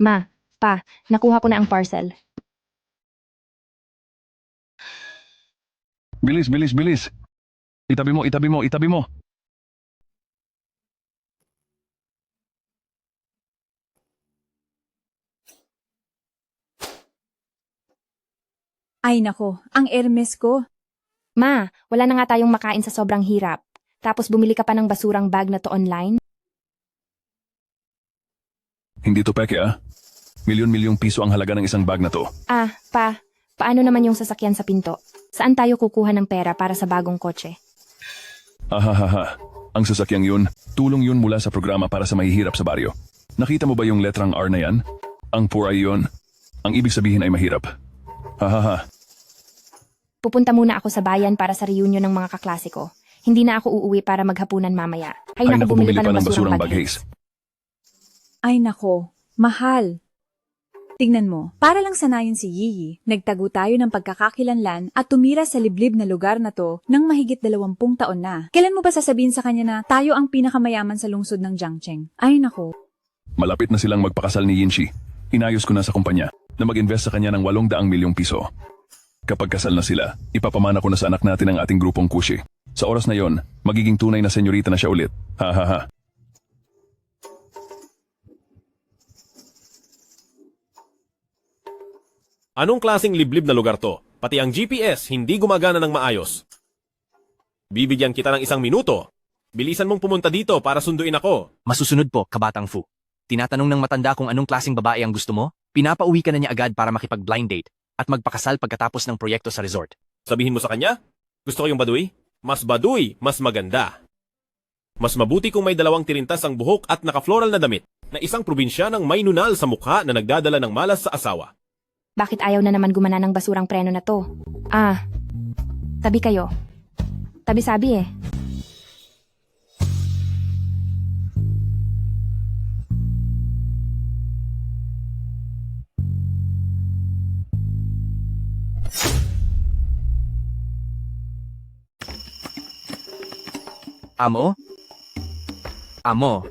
Ma, pa, nakuha ko na ang parcel. Bilis, bilis, bilis. Itabi mo, itabi mo, itabi mo. Ay nako, ang Hermes ko. Ma, wala na nga tayong makain sa sobrang hirap. Tapos bumili ka pa ng basurang bag na to online? Hindi to peke ah. Milyon-milyong piso ang halaga ng isang bag na to. Ah, pa, paano naman yung sasakyan sa pinto? Saan tayo kukuha ng pera para sa bagong kotse? Ahahaha. Ang sasakyang yun, tulong yun mula sa programa para sa mahihirap sa baryo. Nakita mo ba yung letrang R na yan? Ang poor ay yun. Ang ibig sabihin ay mahirap. Hahaha. Pupunta muna ako sa bayan para sa reunion ng mga kaklase ko. Hindi na ako uuwi para maghapunan mamaya. Ay naku, bumili pa ng basurang bag. Ay nako, mahal. Tingnan mo, para lang sanayin si Yiyi, nagtago tayo ng pagkakakilanlan at tumira sa liblib na lugar na to ng mahigit 20 taon na. Kailan mo ba sasabihin sa kanya na tayo ang pinakamayaman sa lungsod ng Jiangcheng? Ay nako. Malapit na silang magpakasal ni Yinshi. Inayos ko na sa kumpanya na mag-invest sa kanya ng 800 milyong piso. Kapag kasal na sila, ipapamana ko na sa anak natin ang ating grupong Kushi. Sa oras na yon, magiging tunay na senyorita na siya ulit. Hahaha. Anong klaseng liblib na lugar to? Pati ang GPS hindi gumagana ng maayos. Bibigyan kita ng 1 minuto. Bilisan mong pumunta dito para sunduin ako. Masusunod po, Kabatang Fu. Tinatanong ng matanda kung anong klaseng babae ang gusto mo, pinapauwi ka na niya agad para makipag-blind date at magpakasal pagkatapos ng proyekto sa resort. Sabihin mo sa kanya, gusto ko yung baduy? Mas baduy, mas maganda. Mas mabuti kung may 2 tirintas ang buhok at naka-floral na damit na isang probinsya ng may nunal sa mukha na nagdadala ng malas sa asawa. Bakit ayaw na naman gumana ng basurang preno na to? Ah, tabi kayo. Tabi-sabi eh. Amo? Amo?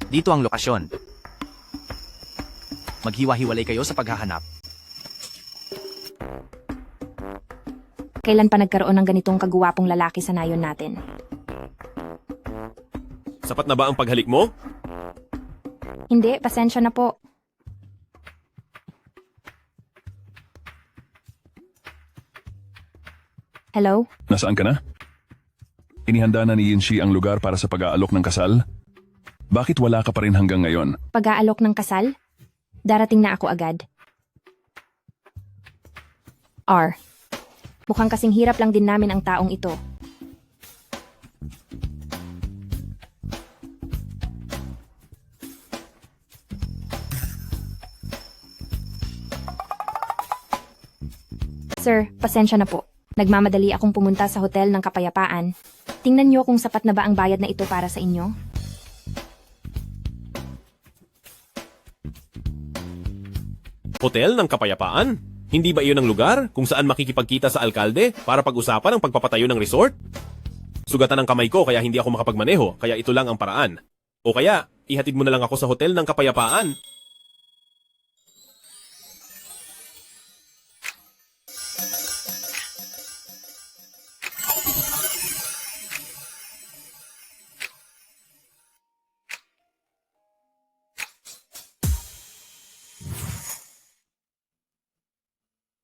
Dito ang lokasyon. Maghiwa-hiwalay kayo sa paghahanap. Kailan pa nagkaroon ng ganitong kaguwapong lalaki sa nayon natin? Sapat na ba ang paghalik mo? Hindi, pasensya na po. Hello? Nasaan ka na? Inihanda na ni Yinshi ang lugar para sa pag-aalok ng kasal? Bakit wala ka pa rin hanggang ngayon? Pag-aalok ng kasal? Darating na ako agad. R. Mukhang kasing hirap lang din namin ang taong ito. Sir, pasensya na po. Nagmamadali akong pumunta sa Hotel ng Kapayapaan. Tingnan niyo kung sapat na ba ang bayad na ito para sa inyo. Hotel ng Kapayapaan? Hindi ba iyon ang lugar kung saan makikipagkita sa alkalde para pag-usapan ang pagpapatayo ng resort? Sugatan ang kamay ko kaya hindi ako makapagmaneho, kaya ito lang ang paraan. O kaya, ihatid mo na lang ako sa Hotel ng Kapayapaan.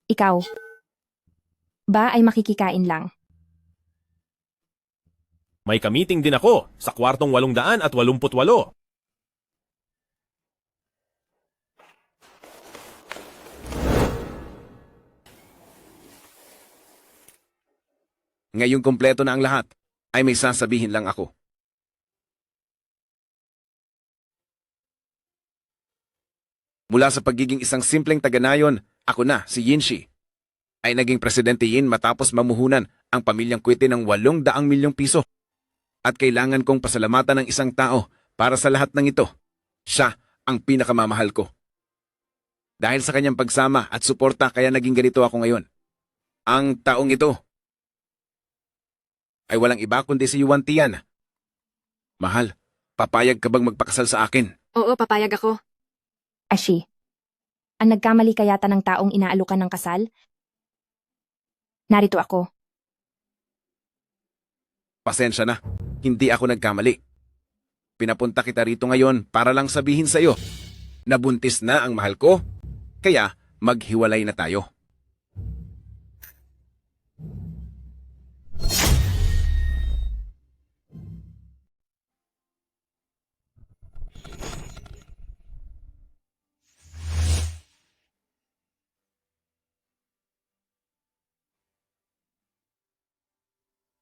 Ikaw ba ay makikikain lang? May kamiting din ako sa kwartong 888. Ngayong kumpleto na ang lahat, ay may sasabihin lang ako. Mula sa pagiging isang simpleng taga-nayon, ako na, si Yinshi, ay naging presidente Yin matapos mamuhunan ang pamilyang Kwete ng 800 milyong piso. At kailangan kong pasalamatan ng isang tao para sa lahat ng ito. Siya ang pinakamamahal ko. Dahil sa kanyang pagsama at suporta kaya naging ganito ako ngayon. Ang taong ito ay walang iba kundi si Yuan Tian. Mahal, papayag ka bang magpakasal sa akin? Oo, papayag ako. Ashi, ang nagkamali kayata ng taong inaalukan ng kasal? Narito ako. Pasensya na, hindi ako nagkamali. Pinapunta kita rito ngayon para lang sabihin sa'yo, nabuntis na ang mahal ko, kaya maghiwalay na tayo.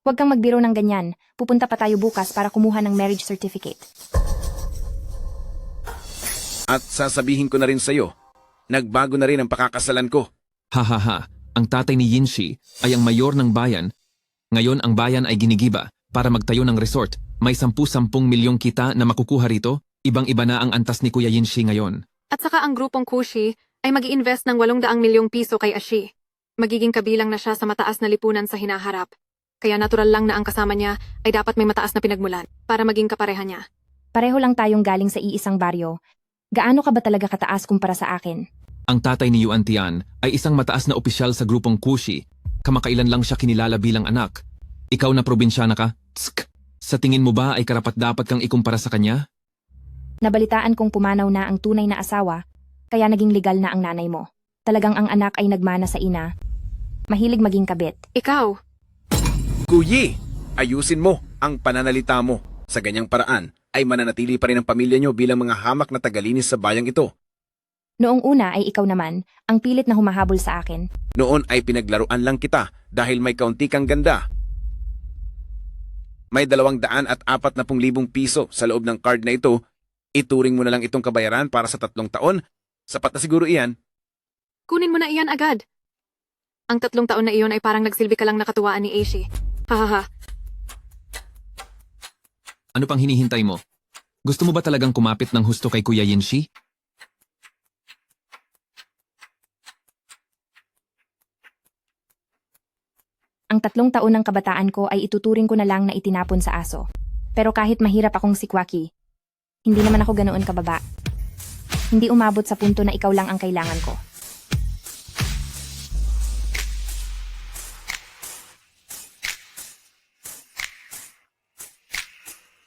Huwag kang magbiro ng ganyan. Pupunta pa tayo bukas para kumuha ng marriage certificate. At sasabihin ko na rin sa'yo, nagbago na rin ang pakakasalan ko. Hahaha, ang tatay ni Yinshi ay ang mayor ng bayan. Ngayon ang bayan ay ginigiba para magtayo ng resort. May 10-10 milyong kita na makukuha rito. Ibang-iba na ang antas ni Kuya Yinshi ngayon. At saka ang grupong Kushi ay mag-i-invest ng 800 milyong piso kay Ashi. Magiging kabilang na siya sa mataas na lipunan sa hinaharap. Kaya natural lang na ang kasama niya ay dapat may mataas na pinagmulan para maging kapareha niya. Pareho lang tayong galing sa iisang baryo. Gaano ka ba talaga kataas kumpara sa akin? Ang tatay ni Yuan Tian ay isang mataas na opisyal sa grupong Kushi. Kamakailan lang siya kinilala bilang anak. Ikaw na probinsyana ka? Tsk! Sa tingin mo ba ay karapat-dapat kang ikumpara sa kanya? Nabalitaan kong pumanaw na ang tunay na asawa, kaya naging legal na ang nanay mo. Talagang ang anak ay nagmana sa ina. Mahilig maging kabit. Ikaw, Kuyi, ayusin mo ang pananalita mo. Sa ganyang paraan ay mananatili pa rin ang pamilya nyo bilang mga hamak na tagalinis sa bayang ito. Noong una ay ikaw naman, ang pilit na humahabol sa akin. Noon ay pinaglaruan lang kita dahil may kaunti kang ganda. May 240,000 piso sa loob ng card na ito. Ituring mo na lang itong kabayaran para sa 3 taon. Sapat na siguro iyan. kunin mo na iyan agad. Ang 3 taon na iyon ay parang nagsilbi ka lang nakatuwaan ni Ashi. Hahaha. Ano pang hinihintay mo? Gusto mo ba talagang kumapit ng husto kay Kuya Yinshi? Ang 3 taon ng kabataan ko ay ituturing ko na lang na itinapon sa aso. Pero kahit mahirap akong sikwaki, hindi naman ako ganoon kababa. Hindi umabot sa punto na ikaw lang ang kailangan ko.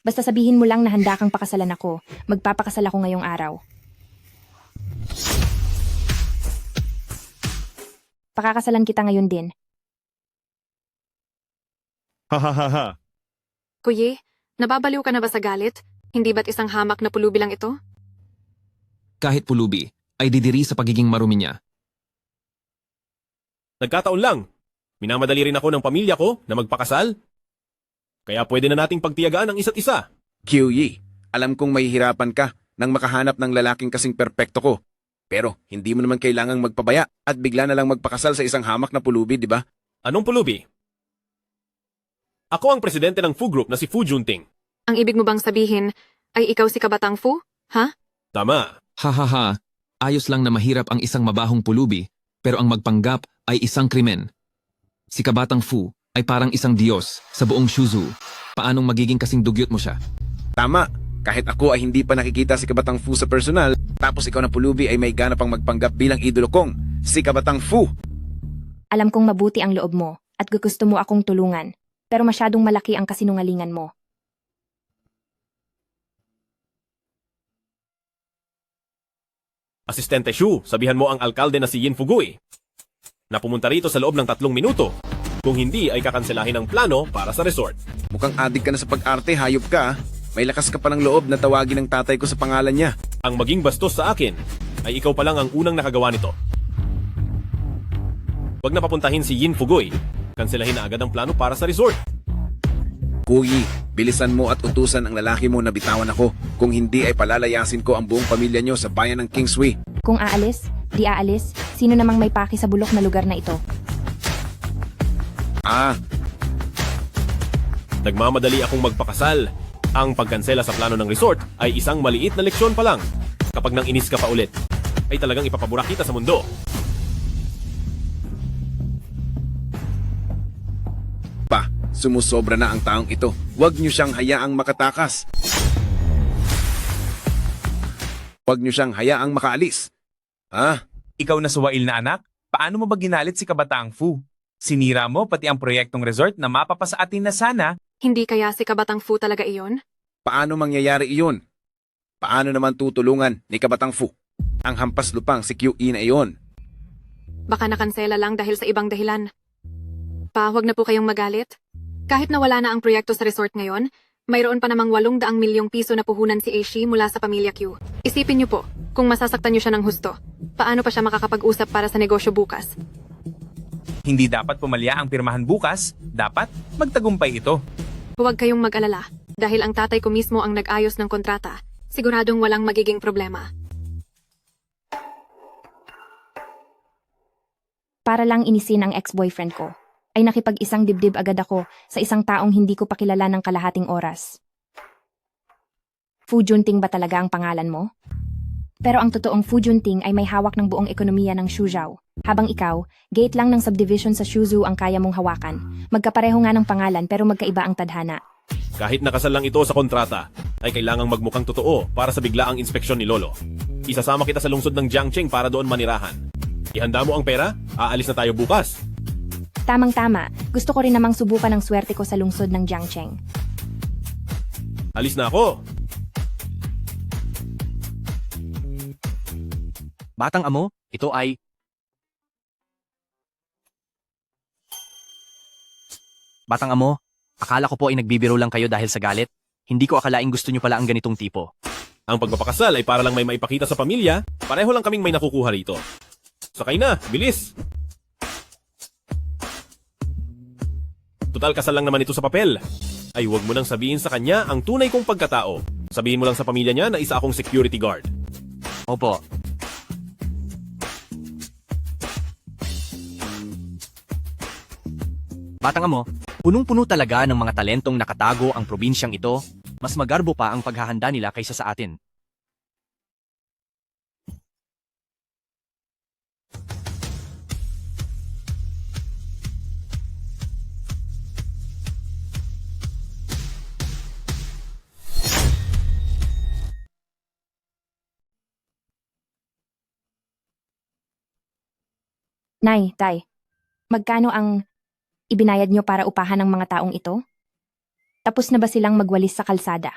Basta sabihin mo lang na handa kang pakasalan ako. Magpapakasal ako ngayong araw. Pakakasalan kita ngayon din. Hahaha. Kuye, nababaliw ka na ba sa galit? Hindi ba't isang hamak na pulubi lang ito? Kahit pulubi, ay didiri sa pagiging marumi niya. Nagkataon lang. Minamadali rin ako ng pamilya ko na magpakasal. Kaya pwede na nating pagtiyagaan ang isa't isa. Kuyi, alam kong mahihirapan ka nang makahanap ng lalaking kasing perpekto ko. Pero hindi mo naman kailangang magpabaya at bigla na lang magpakasal sa isang hamak na pulubi, di ba? Anong pulubi? Ako ang presidente ng Fu Group na si Fu Junting. Ang ibig mo bang sabihin ay ikaw si Kabatang Fu? Ha? Tama. Hahaha, ayos lang na mahirap ang isang mabahong pulubi, pero ang magpanggap ay isang krimen. Si Kabatang Fu ay parang isang diyos sa buong Shuzu. Paanong magiging kasing dugyot mo siya? Tama, kahit ako ay hindi pa nakikita si Kabatang Fu sa personal, tapos ikaw na pulubi ay may gana pang magpanggap bilang idolo kong, si Kabatang Fu. Alam kong mabuti ang loob mo at gusto mo akong tulungan. Pero masyadong malaki ang kasinungalingan mo. Asistente Shu, sabihan mo ang alkalde na si Yin Fugui na pumunta rito sa loob ng 3 minuto. Kung hindi ay kakanselahin ang plano para sa resort. Mukhang adik ka na sa pag-arte, hayop ka. May lakas ka pa ng loob na tawagin ng tatay ko sa pangalan niya. Ang maging bastos sa akin ay ikaw pa lang ang unang nakagawa nito. Huwag na papuntahin si Yin Fugui. Kanselahin na agad ang plano para sa resort. Kuyi, bilisan mo at utusan ang lalaki mo na bitawan ako. Kung hindi ay palalayasin ko ang buong pamilya niyo sa bayan ng Kingsway. Kung aalis, di aalis, sino namang may paki sa bulok na lugar na ito? Nagmamadali akong magpakasal. Ang pagkansela sa plano ng resort ay isang maliit na leksyon pa lang. Kapag nang inis ka pa ulit, ay talagang ipapabura kita sa mundo. Sumusobra na ang taong ito. Huwag niyo siyang hayaang makatakas. Huwag niyo siyang hayaang makaalis. Ha? Ikaw na suwail na anak, paano mo ba ginalit si Kabataang Fu? Sinira mo pati ang proyektong resort na mapapasa atin na sana. Hindi kaya si Kabatang Fu talaga iyon? Paano mangyayari iyon? Paano naman tutulungan ni Kabatang Fu ang hampas lupang si QE na iyon? Baka nakansela lang dahil sa ibang dahilan. Pa, huwag na po kayong magalit. Kahit na wala na ang proyekto sa resort ngayon, mayroon pa namang 800 milyong piso na puhunan si Aishi mula sa pamilya Q. Isipin niyo po, kung masasaktan niyo siya ng husto, paano pa siya makakapag-usap para sa negosyo bukas? Hindi dapat pumalya ang pirmahan bukas, dapat magtagumpay ito. Huwag kayong mag-alala, dahil ang tatay ko mismo ang nag-ayos ng kontrata, siguradong walang magiging problema. Para lang inisin ang ex-boyfriend ko, ay nakipag-isang dibdib agad ako sa isang taong hindi ko pa kilala ng kalahating oras. Fu Junting ba talaga ang pangalan mo? Pero ang totoong Fu Junting ay may hawak ng buong ekonomiya ng Suzhou. Habang ikaw, gate lang ng subdivision sa Suzhou ang kaya mong hawakan. Magkapareho nga ng pangalan pero magkaiba ang tadhana. Kahit nakasal lang ito sa kontrata, ay kailangang magmukhang totoo para sa biglaang inspeksyon ni Lolo. Isasama kita sa lungsod ng Jiangcheng para doon manirahan. Ihanda mo ang pera, aalis na tayo bukas. Tamang-tama, gusto ko rin namang subukan ang swerte ko sa lungsod ng Jiangcheng. Alis na ako. Batang amo, ito ay... Batang amo, akala ko po ay nagbibiro lang kayo dahil sa galit. Hindi ko akalaing gusto nyo pala ang ganitong tipo. Ang pagpapakasal ay para lang may maipakita sa pamilya, pareho lang kaming may nakukuha rito. Sakay na, bilis! Total kasal lang naman ito sa papel. Ay huwag mo nang sabihin sa kanya ang tunay kong pagkatao. Sabihin mo lang sa pamilya niya na isa akong security guard. Opo. Batang amo, punong-puno talaga ng mga talentong nakatago ang probinsyang ito. Mas magarbo pa ang paghahanda nila kaysa sa atin. Nay, Tay, magkano ang ibinayad nyo para upahan ng mga taong ito? Tapos na ba silang magwalis sa kalsada?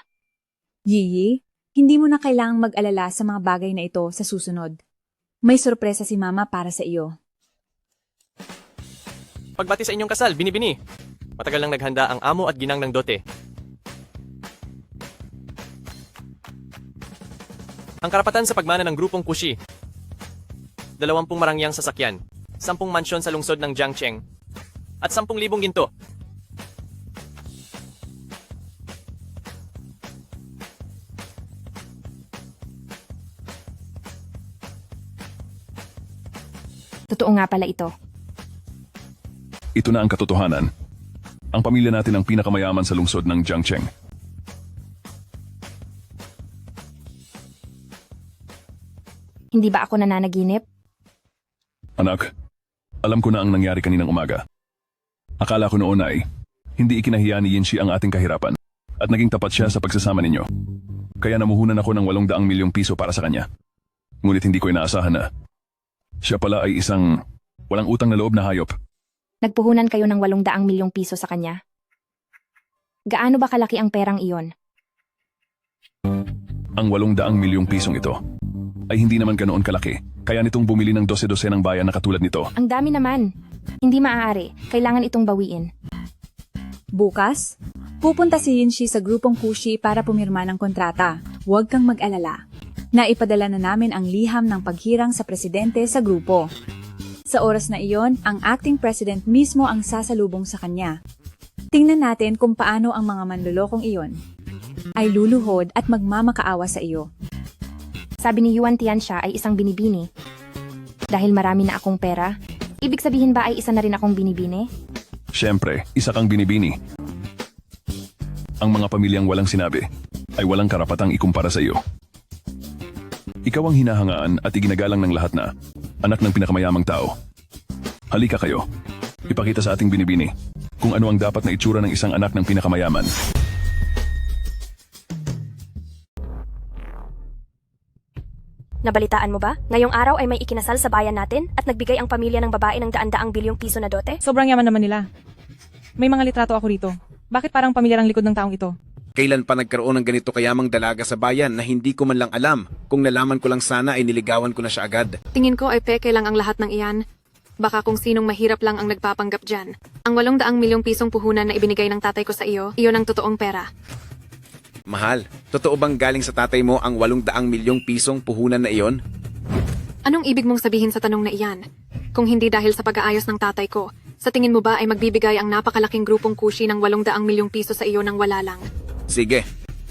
Yiyi, hindi mo na kailangang mag-alala sa mga bagay na ito sa susunod. May sorpresa si Mama para sa iyo. Pagbati sa inyong kasal, binibini. Matagal nang naghanda ang amo at ginang ng dote. Ang karapatan sa pagmana ng grupong Kushi. 20 marangyang sasakyan, 10 mansyon sa lungsod ng Jiangcheng, at 10,000 ginto. Totoo nga pala ito. Ito na ang katotohanan. Ang pamilya natin ang pinakamayaman sa lungsod ng Jiangcheng. Hindi ba ako nananaginip? Anak, alam ko na ang nangyari kaninang umaga. Akala ko noon ay hindi ikinahiya ni Yinshi ang ating kahirapan at naging tapat siya sa pagsasama ninyo. Kaya namuhunan ako ng 800 milyong piso para sa kanya. Ngunit hindi ko inaasahan na siya pala ay isang walang utang na loob na hayop. Nagpuhunan kayo ng 800 milyong piso sa kanya? Gaano ba kalaki ang perang iyon? Ang 800 milyong pisong ito ay hindi naman ganoon kalaki. Kaya nitong bumili ng 12 ng bayan na katulad nito. Ang dami naman. Hindi maaari. Kailangan itong bawiin. Bukas, pupunta si Yinshi sa grupong Kushi para pumirma ng kontrata. Huwag kang mag-alala. Naipadala na namin ang liham ng paghirang sa presidente sa grupo. Sa oras na iyon, ang acting president mismo ang sasalubong sa kanya. Tingnan natin kung paano ang mga manlulokong iyon ay luluhod at magmamakaawa sa iyo. Sabi ni Yuan Tianxia ay isang binibini. Dahil marami na akong pera, ibig sabihin ba ay isa na rin akong binibini? Siyempre, isa kang binibini. Ang mga pamilyang walang sinabi ay walang karapatang ikumpara sa iyo. Ikaw ang hinahangaan at iginagalang ng lahat na anak ng pinakamayamang tao. Halika kayo. Ipakita sa ating binibini kung ano ang dapat na itsura ng isang anak ng pinakamayaman. Nabalitaan mo ba? Ngayong araw ay may ikinasal sa bayan natin at nagbigay ang pamilya ng babae ng daan-daang bilyong piso na dote? Sobrang yaman naman nila. May mga litrato ako rito. Bakit parang pamilyarang likod ng taong ito? Kailan pa nagkaroon ng ganito kayamang dalaga sa bayan na hindi ko man lang alam? Kung nalaman ko lang sana ay niligawan ko na siya agad. Tingin ko ay peke lang ang lahat ng iyan. Baka kung sinong mahirap lang ang nagpapanggap dyan. Ang 800 milyong pisong puhunan na ibinigay ng tatay ko sa iyo, iyon ang totoong pera. Mahal, totoo bang galing sa tatay mo ang 800 milyong pisong puhunan na iyon? Anong ibig mong sabihin sa tanong na iyan? Kung hindi dahil sa pag-aayos ng tatay ko, sa tingin mo ba ay magbibigay ang napakalaking grupong kushi ng 800 milyong piso sa iyo ng wala lang? Sige,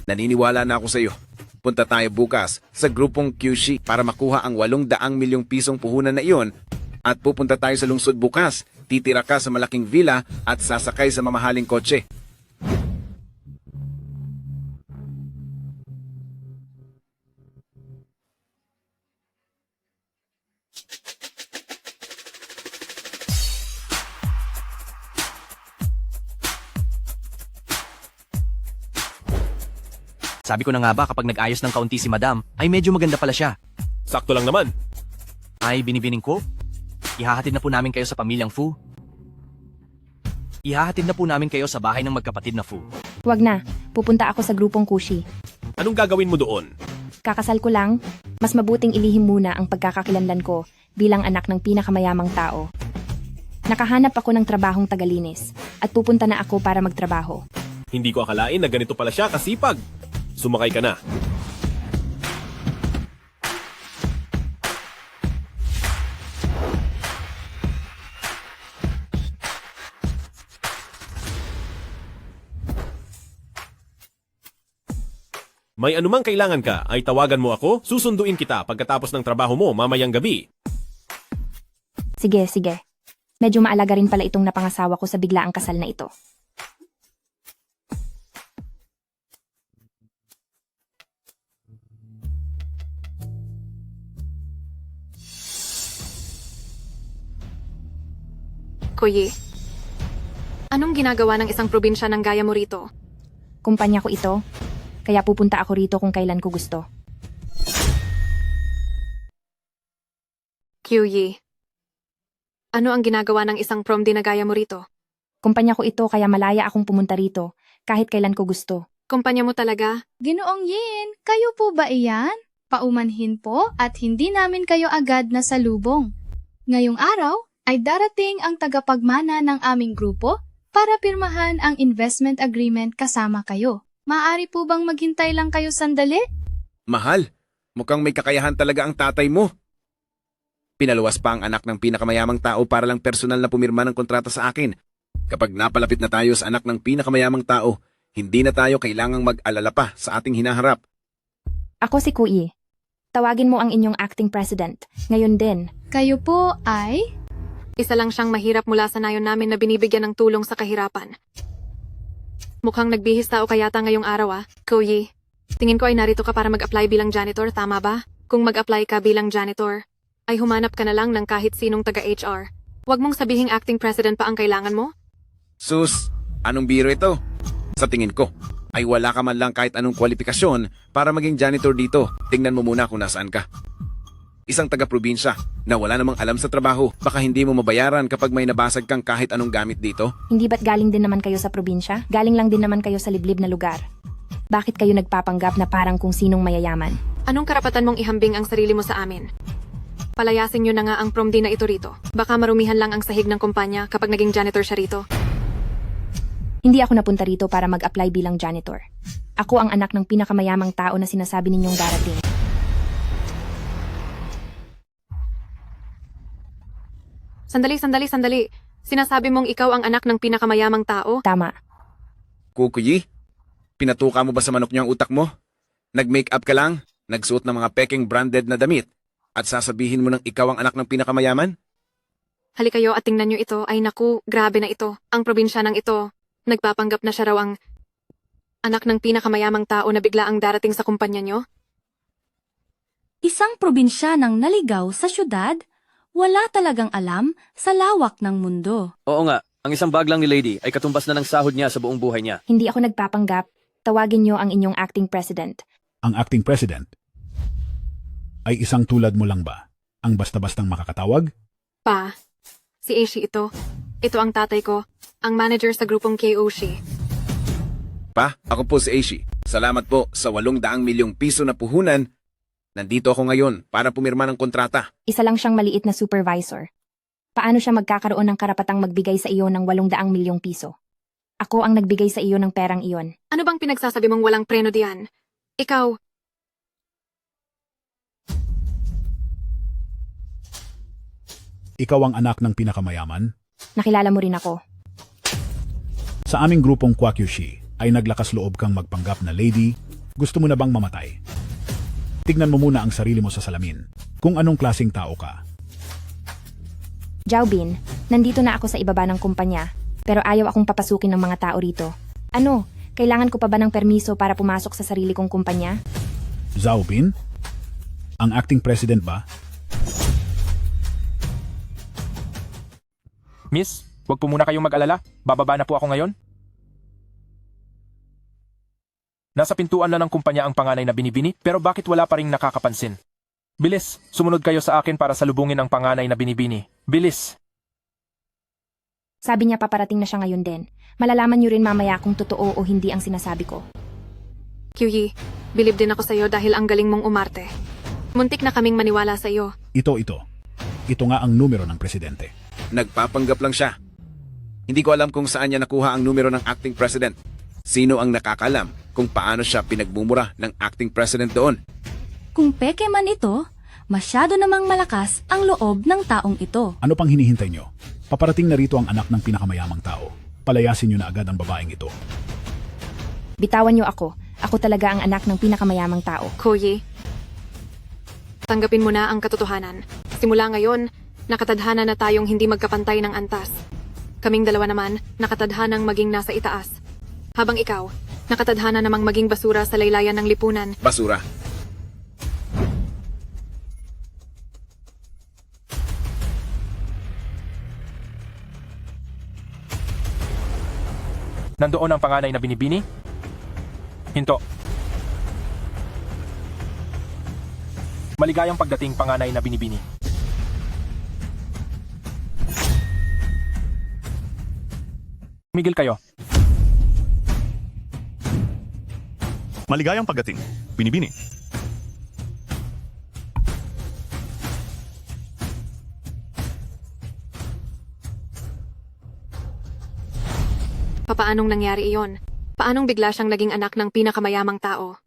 naniniwala na ako sa iyo. Punta tayo bukas sa grupong QC para makuha ang 800 milyong pisong puhunan na iyon at pupunta tayo sa lungsod bukas. Titira ka sa malaking villa at sasakay sa mamahaling kotse. Sabi ko na nga ba kapag nag-ayos ng kaunti si madam, ay medyo maganda pala siya. Sakto lang naman. Ay, binibining ko. Ihahatid na po namin kayo sa pamilyang Fu. Ihahatid na po namin kayo sa bahay ng magkapatid na Fu. Wag na, pupunta ako sa grupong kushi. Anong gagawin mo doon? Kakasal ko lang, mas mabuting ilihim muna ang pagkakakilanlan ko bilang anak ng pinakamayamang tao. Nakahanap ako ng trabahong tagalinis at pupunta na ako para magtrabaho. Hindi ko akalain na ganito pala siya kasipag. Sumakay ka na. May anumang kailangan ka, ay tawagan mo ako, susunduin kita pagkatapos ng trabaho mo mamayang gabi. Sige, sige. Medyo maalaga rin pala itong napangasawa ko sa biglaang kasal na ito. Kuyi, anong ginagawa ng isang probinsya ng gaya mo rito? Kumpanya ko ito, kaya pupunta ako rito kung kailan ko gusto. Kuyi, ano ang ginagawa ng isang prom din na gaya mo rito? Kumpanya ko ito kaya malaya akong pumunta rito kahit kailan ko gusto. Kumpanya mo talaga? Ginoong Yin, kayo po ba iyan? Paumanhin po at hindi namin kayo agad na salubong. Ngayong araw ay darating ang tagapagmana ng aming grupo para pirmahan ang investment agreement kasama kayo. Maaari po bang maghintay lang kayo sandali? Mahal, mukhang may kakayahan talaga ang tatay mo. Pinaluwas pa ang anak ng pinakamayamang tao para lang personal na pumirma ng kontrata sa akin. Kapag napalapit na tayo sa anak ng pinakamayamang tao, hindi na tayo kailangang mag-alala pa sa ating hinaharap. Ako si Kuyi. Tawagin mo ang inyong acting president. Ngayon din. Kayo po ay... Isa lang siyang mahirap mula sa nayon namin na binibigyan ng tulong sa kahirapan. Mukhang nagbihis tao kayata ngayong araw Kuyi. Tingin ko ay narito ka para mag-apply bilang janitor, tama ba? Kung mag-apply ka bilang janitor, ay humanap ka na lang ng kahit sinong taga-HR. Huwag mong sabihing acting president pa ang kailangan mo. Sus, anong biro ito? Sa tingin ko, ay wala ka man lang kahit anong kwalifikasyon para maging janitor dito. Tingnan mo muna kung nasaan ka. Isang taga-probinsya na wala namang alam sa trabaho, baka hindi mo mabayaran kapag may nabasag kang kahit anong gamit dito. Hindi ba't galing din naman kayo sa probinsya? Galing lang din naman kayo sa liblib na lugar. Bakit kayo nagpapanggap na parang kung sinong mayayaman? Anong karapatan mong ihambing ang sarili mo sa amin? Palayasin nyo na nga ang prom din na ito rito. Baka marumihan lang ang sahig ng kumpanya kapag naging janitor siya rito. Hindi ako napunta rito para mag-apply bilang janitor. Ako ang anak ng pinakamayamang tao na sinasabi ninyong darating. Sandali. Sinasabi mong ikaw ang anak ng pinakamayamang tao? Tama. Kukuyi, pinatuka mo ba sa manok niyo ang utak mo? Nag-makeup ka lang, nagsuot ng mga peking branded na damit, at sasabihin mo nang ikaw ang anak ng pinakamayaman? Halikayo at tingnan nyo ito. Ay naku, grabe na ito. Ang probinsya ng ito. Nagpapanggap na siya raw ang anak ng pinakamayamang tao na bigla ang darating sa kumpanya nyo? Isang probinsya ng naligaw sa syudad? Wala talagang alam sa lawak ng mundo. Oo nga, Ang isang bag lang ni Lady ay katumbas na ng sahod niya sa buong buhay niya. Hindi ako nagpapanggap. Tawagin niyo ang inyong acting president. Ang acting president ay isang tulad mo lang ba? Ang basta-bastang makakatawag? Pa, si Aishi ito. Ito ang tatay ko, ang manager sa grupong KOshi. Pa, ako po si Aishi. Salamat po sa 800 milyong piso na puhunan. Nandito ako ngayon para pumirma ng kontrata. Isa lang siyang maliit na supervisor. Paano siya magkakaroon ng karapatang magbigay sa iyo ng 800 milyong piso? Ako ang nagbigay sa iyo ng perang iyon. Ano bang pinagsasabi mong walang preno diyan? Ikaw, Ikaw ang anak ng pinakamayaman? Nakilala mo rin ako. Sa aming grupong Kwakyushi ay naglakas loob kang magpanggap na lady. Gusto mo na bang mamatay? Tignan mo muna ang sarili mo sa salamin. Kung anong klaseng tao ka. Jaubin, nandito na ako sa ibaba ng kumpanya, pero ayaw akong papasukin ng mga tao rito. Ano, kailangan ko pa ba ng permiso para pumasok sa sarili kong kumpanya? Zhao Bin? Ang acting president ba? Miss, wag po muna kayong mag-alala. Bababa na po ako ngayon. Nasa pintuan na ng kumpanya ang panganay na binibini, pero bakit wala pa ring nakakapansin? Bilis, sumunod kayo sa akin para salubungin ang panganay na binibini. Bilis! Sabi niya paparating na siya ngayon din. Malalaman niyo rin mamaya kung totoo o hindi ang sinasabi ko. Kyuyi, bilib din ako sa iyo dahil ang galing mong umarte. Muntik na kaming maniwala sa iyo. Ito. Ito nga ang numero ng presidente. Nagpapanggap lang siya. Hindi ko alam kung saan niya nakuha ang numero ng acting president. Sino ang nakakalam kung paano siya pinagmumura ng acting president doon? Kung peke man ito, masyado namang malakas ang loob ng taong ito. Ano pang hinihintay nyo? Paparating na rito ang anak ng pinakamayamang tao. Palayasin nyo na agad ang babaeng ito. Bitawan niyo ako. Ako talaga ang anak ng pinakamayamang tao. Koyi, tanggapin mo na ang katotohanan. Simula ngayon, nakatadhana na tayong hindi magkapantay ng antas. Kaming dalawa naman, nakatadhanang maging nasa itaas. Habang ikaw, nakatadhana namang maging basura sa laylayan ng lipunan. Basura. Nandoon ang panganay na binibini? Hinto. Maligayang pagdating panganay na binibini. Migil kayo. Maligayang pagdating. Binibini. Papaanong nangyari iyon? Paanong bigla siyang naging anak ng pinakamayamang tao?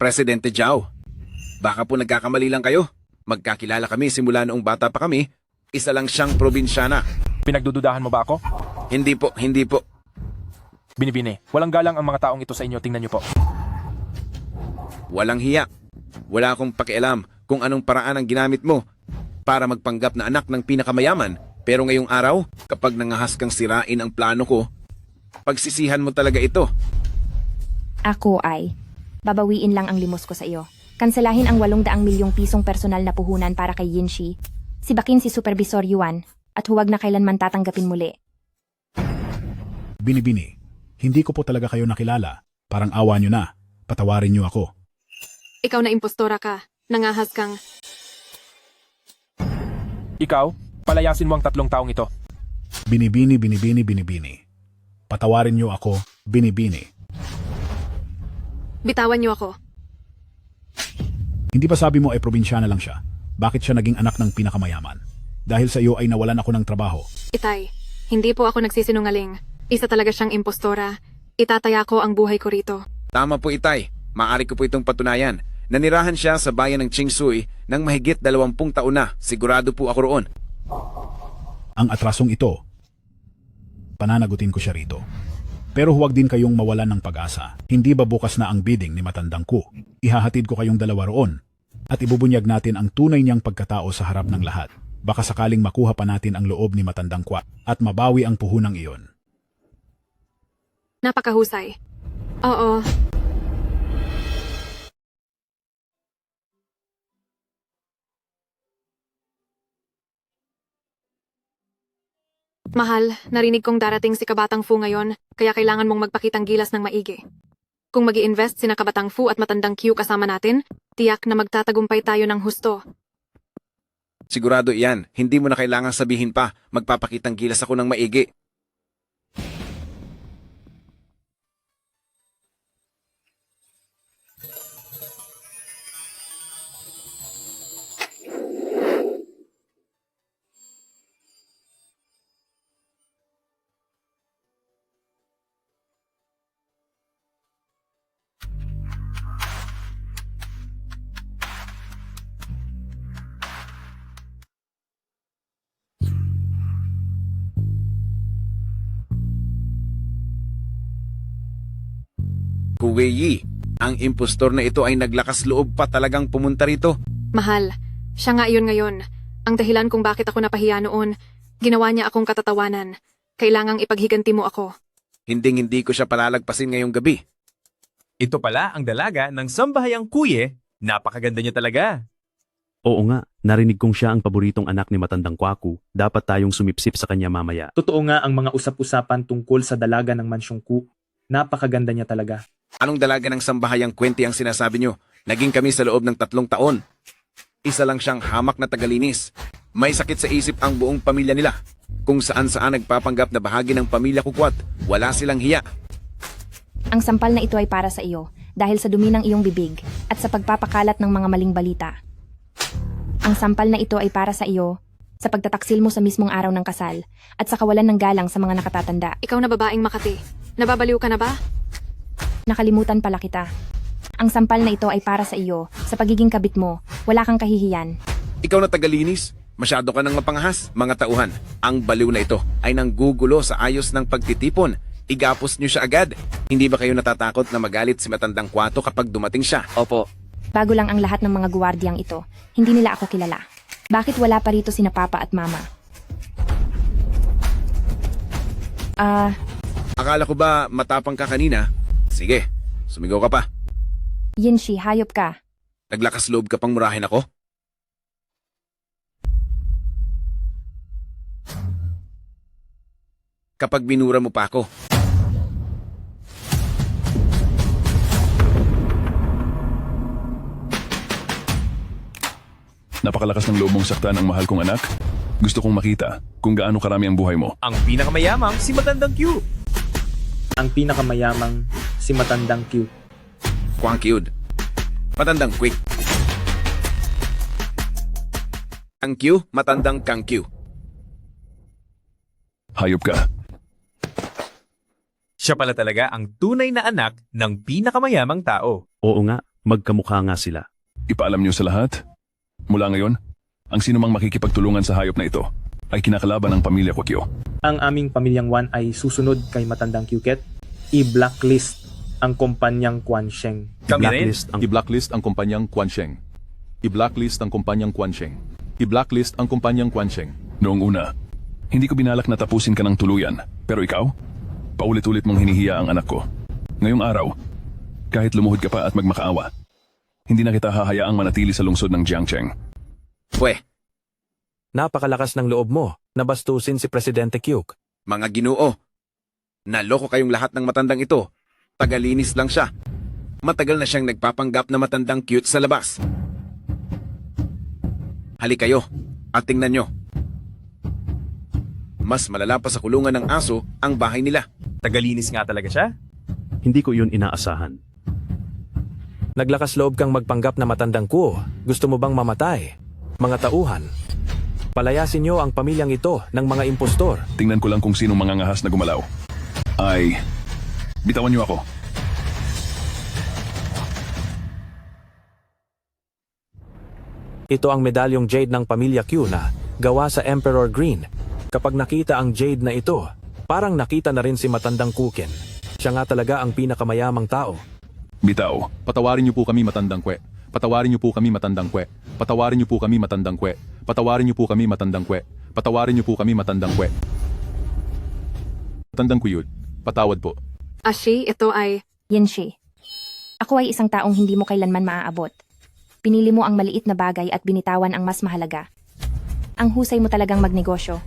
Presidente Zhao. Baka po nagkakamali lang kayo. Magkakilala kami simula noong bata pa kami. Isa lang siyang probinsyana. Pinagdududahan mo ba ako? Hindi po. Binibini, walang galang ang mga taong ito sa inyo, tingnan niyo po. Walang hiya. Wala akong pakialam kung anong paraan ang ginamit mo para magpanggap na anak ng pinakamayaman. Pero ngayong araw, kapag nangahas kang sirain ang plano ko, pagsisihan mo talaga ito. Ako ay, babawiin lang ang limos ko sa iyo. Kanselahin ang 800 milyong pisong personal na puhunan para kay Yinshi, sibakin si Supervisor Yuan, at huwag na kailanman tatanggapin muli. Binibini, hindi ko po talaga kayo nakilala. Parang awa nyo na. Patawarin nyo ako. Ikaw na impostora ka. Nangahas kang... Ikaw, palayasin mo ang 3 taong ito. Binibini. Patawarin nyo ako, binibini. Bitawan niyo ako. Hindi ba sabi mo ay probinsyana lang siya? Bakit siya naging anak ng pinakamayaman? Dahil sa iyo ay nawalan ako ng trabaho. Itay, hindi po ako nagsisinungaling. Isa talaga siyang impostora. Itataya ko ang buhay ko rito. Tama po, Itay. Maaari ko po itong patunayan. Nanirahan siya sa bayan ng Chingsui ng mahigit 20 taon na. Sigurado po ako roon. Ang atrasong ito, pananagutin ko siya rito. Pero huwag din kayong mawalan ng pag-asa. Hindi ba bukas na ang bidding ni Matandang Ku? Ihahatid ko kayong dalawa roon. At ibubunyag natin ang tunay niyang pagkatao sa harap ng lahat. Baka sakaling makuha pa natin ang loob ni Matandang Ku at mabawi ang puhunang iyon. Napakahusay. Oo. Mahal, narinig kong darating si Kabatang Fu ngayon, kaya kailangan mong magpakitang gilas ng maigi. Kung mag-i-invest sina Kabatang Fu at Matandang Q kasama natin, tiyak na magtatagumpay tayo ng husto. Sigurado iyan, hindi mo na kailangang sabihin pa, magpapakitang gilas ako ng maigi. Kuwei, ang impostor na ito ay naglakas loob pa talagang pumunta rito. Mahal, siya nga iyon ngayon. Ang dahilan kung bakit ako napahiya noon, ginawa niya akong katatawanan. Kailangang ipaghiganti mo ako. Hinding-hindi ko siya palalagpasin ngayong gabi. Ito pala ang dalaga ng Sambahayang Kuye. Napakaganda niya talaga. Oo nga, narinig kong siya ang paboritong anak ni Matandang Kwaku. Dapat tayong sumipsip sa kanya mamaya. Totoo nga ang mga usap-usapan tungkol sa dalaga ng Mansyong Ku. Napakaganda niya talaga. Anong dalaga ng Sambahayang Kwente ang sinasabi nyo? Naging kami sa loob ng 3 taon. Isa lang siyang hamak na tagalinis. May sakit sa isip ang buong pamilya nila. Kung saan-saan nagpapanggap na bahagi ng pamilya Kukwat, wala silang hiya. Ang sampal na ito ay para sa iyo dahil sa dumi ng iyong bibig at sa pagpapakalat ng mga maling balita. Ang sampal na ito ay para sa iyo sa pagtataksil mo sa mismong araw ng kasal at sa kawalan ng galang sa mga nakatatanda. Ikaw na babaeng Makati, nababaliw ka na ba? Nakalimutan pala kita. Ang sampal na ito ay para sa iyo sa pagiging kabit mo. Wala kang kahihiyan. Ikaw na tagalinis, masyado ka nang mapangahas, mga tauhan. Ang baliw na ito ay nanggugulo sa ayos ng pagtitipon. Igapos niyo siya agad. Hindi ba kayo natatakot na magalit si Matandang Kwato kapag dumating siya? Opo. Bago lang ang lahat ng mga guwardyang ito, hindi nila ako kilala. Bakit wala pa rito sina Papa at Mama? Akala ko ba matapang ka kanina? Sige, sumigaw ka pa. Yinshi, hayop ka. Naglakas loob ka pang murahin ako? Kapag binura mo pa ako. Napakalakas ng loob mong saktan ang mahal kong anak. Gusto kong makita kung gaano karami ang buhay mo. Ang pinakamayamang si Matandang Q. Ang pinakamayamang si Matandang Q. Kwang cute. Matandang quick. Ang Q, matandang kang Q. Hayop ka. Siya pala talaga ang tunay na anak ng pinakamayamang tao. Oo nga, magkamukha nga sila. Ipaalam niyo sa lahat. Mula ngayon, ang sinumang makikipagtulungan sa hayop na ito ay kinakalaban ng pamilya Kwakyo. Ang aming pamilyang Wan ay susunod kay Matandang Kyuket. I-blacklist ang kumpanyang Kwansheng. I-blacklist ang kumpanyang Kwansheng. I-blacklist ang kumpanyang Kwansheng. I-blacklist ang kumpanyang Kwansheng. Noong una, hindi ko binalak na tapusin ka ng tuluyan. Pero ikaw, paulit-ulit mong hinihiya ang anak ko. Ngayong araw, kahit lumuhod ka pa at magmakaawa, hindi na kita hahayaang manatili sa lungsod ng Jiangcheng. Pwe, Napakalakas ng loob mo na bastusin si Presidente Kyuk. mga ginoo. Naloko kayong lahat ng matandang ito. Tagalinis lang siya. Matagal na siyang nagpapanggap na matandang cute sa labas. Halik kayo at tingnan nyo. Mas malala pa sa kulungan ng aso ang bahay nila. Tagalinis nga talaga siya. Hindi ko yun inaasahan. Naglakas loob kang magpanggap na Matandang Ku. Gusto mo bang mamatay? Mga tauhan. Palayasin niyo ang pamilyang ito ng mga impostor. Tingnan ko lang kung sinong mangangahas na gumalaw. Ay, bitawan niyo ako. Ito ang medalyong jade ng pamilya Q na gawa sa Emperor Green. Kapag nakita ang jade na ito, parang nakita na rin si Matandang Kuken. Siya nga talaga ang pinakamayamang tao. Bitaw, Patawarin niyo po kami Matandang Kwe. Patawarin niyo po kami Matandang Kwe. Patawarin niyo po kami Matandang Kwe. Patawarin niyo po kami Matandang Kwe. Patawarin niyo po kami Matandang Kwe. Matandang Kuyud, patawad po. Ashi, ito ay... Yinshi. Ako ay isang taong hindi mo kailanman maaabot. Pinili mo ang maliit na bagay at binitawan ang mas mahalaga. Ang husay mo talagang magnegosyo.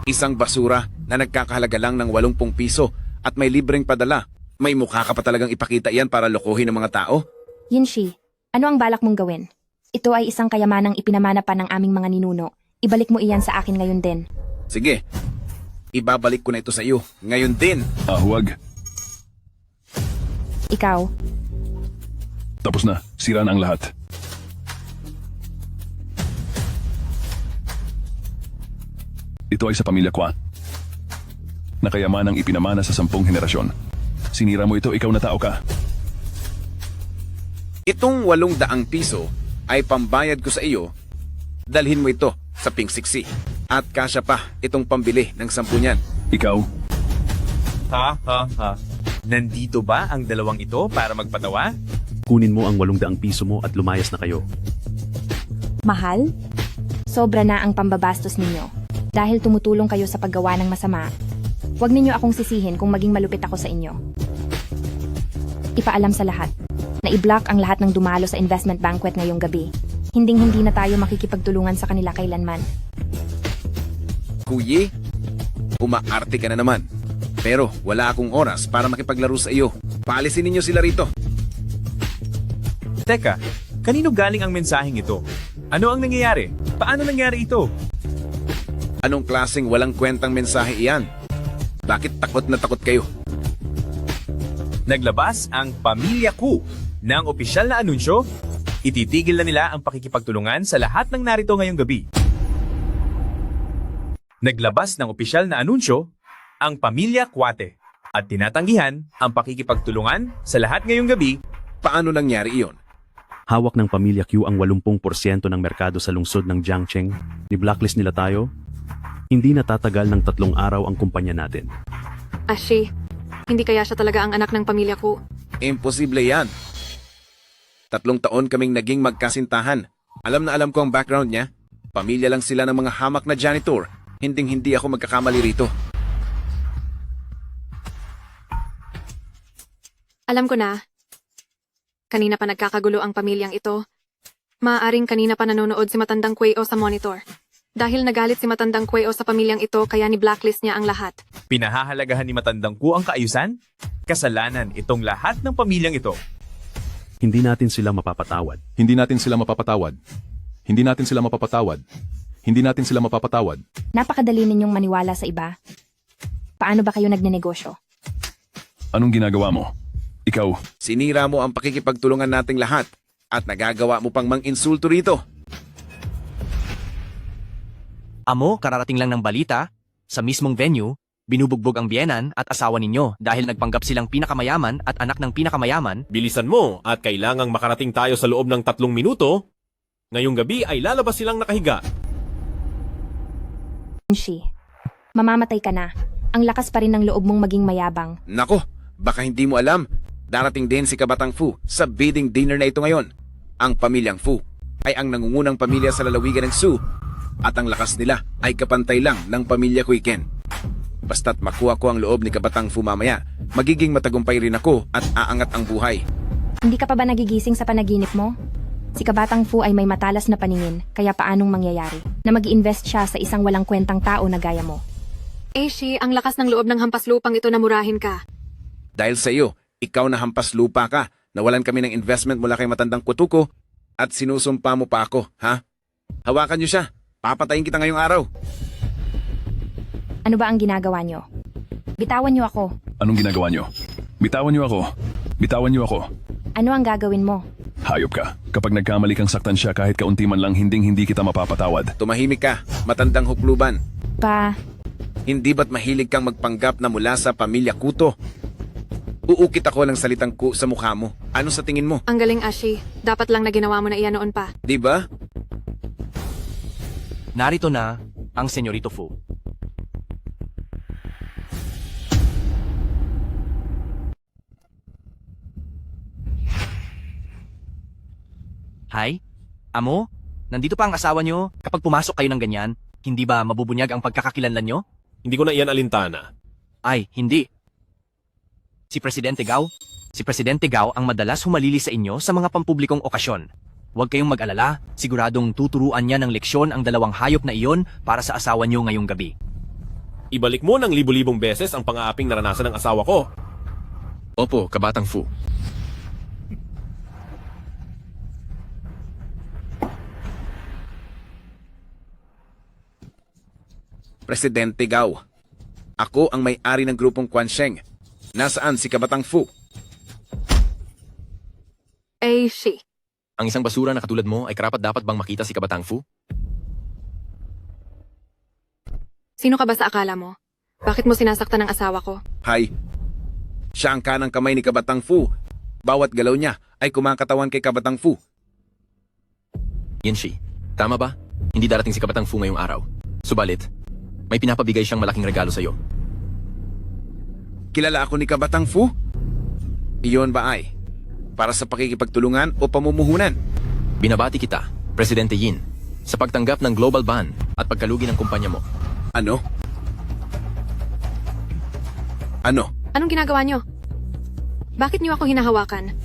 Isang basura na nagkakahalaga lang ng 80 piso at may libreng padala. May mukha ka pa talagang ipakita yan para lokohin ng mga tao? Yinshi, ano ang balak mong gawin? Ito ay isang kayamanang ipinamana pa ng aming mga ninuno. Ibalik mo iyan sa akin ngayon din. Sige, ibabalik ko na ito sa iyo. Ngayon din. Huwag. Ikaw, Tapos na. Sira na ang lahat. Ito ay sa pamilya Kwa. Nakayamanang ipinamana sa 10 henerasyon. Sinira mo ito, ikaw na tao ka. Itong 800 piso ay pambayad ko sa iyo. Dalhin mo ito sa Pink Sixi. At kasya pa itong pambili ng 10 niyan. Ikaw? Ha? Nandito ba ang dalawang ito para magpatawa? Kunin mo ang 800 piso mo at lumayas na kayo. Mahal? sobra na ang pambabastos ninyo. Dahil tumutulong kayo sa paggawa ng masama. Huwag ninyo akong sisihin kung maging malupit ako sa inyo. Ipaalam sa lahat na i-block ang lahat ng dumalo sa investment banquet ngayong gabi. Hinding-hindi na tayo makikipagtulungan sa kanila kailanman. Kuyi, umaarte ka na naman. Pero wala akong oras para makipaglaro sa iyo. Paalisin ninyo sila rito. Teka, kanino galing ang mensaheng ito? Ano ang nangyayari? Paano nangyari ito? Anong klaseng walang kwentang mensahe iyan? Bakit takot na takot kayo? Naglabas ang Pamilya Ku ng opisyal na anunsyo. Ititigil na nila ang pakikipagtulungan sa lahat ng narito ngayong gabi. Naglabas ng opisyal na anunsyo ang Pamilya Kwate at tinatanggihan ang pakikipagtulungan sa lahat ngayong gabi. Paano nangyari iyon? Hawak ng Pamilya Q ang 80% ng merkado sa lungsod ng Jiangcheng. Ni-blacklist nila tayo. Hindi natatagal ng 3 araw ang kumpanya natin. Ashi, hindi kaya siya talaga ang anak ng pamilya ko? Imposible yan. 3 taon kaming naging magkasintahan. Alam na alam ko ang background niya. Pamilya lang sila ng mga hamak na janitor. Hinding-hindi ako magkakamali rito. Alam ko na. Kanina pa nagkakagulo ang pamilyang ito. Maaaring kanina pa nanonood si Matandang Kweo sa monitor. Dahil nagalit si Matandang Kweo sa pamilyang ito kaya ni-blacklist niya ang lahat. Pinahahalagahan ni Matandang Ku ang kaayusan? Kasalanan itong lahat ng pamilyang ito. Hindi natin sila mapapatawad. Hindi natin sila mapapatawad. Hindi natin sila mapapatawad. Hindi natin sila mapapatawad. Napakadali ninyong maniwala sa iba. Paano ba kayo nagnenegosyo? Anong ginagawa mo? Ikaw? Sinira mo ang pakikipagtulungan nating lahat at nagagawa mo pang mang-insulto rito. Amo, kararating lang ng balita, sa mismong venue, binubugbog ang biyenan at asawa ninyo dahil nagpanggap silang pinakamayaman at anak ng pinakamayaman. Bilisan mo at kailangang makarating tayo sa loob ng 3 minuto. Ngayong gabi ay lalabas silang nakahiga. Shi, mamamatay ka na. Ang lakas pa rin ng loob mong maging mayabang. Nako, baka hindi mo alam. Darating din si Kabatang Fu sa bidding dinner na ito ngayon. Ang pamilyang Fu ay ang nangungunang pamilya sa lalawigan ng Su at ang lakas nila ay kapantay lang ng pamilya Kuiken. Basta't makuha ko ang loob ni Kabatang Fu mamaya, magiging matagumpay rin ako at aangat ang buhay. Hindi ka pa ba nagigising sa panaginip mo? Si Kabatang Fu ay may matalas na paningin, kaya paanong mangyayari na mag-i-invest siya sa isang walang kwentang tao na gaya mo? Shi, ang lakas ng loob ng hampas lupang ito na murahin ka. Dahil sa iyo, ikaw na hampas lupa ka, nawalan kami ng investment mula kay Matandang Kutuko at sinusumpa mo pa ako, ha? Hawakan niyo siya, papatayin kita ngayong araw. Ano ba ang ginagawa nyo? Bitawan nyo ako. Anong ginagawa nyo? Bitawan nyo ako. Bitawan nyo ako. Ano ang gagawin mo? Hayop ka. Kapag nagkamali kang saktan siya kahit kaunti man lang hindi kita mapapatawad. Tumahimik ka, Matandang Hukluban. Hindi ba't mahilig kang magpanggap na mula sa pamilya Kuto? Uukit ako ng salitang ku sa mukha mo. Ano sa tingin mo? Ang galing, Ashi. Dapat lang na ginawa mo na iyan noon pa. Di ba? Narito na ang Senyorito Fu. Hi? Amo? Nandito pa ang asawa nyo? Kapag pumasok kayo ng ganyan, hindi ba mabubunyag ang pagkakakilanlan nyo? Hindi ko na iyan alintana. Ay, hindi. Si Presidente Gao ang madalas humalili sa inyo sa mga pampublikong okasyon. Huwag kayong mag-alala, siguradong tuturuan niya ng leksyon ang 2 hayop na iyon para sa asawa niyo ngayong gabi. Ibalik mo ng libu-libong beses ang pang-aaping naranasan ng asawa ko. Opo, Kabatang Fu. Presidente Gao. Ako ang may-ari ng grupong Quansheng. Nasaan si Kabatang Fu? Ay, she. Ang isang basura na katulad mo ay karapat-dapat bang makita si Kabatang Fu? Sino ka ba sa akala mo? Bakit mo sinasaktan ang asawa ko? Hay. Siya ang kanang kamay ni Kabatang Fu. Bawat galaw niya ay kumakatawan kay Kabatang Fu. Yinshi, tama ba? Hindi darating si Kabatang Fu ngayong araw. Subalit, may pinapabigay siyang malaking regalo sa'yo. Kilala ako ni Kabatang Fu? Iyon ba ay para sa pakikipagtulungan o pamumuhunan? Binabati kita, Presidente Yin, sa pagtanggap ng global ban at pagkalugi ng kumpanya mo. Ano? Ano? Anong ginagawa niyo? Bakit niyo ako hinahawakan?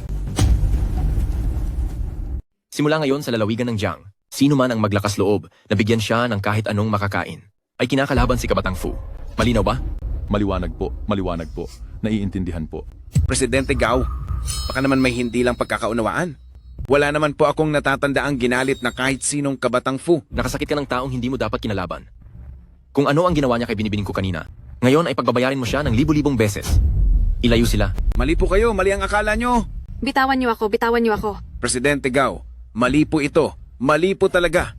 Simula ngayon sa lalawigan ng Jiang, sino man ang maglakas loob na bigyan siya ng kahit anong makakain, ay kinakalaban si Kabatang Fu. Malinaw ba? Maliwanag po, maliwanag po. Naiintindihan po. Presidente Gao, baka naman may hindi lang pagkakaunawaan. Wala naman po akong natatandaang ginalit na kahit sinong Kabatang Fu. Nakasakit ka ng taong hindi mo dapat kinalaban. Kung ano ang ginawa niya kay binibining ko kanina, ngayon ay pagbabayarin mo siya ng libu-libong beses. Ilayo sila. Mali po kayo, mali ang akala nyo. Bitawan niyo ako, bitawan niyo ako. Presidente Gao, mali po ito. Mali po talaga.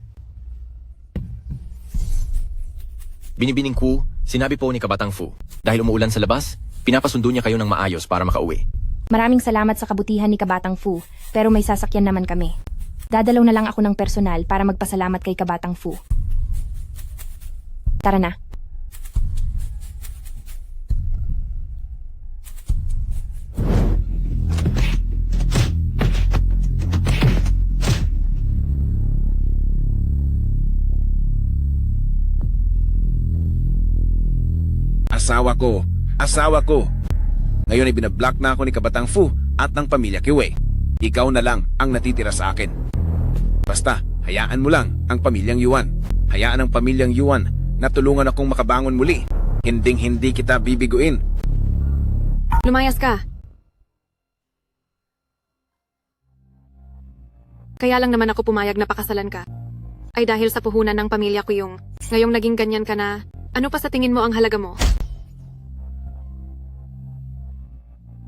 Binibining ko, sinabi po ni Kabatang Fu, dahil umuulan sa labas, pinapasundo niya kayo ng maayos para makauwi. Maraming salamat sa kabutihan ni Kabatang Fu, pero may sasakyan naman kami. Dadalaw na lang ako ng personal para magpasalamat kay Kabatang Fu. Tara na. Asawa ko. Ngayon ay binablock na ako ni Kabatang Fu at ng pamilya Kiwei. Ikaw na lang ang natitira sa akin. Basta, hayaan mo lang ang pamilyang Yuan. Hayaan ang pamilyang Yuan na tulungan akong makabangon muli. Hinding-hindi kita bibiguin. Lumayas ka. Kaya lang naman ako pumayag na pakasalan ka. Ay dahil sa puhunan ng pamilya ko yung ngayong naging ganyan ka na, ano pa sa tingin mo ang halaga mo?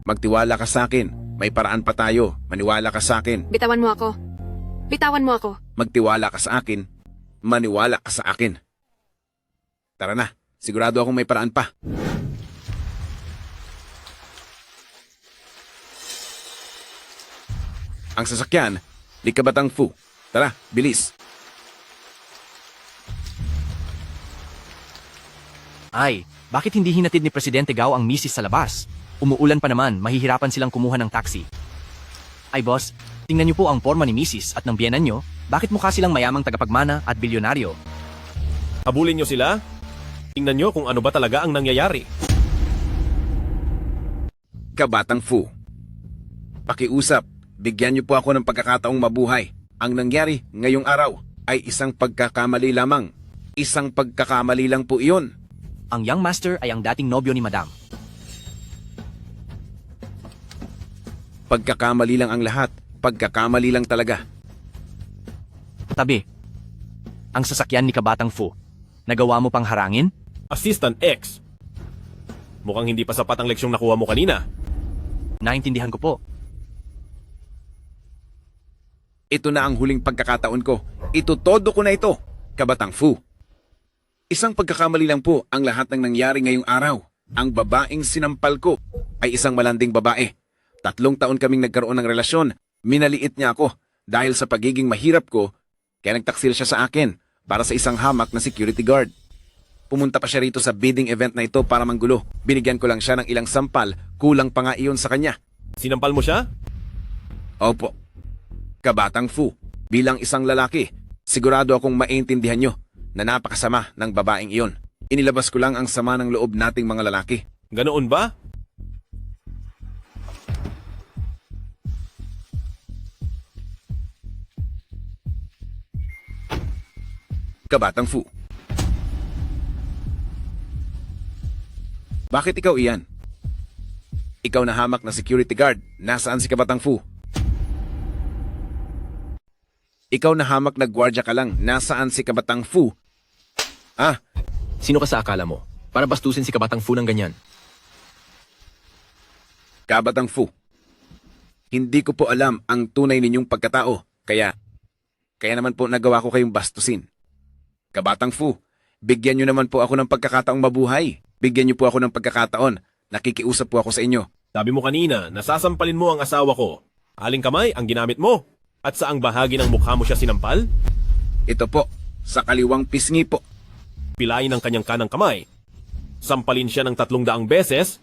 Magtiwala ka sa akin. May paraan pa tayo. Maniwala ka sa akin. Bitawan mo ako. Bitawan mo ako. Magtiwala ka sa akin. Maniwala ka sa akin. Tara na. Sigurado akong may paraan pa. Ang sasakyan ni Kabatang Fu. Tara, bilis. Ay, bakit hindi hinatid ni Presidente Gao ang misis sa labas? Umuulan pa naman, mahihirapan silang kumuha ng taxi. Ay boss, tingnan niyo po ang forma ni misis at ng biyenan niyo, bakit mukha silang mayamang tagapagmana at bilyonaryo? Habulin niyo sila? Tingnan niyo kung ano ba talaga ang nangyayari. Kabatang Fu. Pakiusap, bigyan niyo po ako ng pagkakataong mabuhay. Ang nangyari ngayong araw ay isang pagkakamali lamang. Isang pagkakamali lang po iyon. Ang young master ay ang dating nobyo ni Madam. Pagkakamali lang ang lahat. Pagkakamali lang talaga. Tabi, ang sasakyan ni Kabatang Fu, nagawa mo pang harangin? Assistant X. Mukhang hindi pa sapat ang leksyong nakuha mo kanina. Naintindihan ko po. Ito na ang huling pagkakataon ko. Itutodo ko na ito, Kabatang Fu. Isang pagkakamali lang po ang lahat ng nangyari ngayong araw. Ang babaeng sinampal ko ay isang malanding babae. 3 taon kaming nagkaroon ng relasyon. Minaliit niya ako dahil sa pagiging mahirap ko, kaya nagtaksil siya sa akin para sa isang hamak na security guard. Pumunta pa siya rito sa bidding event na ito para manggulo. Binigyan ko lang siya ng ilang sampal, kulang pa nga iyon sa kanya. Sinampal mo siya? Opo. Kabatang Fu, bilang isang lalaki, sigurado akong maintindihan nyo na napakasama ng babaeng iyon. Inilabas ko lang ang sama ng loob nating mga lalaki. Ganoon ba? Kabatang Fu. Bakit ikaw iyan? Ikaw na hamak na security guard, nasaan si Kabatang Fu? Ikaw na hamak na gwardya ka lang, nasaan si Kabatang Fu? Ah, Sino ka sa akala mo? Para bastusin si Kabatang Fu ng ganyan. Kabatang Fu. Hindi ko po alam ang tunay ninyong pagkatao, kaya naman po nagawa ko kayong bastusin. Kabatang Fu, bigyan niyo naman po ako ng pagkakataong mabuhay. Bigyan niyo po ako ng pagkakataon. Nakikiusap po ako sa inyo. Sabi mo kanina, nasasampalin mo ang asawa ko. Aling kamay ang ginamit mo? At saang bahagi ng mukha mo siya sinampal? Ito po, sa kaliwang pisngi po. Pilayin ang kanyang kanang kamay. Sampalin siya ng 300 beses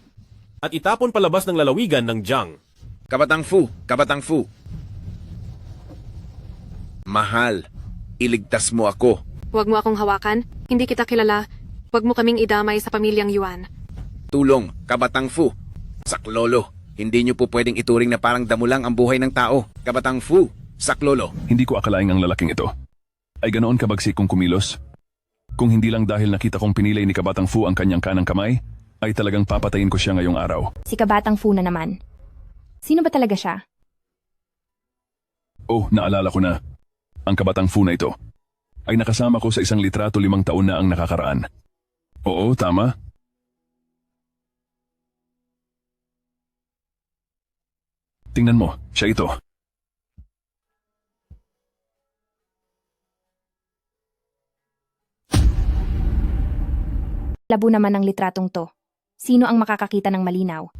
at itapon palabas ng lalawigan ng Jiang. Kabatang Fu, Kabatang Fu. Mahal, iligtas mo ako. Huwag mo akong hawakan, hindi kita kilala. Huwag mo kaming idamay sa pamilyang Yuan. Tulong, Kabatang Fu. Saklolo, hindi niyo po pwedeng ituring na parang damo lang ang buhay ng tao. Kabatang Fu, saklolo. Hindi ko akalaing ang lalaking ito ay ganoon kabagsik kong kumilos. Kung hindi lang dahil nakita kong pinilay ni Kabatang Fu ang kanyang kanang kamay, ay talagang papatayin ko siya ngayong araw. Si Kabatang Fu na naman. Sino ba talaga siya? Oh, naalala ko na. Ang Kabatang Fu na ito ay nakasama ko sa isang litrato 5 taon na ang nakakaraan. Oo, tama. Tingnan mo, siya ito. Labo naman ang litratong to. Sino ang makakakita ng malinaw?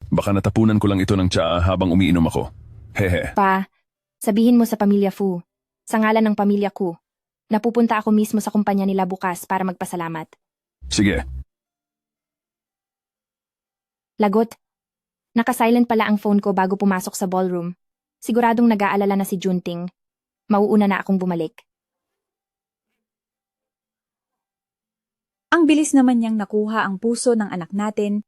Baka natapunan ko lang ito ng tsaa habang umiinom ako. Hehe. Pa, sabihin mo sa pamilya Fu, sa ngalan ng pamilya ko, napupunta ako mismo sa kumpanya nila bukas para magpasalamat. Sige. Lagot. Naka-silent pala ang phone ko bago pumasok sa ballroom. Siguradong nag-aalala na si Junting. Mauuna na akong bumalik. Ang bilis naman niyang nakuha ang puso ng anak natin.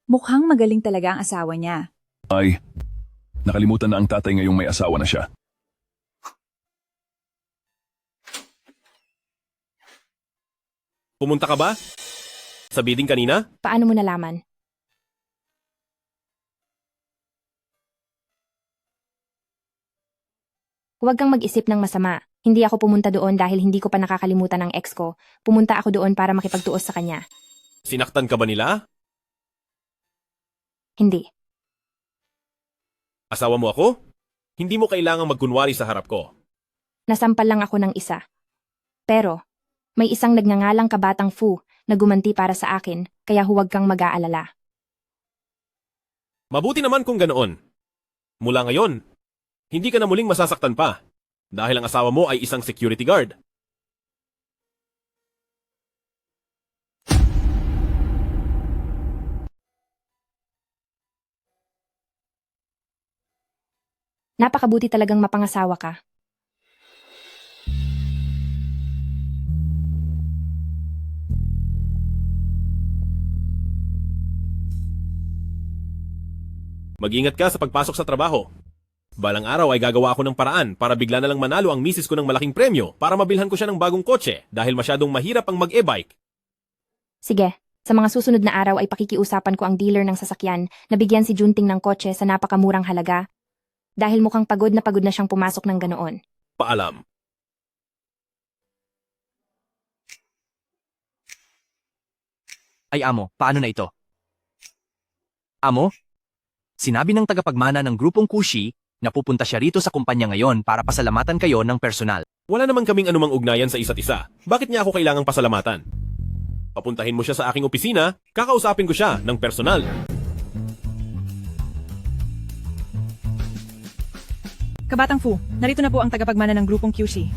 Mukhang magaling talaga ang asawa niya. Ay, nakalimutan na ang tatay ngayong may asawa na siya. Pumunta ka ba? Sa bidding kanina? Paano mo nalaman? Huwag kang mag-isip ng masama. Hindi ako pumunta doon dahil hindi ko pa nakakalimutan ng ex ko. Pumunta ako doon para makipagtuos sa kanya. Sinaktan ka ba nila? Hindi. Asawa mo ako? Hindi mo kailangang magkunwari sa harap ko. Nasampal lang ako ng isa. Pero, may isang nagngangalang Kabatang Fu na gumanti para sa akin, kaya huwag kang mag-aalala. Mabuti naman kung ganoon. Mula ngayon, hindi ka na muling masasaktan pa dahil ang asawa mo ay isang security guard. Napakabuti talagang mapangasawa ka. Mag-ingat ka sa pagpasok sa trabaho. Balang araw ay gagawa ako ng paraan para bigla na lang manalo ang misis ko ng malaking premyo para mabilhan ko siya ng bagong kotse dahil masyadong mahirap ang mag-e-bike. Sige, sa mga susunod na araw ay pakikiusapan ko ang dealer ng sasakyan na bigyan si Junting ng kotse sa napakamurang halaga dahil mukhang pagod na siyang pumasok ng ganoon. Paalam. Ay amo, paano na ito? Amo? Sinabi ng tagapagmana ng grupong Kushi na pupunta siya rito sa kumpanya ngayon para pasalamatan kayo ng personal. Wala naman kaming anumang ugnayan sa isa't isa. Bakit niya ako kailangang pasalamatan? Papuntahin mo siya sa aking opisina, kakausapin ko siya ng personal. Kabatang Fu, narito na po ang tagapagmana ng grupong QC.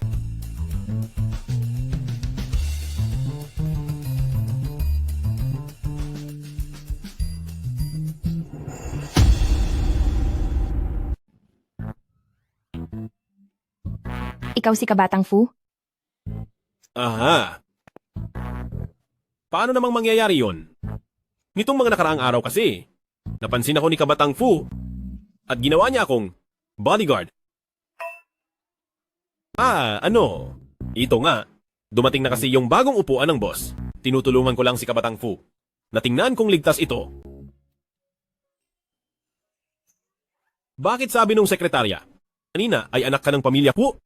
Ikaw si Kabatang Fu? Aha. Paano namang mangyayari yon? Nitong mga nakaraang araw kasi, napansin ako ni Kabatang Fu at ginawa niya akong bodyguard. Ito nga. Dumating na kasi yung bagong upuan ng boss. Tinutulungan ko lang si Kabatang Fu. Natingnan kong ligtas ito. Bakit sabi nung sekretarya? Kanina ay anak ka ng pamilya ko.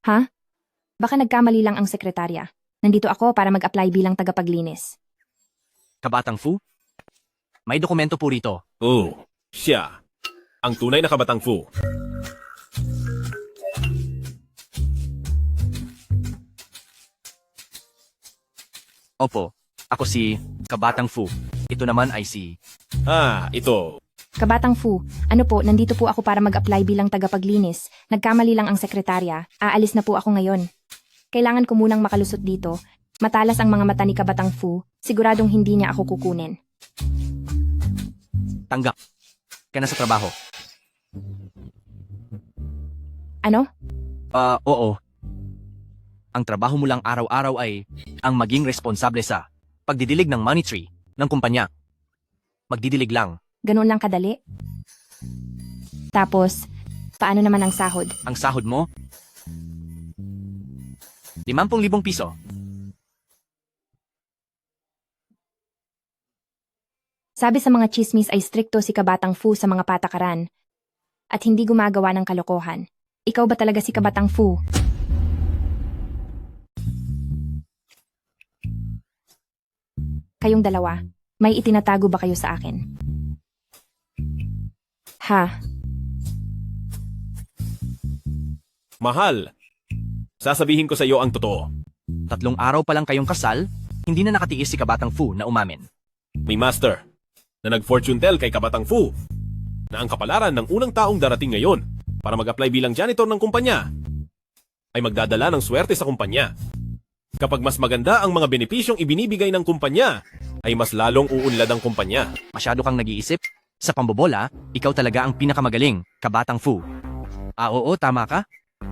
Ha? Baka nagkamali lang ang sekretarya. Nandito ako para mag-apply bilang tagapaglinis. Kabatang Fu? May dokumento po rito. Oh, siya. Ang tunay na kabatang Fu. Opo, ako si Kabatang Fu. Ito naman ay si... Ito. Kabatang Fu, ano po, nandito po ako para mag-apply bilang tagapaglinis. Nagkamali lang ang sekretarya. Aalis na po ako ngayon. Kailangan ko munang makalusot dito. Matalas ang mga mata ni Kabatang Fu. Siguradong hindi niya ako kukunin. Tanggap. Ka na sa trabaho. Ano? Oo. Ang trabaho mo lang araw-araw ay ang maging responsable sa pagdidilig ng money tree ng kumpanya. Magdidilig lang. Ganun lang kadali? Tapos, paano naman ang sahod? Ang sahod mo? 50,000 piso. Sabi sa mga chismis ay strikto si Kabatang Fu sa mga patakaran at hindi gumagawa ng kalokohan. Ikaw ba talaga si Kabatang Fu? Kayong dalawa, may itinatago ba kayo sa akin? Ha? Mahal. Sasabihin ko sa iyo ang totoo. 3 araw pa lang kayong kasal, hindi na nakatiis si Kabatang Fu na umamin. May master na nag-fortune tell kay Kabatang Fu na ang kapalaran ng unang taong darating ngayon para mag-apply bilang janitor ng kumpanya ay magdadala ng swerte sa kumpanya. Kapag mas maganda ang mga benepisyong ibinibigay ng kumpanya, ay mas lalong uunlad ang kumpanya. Masyado kang nag-iisip? Sa pambobola, ikaw talaga ang pinakamagaling, Kabatang Fu. Oo, tama ka.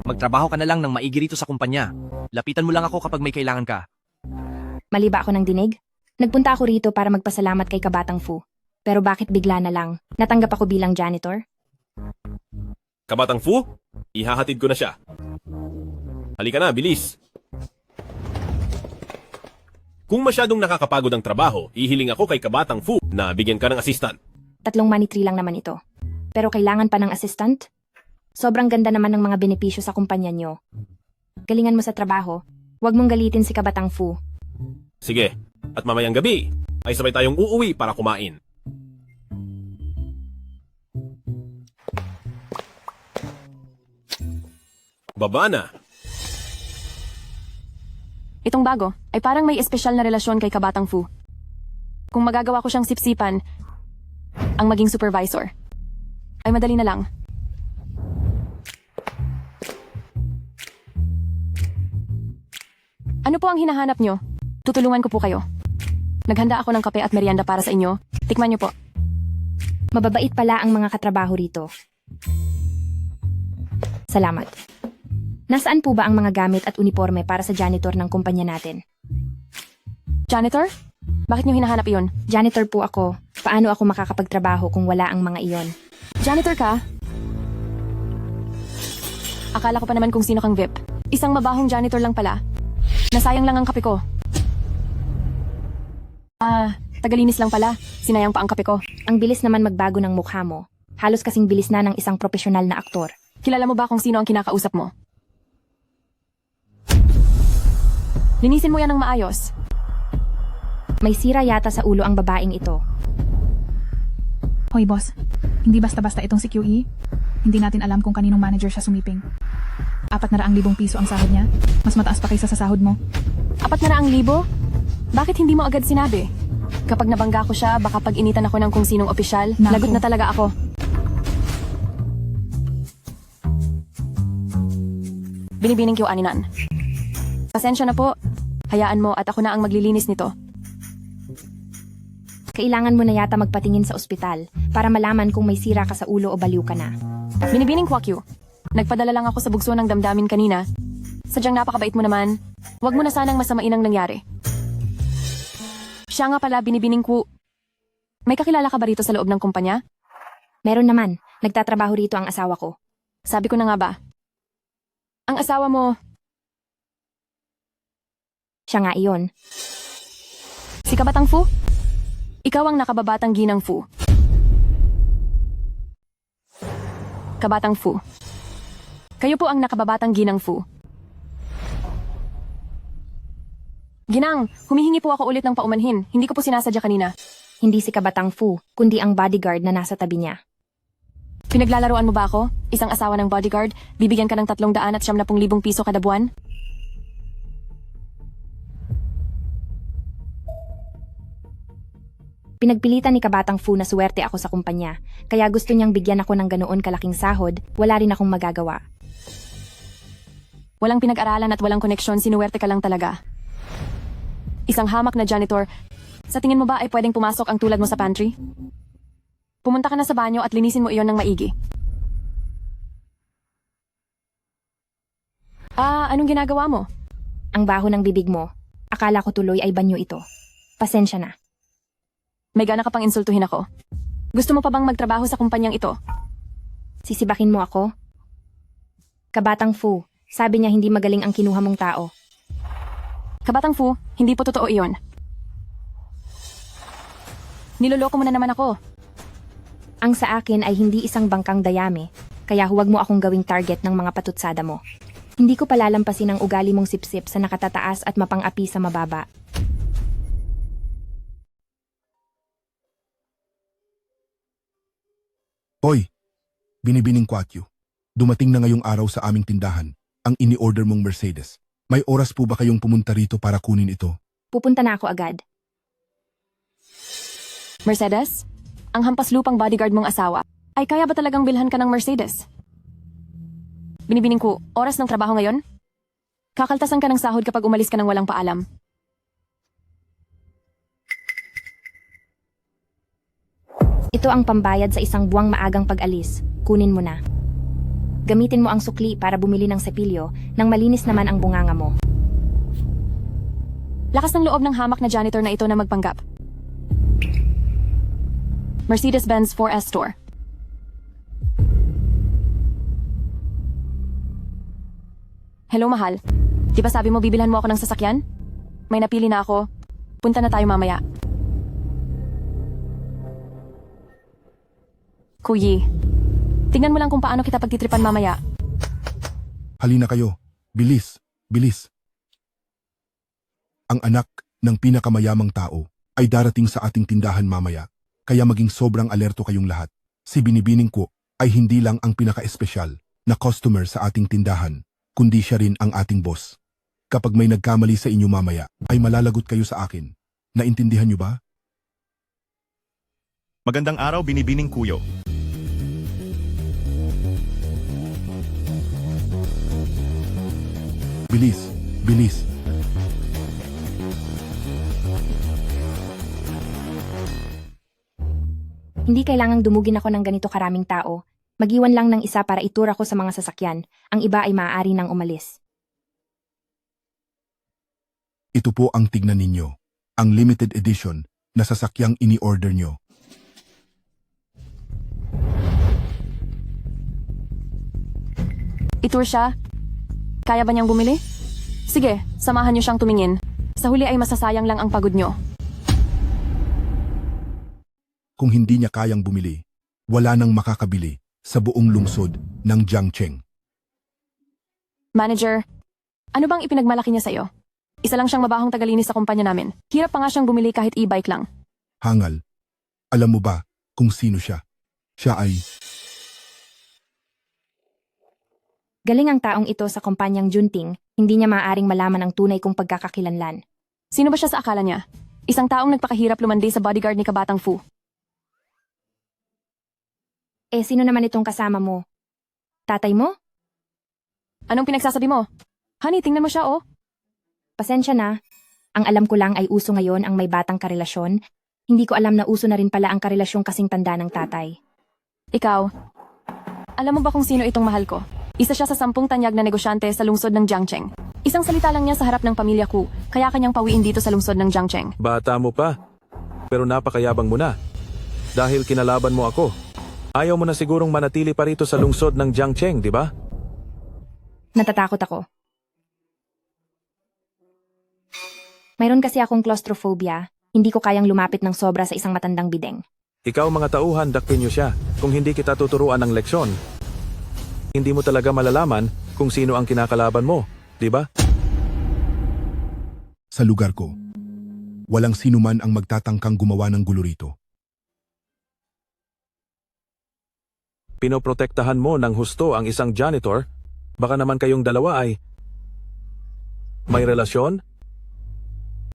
Magtrabaho ka na lang ng maigi rito sa kumpanya. Lapitan mo lang ako kapag may kailangan ka. Mali ba ako ng dinig? Nagpunta ako rito para magpasalamat kay Kabatang Fu. Pero bakit bigla na lang? Natanggap ako bilang janitor? Kabatang Fu, ihahatid ko na siya. Halika na, bilis. Kung masyadong nakakapagod ang trabaho, ihiling ako kay Kabatang Fu na bigyan ka ng assistant. 3 money tree lang naman ito. Pero kailangan pa ng assistant? Sobrang ganda naman ng mga benepisyo sa kumpanya nyo. Galingan mo sa trabaho. Huwag mong galitin si Kabatang Fu. Sige, at mamayang gabi ay sabay tayong uuwi para kumain. Baba na. Itong bago ay parang may espesyal na relasyon kay Kabatang Fu. Kung magagawa ko siyang sipsipan, ang maging supervisor, ay madali na lang. Ano po ang hinahanap nyo? Tutulungan ko po kayo. Naghanda ako ng kape at merienda para sa inyo. Tikman nyo po. Mababait pala ang mga katrabaho rito. Salamat. Nasaan po ba ang mga gamit at uniforme para sa janitor ng kumpanya natin? Janitor? Bakit nyo hinahanap iyon? Janitor po ako. Paano ako makakapagtrabaho kung wala ang mga iyon? Janitor ka? Akala ko pa naman kung sino kang VIP. Isang mabahong janitor lang pala. Nasayang lang ang kape ko. Tagalinis lang pala. Sinayang pa ang kape ko. Ang bilis naman magbago ng mukha mo. Halos kasing bilis na ng isang profesional na aktor. Kilala mo ba kung sino ang kinakausap mo? Linisin mo yan ng maayos. May sira yata sa ulo ang babaeng ito. Hoy boss, hindi basta-basta itong si QE. Hindi natin alam kung kaninong manager siya sumiping. 400,000 piso ang sahod niya. Mas mataas pa kaysa sa sahod mo. 400,000? Bakit hindi mo agad sinabi? Kapag nabangga ko siya, baka pag-initan ako ng kung sinong opisyal. Naku. Lagot na talaga ako. Binibining Q-aninan. Pasensya na po. Hayaan mo at ako na ang maglilinis nito. Kailangan mo na yata magpatingin sa ospital para malaman kung may sira ka sa ulo o baliw ka na. Binibining Kwakyu. Nagpadala lang ako sa bugso ng damdamin kanina. Sadyang napakabait mo naman. Huwag mo na sanang masamain ang nangyari. Siya nga pala, Binibining Kwu. May kakilala ka ba rito sa loob ng kumpanya? Meron naman. Nagtatrabaho rito ang asawa ko. Sabi ko na nga ba? Ang asawa mo, Siya nga iyon. Si Kabatang Fu? Ikaw ang nakababatang ginang Fu. Kabatang Fu. Kayo po ang nakababatang ginang Fu. Ginang, humihingi po ako ulit ng paumanhin. Hindi ko po sinasadya kanina. Hindi si Kabatang Fu, kundi ang bodyguard na nasa tabi niya. Pinaglalaroan mo ba ako? Isang asawa ng bodyguard, bibigyan ka ng 370,000 piso kada buwan? Pinagpilitan ni Kabatang Fu na suwerte ako sa kumpanya, kaya gusto niyang bigyan ako ng ganoon kalaking sahod, wala rin akong magagawa. Walang pinag-aralan at walang koneksyon, sinuwerte ka lang talaga. Isang hamak na janitor, sa tingin mo ba ay pwedeng pumasok ang tulad mo sa pantry? Pumunta ka na sa banyo at linisin mo iyon ng maigi. Anong ginagawa mo? Ang baho ng bibig mo. Akala ko tuloy ay banyo ito. Pasensya na. May gana ka pang insultuhin ako. Gusto mo pa bang magtrabaho sa kumpanyang ito? Sisibakin mo ako? Kabatang Fu, sabi niya hindi magaling ang kinuha mong tao. Kabatang Fu, hindi po totoo iyon. Niloloko mo na naman ako. Ang sa akin ay hindi isang bangkang dayami, kaya huwag mo akong gawing target ng mga patutsada mo. Hindi ko palalampasin ang ugali mong sipsip sa nakatataas at mapang-api sa mababa. Hoy, binibining Kwatyo. Dumating na ngayong araw sa aming tindahan, ang ini-order mong Mercedes. May oras po ba kayong pumunta rito para kunin ito? Pupunta na ako agad. Mercedes? Ang hampas lupang bodyguard mong asawa, ay kaya ba talagang bilhan ka ng Mercedes? Binibining ko, oras ng trabaho ngayon? Kakaltasan ka ng sahod kapag umalis ka ng walang paalam. Ito ang pambayad sa isang buwang maagang pag-alis. Kunin mo na. Gamitin mo ang sukli para bumili ng sepilyo nang malinis naman ang bunganga mo. Lakas ng loob ng hamak na janitor na ito na magpanggap. Mercedes-Benz 4S Store. Hello, mahal. Di ba sabi mo bibilhan mo ako ng sasakyan? May napili na ako. Punta na tayo mamaya. Kuyi, tingnan mo lang kung paano kita pagtitripan mamaya. Halina kayo. Bilis, bilis. Ang anak ng pinakamayamang tao ay darating sa ating tindahan mamaya, kaya maging sobrang alerto kayong lahat. Si Binibining ko ay hindi lang ang pinaka-espesyal na customer sa ating tindahan, kundi siya rin ang ating boss. Kapag may nagkamali sa inyo mamaya, ay malalagot kayo sa akin. Naintindihan niyo ba? Magandang araw, Binibining Kuyo. Bilis, bilis. Hindi kailangang dumugin ako ng ganito karaming tao. Mag-iwan lang ng isa para itura ko sa mga sasakyan. Ang iba ay maaari nang umalis. Ito po ang tignan ninyo. Ang limited edition na sasakyang ini-order nyo. Itur siya? Kaya ba niyang bumili? Sige, samahan niyo siyang tumingin. Sa huli ay masasayang lang ang pagod niyo. Kung hindi niya kayang bumili, wala nang makakabili sa buong lungsod ng Jiangcheng. Manager, ano bang ipinagmalaki niya sa'yo? Isa lang siyang mabahong tagalinis sa kumpanya namin. Hirap pa nga siyang bumili kahit e-bike lang. Hangal, alam mo ba kung sino siya? Siya ay... Galing ang taong ito sa kumpanyang Junting, hindi niya maaaring malaman ang tunay kong pagkakakilanlan. Sino ba siya sa akala niya? Isang taong nagpakahirap lumandi sa bodyguard ni Kabatang Fu. Sino naman itong kasama mo? Tatay mo? Anong pinagsasabi mo? Honey, tingnan mo siya, oh. Pasensya na. Ang alam ko lang ay uso ngayon ang may batang karelasyon. Hindi ko alam na uso na rin pala ang karelasyong kasing tanda ng tatay. Ikaw, alam mo ba kung sino itong mahal ko? Isa siya sa 10 tanyag na negosyante sa lungsod ng Jiangcheng. Isang salita lang niya sa harap ng pamilya ko, kaya kanyang pawiin dito sa lungsod ng Jiangcheng. Bata mo pa, pero napakayabang mo na. Dahil kinalaban mo ako. Ayaw mo na sigurong manatili pa rito sa lungsod ng Jiangcheng, di ba? Natatakot ako. Mayroon kasi akong claustrophobia, Hindi ko kayang lumapit ng sobra sa isang matandang bideng. Ikaw mga tauhan, dakpin niyo siya. Kung hindi kita tuturuan ng leksyon, hindi mo talaga malalaman kung sino ang kinakalaban mo, di ba? Sa lugar ko, walang sinuman ang magtatangkang gumawa ng gulo rito. Pinoprotektahan mo ng husto ang isang janitor, baka naman kayong dalawa ay may relasyon?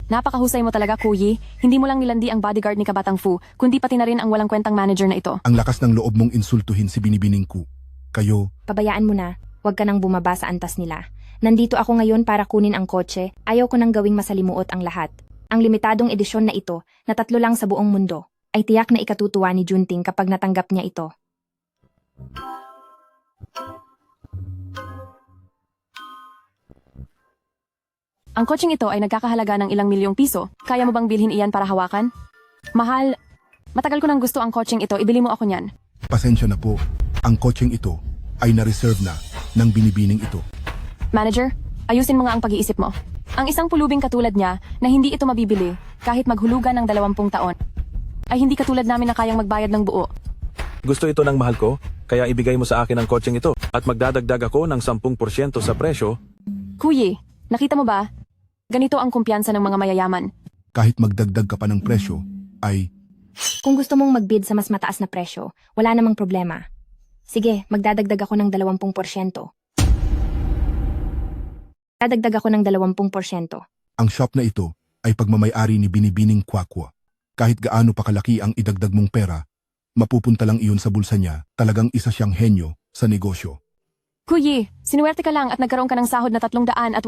Napakahusay mo talaga, Kuyi. Hindi mo lang nilandi ang bodyguard ni Kabatang Fu, kundi pati na rin ang walang kwentang manager na ito. Ang lakas ng loob mong insultuhin si Binibining Ku. Kayo, Pabayaan mo na, huwag ka nang bumaba sa antas nila. Nandito ako ngayon para kunin ang kotse, ayaw ko nang gawing masalimuot ang lahat. Ang limitadong edisyon na ito, na 3 lang sa buong mundo, ay tiyak na ikatutuwa ni Junting kapag natanggap niya ito. Ang kotseng ito ay nagkakahalaga ng ilang milyong piso. Kaya mo bang bilhin iyan para hawakan? Mahal, matagal ko nang gusto ang kotseng ito, ibili mo ako niyan. pasensya na po. Ang kotseng ito ay na-reserve na ng Binibining ito. Manager, ayusin mo nga ang pag-iisip mo. Ang isang pulubing katulad niya na hindi ito mabibili kahit maghulugan ng 20 taon, ay hindi katulad namin na kayang magbayad ng buo. Gusto ito ng mahal ko, kaya ibigay mo sa akin ang kotseng ito at magdadagdag ako ng 10% sa presyo. Kuyi, nakita mo ba? Ganito ang kumpiyansa ng mga mayayaman. Kahit magdagdag ka pa ng presyo, ay Kung gusto mong mag-bid sa mas mataas na presyo, wala namang problema. Sige, magdadagdag ako ng 20%. Dadagdag ako ng 20%. ang shop na ito ay pagmamayari ni Binibining Kwakwa. Kahit gaano pa kalaki ang idagdag mong pera, mapupunta lang iyon sa bulsa niya. Talagang isa siyang henyo sa negosyo. Kuyi, sinuwerte ka lang at nagkaroon ka ng sahod na 380,000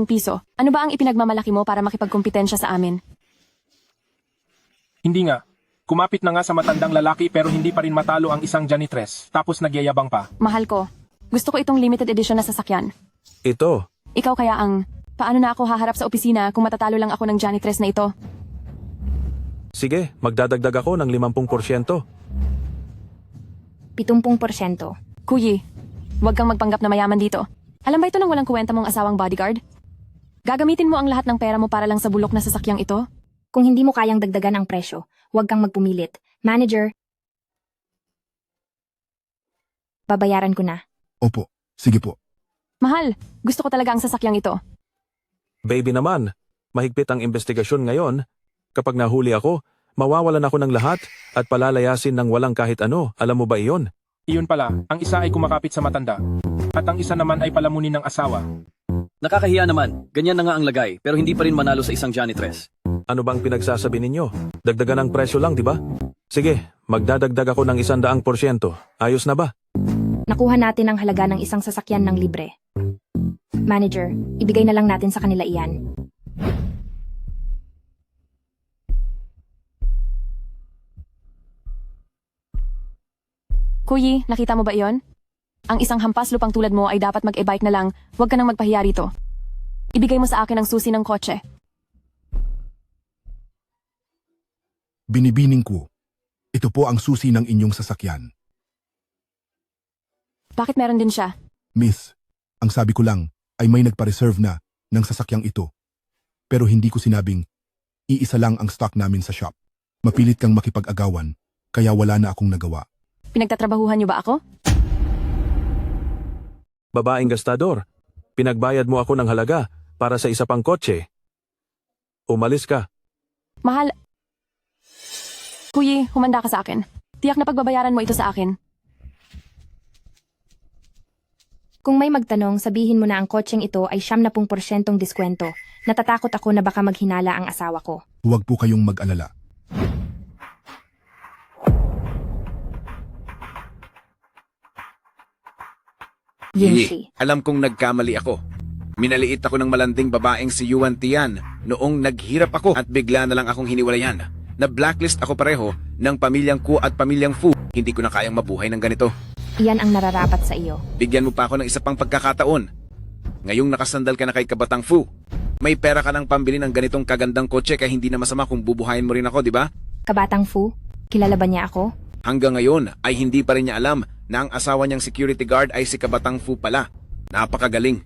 piso. Ano ba ang ipinagmamalaki mo para makipagkompetensya sa amin? Hindi nga. Kumapit na nga sa matandang lalaki pero hindi pa rin matalo ang isang janitress. Tapos nagyayabang pa. Mahal ko, gusto ko itong limited edition na sasakyan. Ito, Ikaw kaya ang, paano na ako haharap sa opisina kung matatalo lang ako ng janitress na ito? sige, magdadagdag ako ng 50%. 70%. Kuyi, huwag kang magpanggap na mayaman dito. Alam ba ito ng walang kuwenta mong asawang bodyguard? Gagamitin mo ang lahat ng pera mo para lang sa bulok na sasakyang ito? Kung hindi mo kayang dagdagan ang presyo, huwag kang magpumilit. Manager, babayaran ko na. Opo, sige po. Mahal, gusto ko talaga ang sasakyang ito. Baby naman, mahigpit ang investigasyon ngayon. Kapag nahuli ako, mawawalan ako ng lahat at palalayasin ng walang kahit ano. Alam mo ba iyon? Iyon pala, ang isa ay kumakapit sa matanda. At ang isa naman ay palamunin ng asawa. Nakakahiya naman, ganyan na nga ang lagay, pero hindi pa rin manalo sa isang janitress. Ano bang pinagsasabi ninyo? Dagdagan ng presyo lang, di ba? Sige, magdadagdag ako ng 100%. Ayos na ba? Nakuha natin ang halaga ng isang sasakyan ng libre. Manager, ibigay na lang natin sa kanila iyan. Kuyi, nakita mo ba iyon? Ang isang hampas lupang tulad mo ay dapat mag-e-bike na lang, huwag ka nang magpahiya rito. Ibigay mo sa akin ang susi ng kotse. Binibining Ku. Ito po ang susi ng inyong sasakyan. Bakit meron din siya? Miss, ang sabi ko lang ay may nagpa-reserve na ng sasakyang ito. Pero hindi ko sinabing iisa lang ang stock namin sa shop. Mapilit kang makipag-agawan, kaya wala na akong nagawa. Pinagtatrabahuhan niyo ba ako? Babaeng gastador, pinagbayad mo ako ng halaga para sa isa pang kotse. Umalis ka. Mahal. Kuyi, humanda ka sa akin. Tiyak na pagbabayaran mo ito sa akin. Kung may magtanong, sabihin mo na ang kotseng ito ay 70% diskwento. Natatakot ako na baka maghinala ang asawa ko. Huwag po kayong mag-alala. Yinshi. Alam kong nagkamali ako. Minaliit ako ng malanding babaeng si Yuan Tian noong naghirap ako at bigla na lang akong hiniwalayan. Na-blacklist ako pareho ng pamilyang Ku at pamilyang Fu. Hindi ko na kayang mabuhay ng ganito. Iyan ang nararapat sa iyo. Bigyan mo pa ako ng isa pang pagkakataon. Ngayong nakasandal ka na kay Kabatang Fu, may pera ka ng pambili ng ganitong kagandang kotse kaya hindi na masama kung bubuhayin mo rin ako, di ba? Kabatang Fu, kilala ba niya ako? Hanggang ngayon ay hindi pa rin niya alam na ang asawa niyang security guard ay si Kabatang Fu pala. Napakagaling.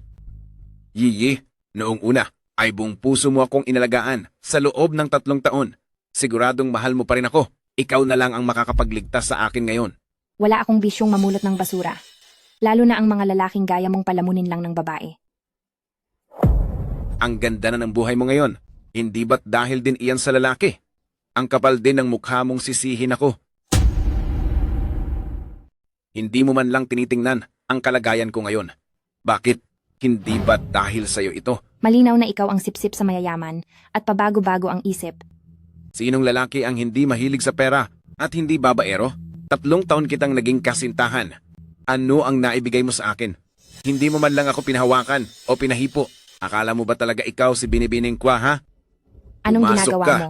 Yiyi, noong una ay buong puso mo akong inalagaan sa loob ng 3 taon. Siguradong mahal mo pa rin ako. Ikaw na lang ang makakapagligtas sa akin ngayon. Wala akong bisyong mamulot ng basura. Lalo na ang mga lalaking gaya mong palamunin lang ng babae. Ang ganda na ng buhay mo ngayon. Hindi ba't dahil din iyan sa lalaki? Ang kapal din ng mukha mong sisihin ako. Hindi mo man lang tinitingnan ang kalagayan ko ngayon. Bakit? Hindi ba dahil sa'yo ito? Malinaw na ikaw ang sipsip sa mayayaman at pabago-bago ang isip. Sinong lalaki ang hindi mahilig sa pera at hindi babaero? 3 taon kitang naging kasintahan. Ano ang naibigay mo sa akin? Hindi mo man lang ako pinahawakan o pinahipo. Akala mo ba talaga ikaw si Binibining Kwa, ha? Anong Pumasok ginagawa ka. mo?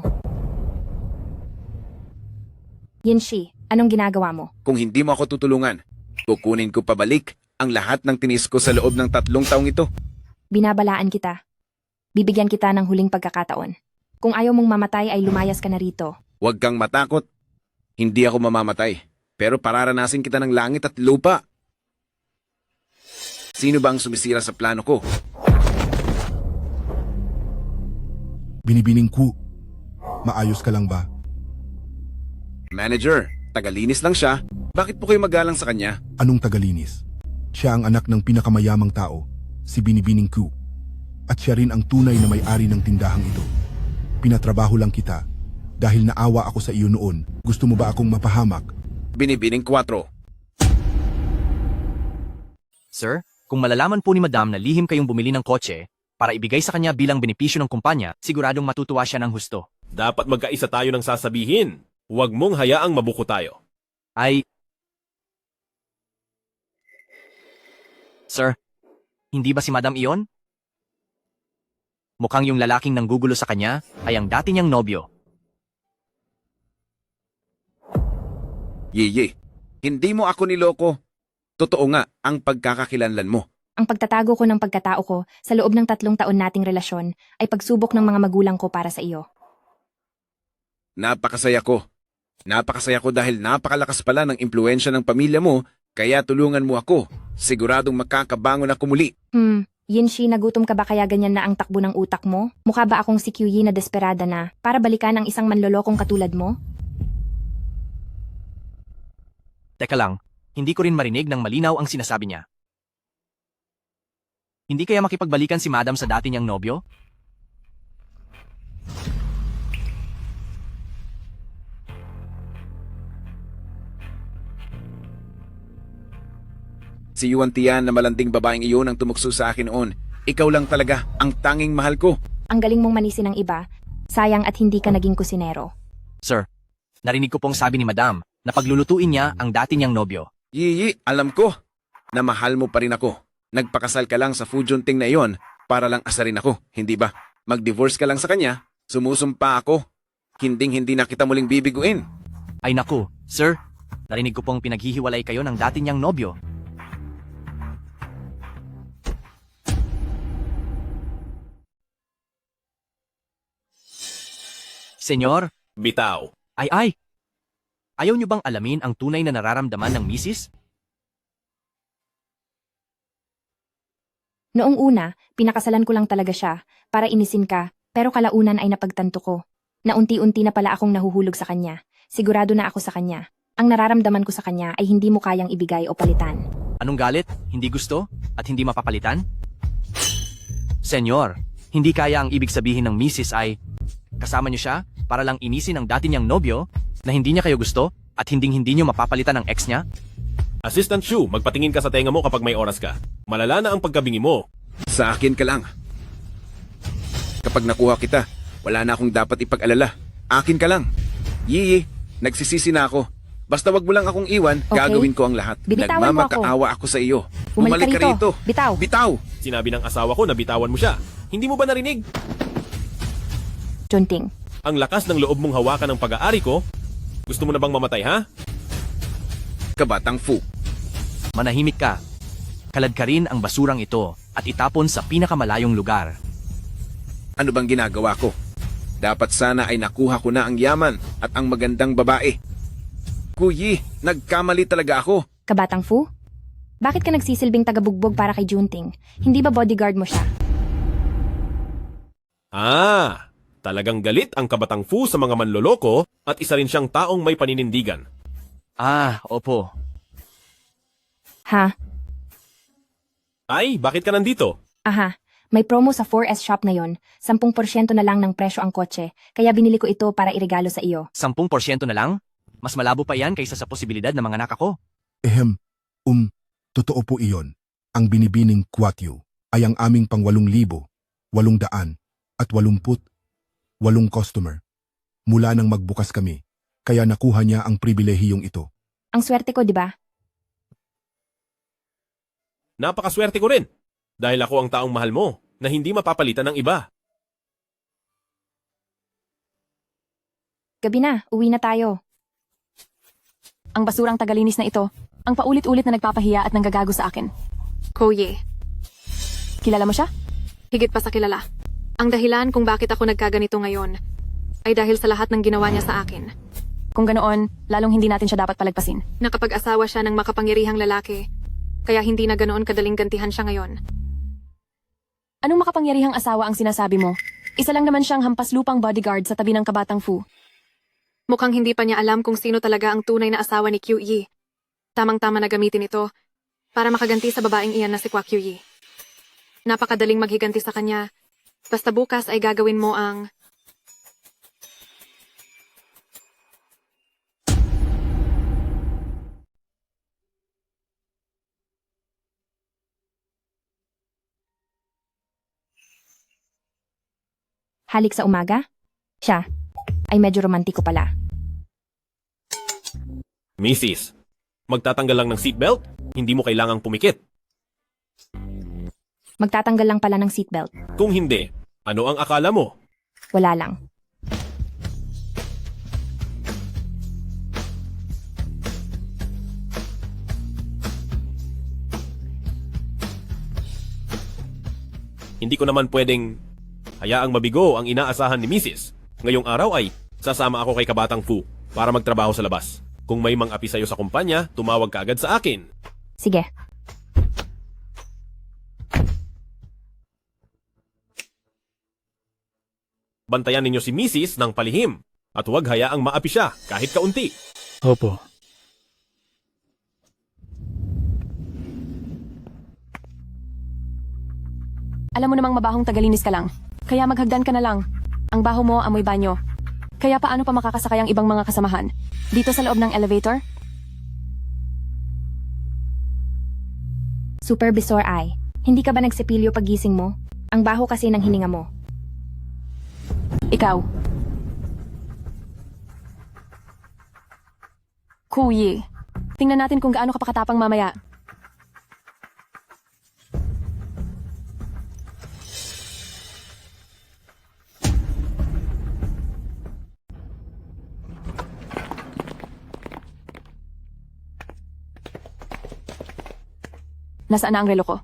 Yinshi, anong ginagawa mo? Kung hindi mo ako tutulungan, kukunin ko pabalik ang lahat ng tinis ko sa loob ng 3 taong ito. Binabalaan kita. Bibigyan kita ng huling pagkakataon. Kung ayaw mong mamatay ay lumayas ka na rito. Huwag kang matakot. Hindi ako mamamatay. Pero pararanasin kita ng langit at lupa. Sino ba ang sumisira sa plano ko? Binibining Ku, maayos ka lang ba? Manager, tagalinis lang siya. Bakit po kayo magalang sa kanya? Anong tagalinis? Siya ang anak ng pinakamayamang tao, si Binibining Ku. At siya rin ang tunay na may-ari ng tindahang ito. Pinatrabaho lang kita dahil naawa ako sa iyo noon. Gusto mo ba akong mapahamak? Binibining 4. Sir, kung malalaman po ni Madam na lihim kayong bumili ng kotse para ibigay sa kanya bilang benepisyo ng kumpanya, siguradong matutuwa siya ng husto. Dapat magkaisa tayo ng sasabihin. Huwag mong hayaang mabuko tayo. Sir, hindi ba si Madam iyon? Mukhang yung lalaking nanggugulo sa kanya ay ang dati niyang nobyo. Yeye, hindi mo ako niloko. Totoo nga ang pagkakakilanlan mo. Ang pagtatago ko ng pagkatao ko sa loob ng 3 taon nating relasyon ay pagsubok ng mga magulang ko para sa iyo. Napakasaya ko. Napakasaya ko dahil napakalakas pala ng impluensya ng pamilya mo, kaya tulungan mo ako. Siguradong makakabangon ako muli. Yinshi, nagutom ka ba kaya ganyan na ang takbo ng utak mo? Mukha ba akong si Kyuyi na desperada na para balikan ang isang manlolokong katulad mo? Teka lang, hindi ko rin marinig ng malinaw ang sinasabi niya. Hindi kaya makipagbalikan si Madam sa dati niyang nobyo? Si Yuan Tian na malanding babaeng iyon ang tumukso sa akin noon. Ikaw lang talaga ang tanging mahal ko. Ang galing mong manisi ng iba. Sayang at hindi ka naging kusinero. Sir, narinig ko pong sabi ni Madam na paglulutuin niya ang dati niyang nobyo. Yeye, alam ko na mahal mo pa rin ako. Nagpakasal ka lang sa Fujunting na iyon para lang asarin ako, hindi ba? Mag-divorce ka lang sa kanya, sumusumpa ako. Hinding-hindi na kita muling bibiguin. Ay naku, sir, narinig ko pong pinaghihiwalay kayo ng dati niyang nobyo. Senyor? Bitaw. Ay! Ayaw niyo bang alamin ang tunay na nararamdaman ng misis? Noong una, pinakasalan ko lang talaga siya para inisin ka, pero kalaunan ay napagtanto ko na unti-unti na pala akong nahuhulog sa kanya. Sigurado na ako sa kanya. Ang nararamdaman ko sa kanya ay hindi mo kayang ibigay o palitan. Anong galit? Hindi gusto? At hindi mapapalitan? Senyor, hindi kaya ang ibig sabihin ng misis ay kasama niyo siya para lang inisin ang dati niyang nobyo na hindi niya kayo gusto at hinding-hindi niyo mapapalitan ang ex niya? Assistant Shu, magpatingin ka sa tenga mo kapag may oras ka. Malala na ang pagkabingi mo. Sa akin ka lang. Kapag nakuha kita, wala na akong dapat ipag-alala. Akin ka lang. Yeye, nagsisisi na ako. Basta wag mo lang akong iwan, Okay. gagawin ko ang lahat. Bibitawan mo ako. Nagmamakaawa ako sa iyo. Bumalik ka rito. Bitaw. Bitaw! Sinabi ng asawa ko na bitawan mo siya. Hindi mo ba narinig? Junting. Ang lakas ng loob mong hawakan ng pag-aari ko. Gusto mo na bang mamatay, ha? Kabatang Fu. Manahimik ka. Kalad ka rin ang basurang ito at itapon sa pinakamalayong lugar. Ano bang ginagawa ko? Dapat sana ay nakuha ko na ang yaman at ang magandang babae. Kuyi, nagkamali talaga ako. Kabatang Fu? Bakit ka nagsisilbing tagabugbog para kay Junting? Hindi ba bodyguard mo siya? Talagang galit ang kabatang Fu sa mga manloloko at isa rin siyang taong may paninindigan. Opo. Ha? Ay, bakit ka nandito? Aha. May promo sa 4S shop ngayon. 10% na lang ng presyo ang kotse. Kaya binili ko ito para iregalo sa iyo. 10% na lang? Mas malabo pa yan kaysa sa posibilidad ng mga anak ako. Totoo po iyon. Ang binibining Kwatyo ay ang aming pang 8,888 customer. Mula nang magbukas kami, kaya nakuha niya ang pribilehiyong ito. Ang swerte ko, di ba? Napakaswerte ko rin. Dahil ako ang taong mahal mo na hindi mapapalitan ng iba. Gabi na, uwi na tayo. Ang basurang tagalinis na ito, ang paulit-ulit na nagpapahiya at nanggagago sa akin. Koye. Kilala mo siya? Higit pa sa kilala. Ang dahilan kung bakit ako nagkaganito ngayon ay dahil sa lahat ng ginawa niya sa akin. Kung ganoon, lalong hindi natin siya dapat palagpasin. Nakapag-asawa siya ng makapangyarihang lalaki, kaya hindi na ganoon kadaling gantihan siya ngayon. Anong makapangyarihang asawa ang sinasabi mo? Isa lang naman siyang hampas lupang bodyguard sa tabi ng kabatang Fu. Mukhang hindi pa niya alam kung sino talaga ang tunay na asawa ni QE. Tamang-tama na gamitin ito para makaganti sa babaeng iyan na si Kwa QE. Napakadaling maghiganti sa kanya. Basta bukas ay gagawin mo ang... Halik sa umaga? Siya. Ay medyo romantiko pala. Mrs., magtatanggal lang ng seatbelt? Hindi mo kailangang pumikit. Magtatanggal lang pala ng seatbelt. Kung hindi, ano ang akala mo? Wala lang. Hindi ko naman pwedeng hayaang mabigo ang inaasahan ni Mrs. Ngayong araw ay sasama ako kay Kabatang Fu para magtrabaho sa labas. Kung may mang-api sa'yo sa kumpanya, tumawag ka agad sa akin. Sige. Bantayan ninyo si Mrs. ng palihim at huwag hayaang maapi siya kahit kaunti. Opo. Alam mo namang mabahong tagalinis ka lang. Kaya maghagdan ka na lang. Ang baho mo amoy banyo. Kaya paano pa makakasakay ang ibang mga kasamahan? Dito sa loob ng elevator? Supervisor Ai, hindi ka ba nagsepilyo pagising mo? Ang baho kasi ng hininga mo. Ikaw. Kuyi. Tingnan natin kung gaano ka pakatapang mamaya. Nasaan na ang relo ko?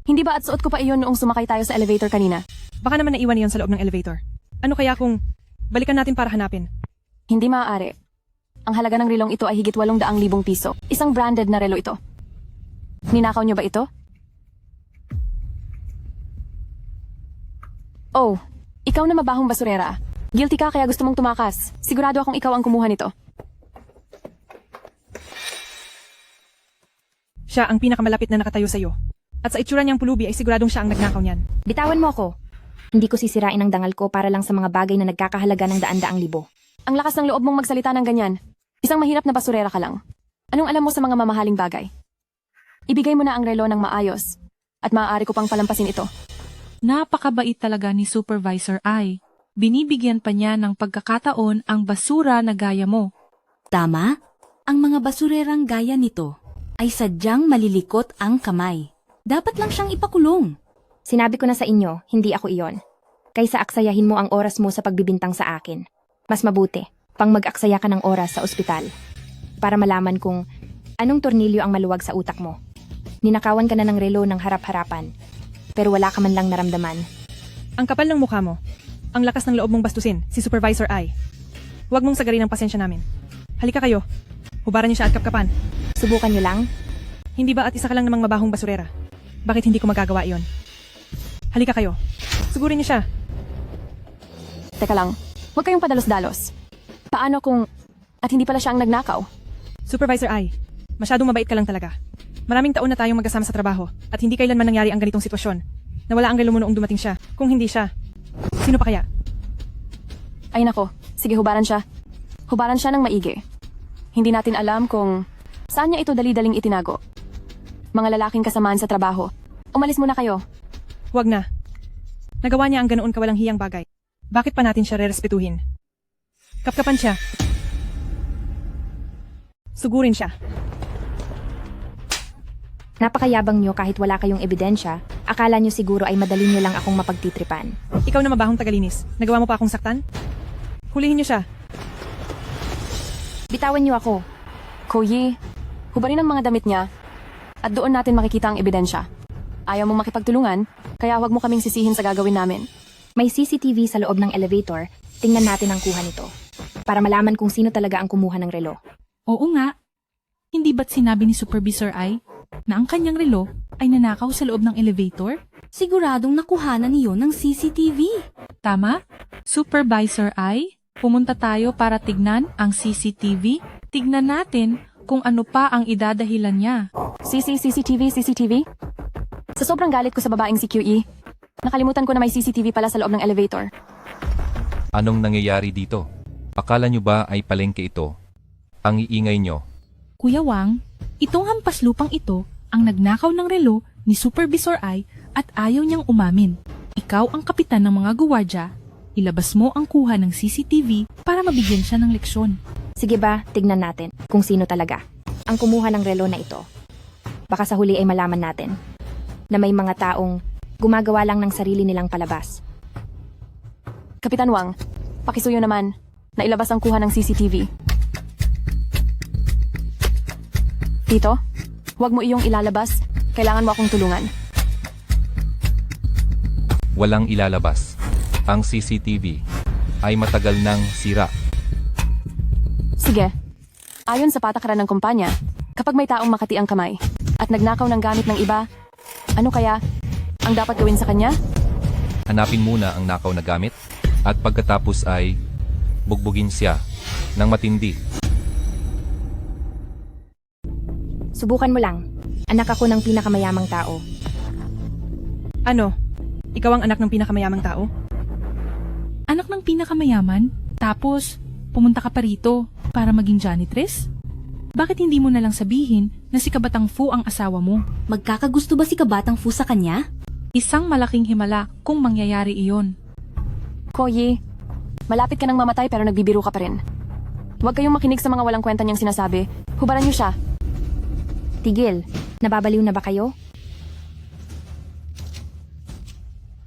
Hindi ba at suot ko pa iyon noong sumakay tayo sa elevator kanina? Baka naman naiwan iyon sa loob ng elevator. Ano kaya kung balikan natin para hanapin? Hindi maaari. Ang halaga ng relong ito ay higit 800,000 piso. Isang branded na relo ito. Ninakaw niyo ba ito? Oh, ikaw na mabahong basurera. Guilty ka kaya gusto mong tumakas. Sigurado akong ikaw ang kumuha nito. Siya ang pinakamalapit na nakatayo sa'yo. At sa itsura niyang pulubi ay siguradong siya ang nagnakaw niyan. Bitawan mo ako. Hindi ko sisirain ang dangal ko para lang sa mga bagay na nagkakahalaga ng daan-daang libo. Ang lakas ng loob mong magsalita ng ganyan. Isang mahirap na basurera ka lang. Anong alam mo sa mga mamahaling bagay? Ibigay mo na ang relo ng maayos. At maaari ko pang palampasin ito. Napakabait talaga ni Supervisor Ai. Binibigyan pa niya ng pagkakataon ang basura na gaya mo. Tama, ang mga basurerang gaya nito ay sadyang malilikot ang kamay. Dapat lang siyang ipakulong. Sinabi ko na sa inyo, hindi ako iyon. Kaysa aksayahin mo ang oras mo sa pagbibintang sa akin. Mas mabuti, pang mag-aksaya ka ng oras sa ospital. Para malaman kung anong tornilyo ang maluwag sa utak mo. Ninakawan ka na ng relo ng harap-harapan. Pero wala ka man lang naramdaman. Ang kapal ng mukha mo. Ang lakas ng loob mong bastusin, si Supervisor Ai. Huwag mong sagarin ang pasensya namin. Halika kayo. Hubaran niyo siya at kapkapan. Subukan niyo lang? Hindi ba at isa ka lang namang mabahong basurera? Bakit hindi ko magagawa iyon? Halika kayo. Sugurin niyo siya. Teka lang, huwag kayong padalos-dalos. Paano kung... at hindi pala siya ang nagnakaw? Supervisor Ai, masyadong mabait ka lang talaga. Maraming taon na tayong magkasama sa trabaho at hindi kailanman nangyari ang ganitong sitwasyon. Nawala ang relo mo noong dumating siya. Kung hindi siya, sino pa kaya? Ay nako, sige hubaran siya. Hubaran siya ng maigi. Hindi natin alam kung saan niya ito dali-daling itinago. Mga lalaking kasamaan sa trabaho. Umalis muna kayo. Huwag na. Nagawa niya ang ganoon kawalang hiyang bagay. Bakit pa natin siya rerespetuhin? Kapkapan siya. Sugurin siya. Napakayabang nyo kahit wala kayong ebidensya, akala nyo siguro ay madali nyo lang akong mapagtitripan. Ikaw na mabahong tagalinis. Nagawa mo pa akong saktan? Hulihin niyo siya. Bitawan nyo ako. Koyi, hubarin ang mga damit niya at doon natin makikita ang ebidensya. Ayaw mong makipagtulungan, kaya huwag mo kaming sisihin sa gagawin namin. May CCTV sa loob ng elevator, tingnan natin ang kuha nito. Para malaman kung sino talaga ang kumuha ng relo. Oo nga. Hindi ba't sinabi ni Supervisor Ai na ang kanyang relo ay nanakaw sa loob ng elevator? Siguradong nakuhanan niyo ng CCTV. Tama? Supervisor Ai, pumunta tayo para tignan ang CCTV. Tignan natin kung ano pa ang idadahilan niya. CCTV? Sa sobrang galit ko sa babaeng si QE, nakalimutan ko na may CCTV pala sa loob ng elevator. Anong nangyayari dito? Akala nyo ba ay palengke ito? Ang iingay nyo. Kuya Wang, itong hampas lupang ito ang nagnakaw ng relo ni Supervisor Ai at ayaw niyang umamin. Ikaw ang kapitan ng mga guwardya, ilabas mo ang kuha ng CCTV para mabigyan siya ng leksyon. Sige ba, tignan natin kung sino talaga ang kumuha ng relo na ito. Baka sa huli ay malaman natin na may mga taong gumagawa lang ng sarili nilang palabas. Kapitan Wang, pakisuyo naman na ilabas ang kuha ng CCTV. Tito, huwag mo iyong ilalabas. Kailangan mo akong tulungan. Walang ilalabas. Ang CCTV ay matagal nang sira. Sige. Ayon sa patakaran ng kumpanya, kapag may taong makati ang kamay at nagnakaw ng gamit ng iba, ano kaya ang dapat gawin sa kanya? Hanapin muna ang nakaw na gamit at pagkatapos ay bugbugin siya ng matindi. Subukan mo lang. Anak ako ng pinakamayamang tao. Ano? Ikaw ang anak ng pinakamayamang tao? Anak ng pinakamayaman, tapos pumunta ka pa rito para maging janitress? Bakit hindi mo na lang sabihin na si Kabatang Fu ang asawa mo? Magkakagusto ba si Kabatang Fu sa kanya? Isang malaking himala kung mangyayari iyon. Koyi, malapit ka nang mamatay pero nagbibiro ka pa rin. Huwag kayong makinig sa mga walang kwenta niyang sinasabi. Hubaran niyo siya. Tigil, nababaliw na ba kayo?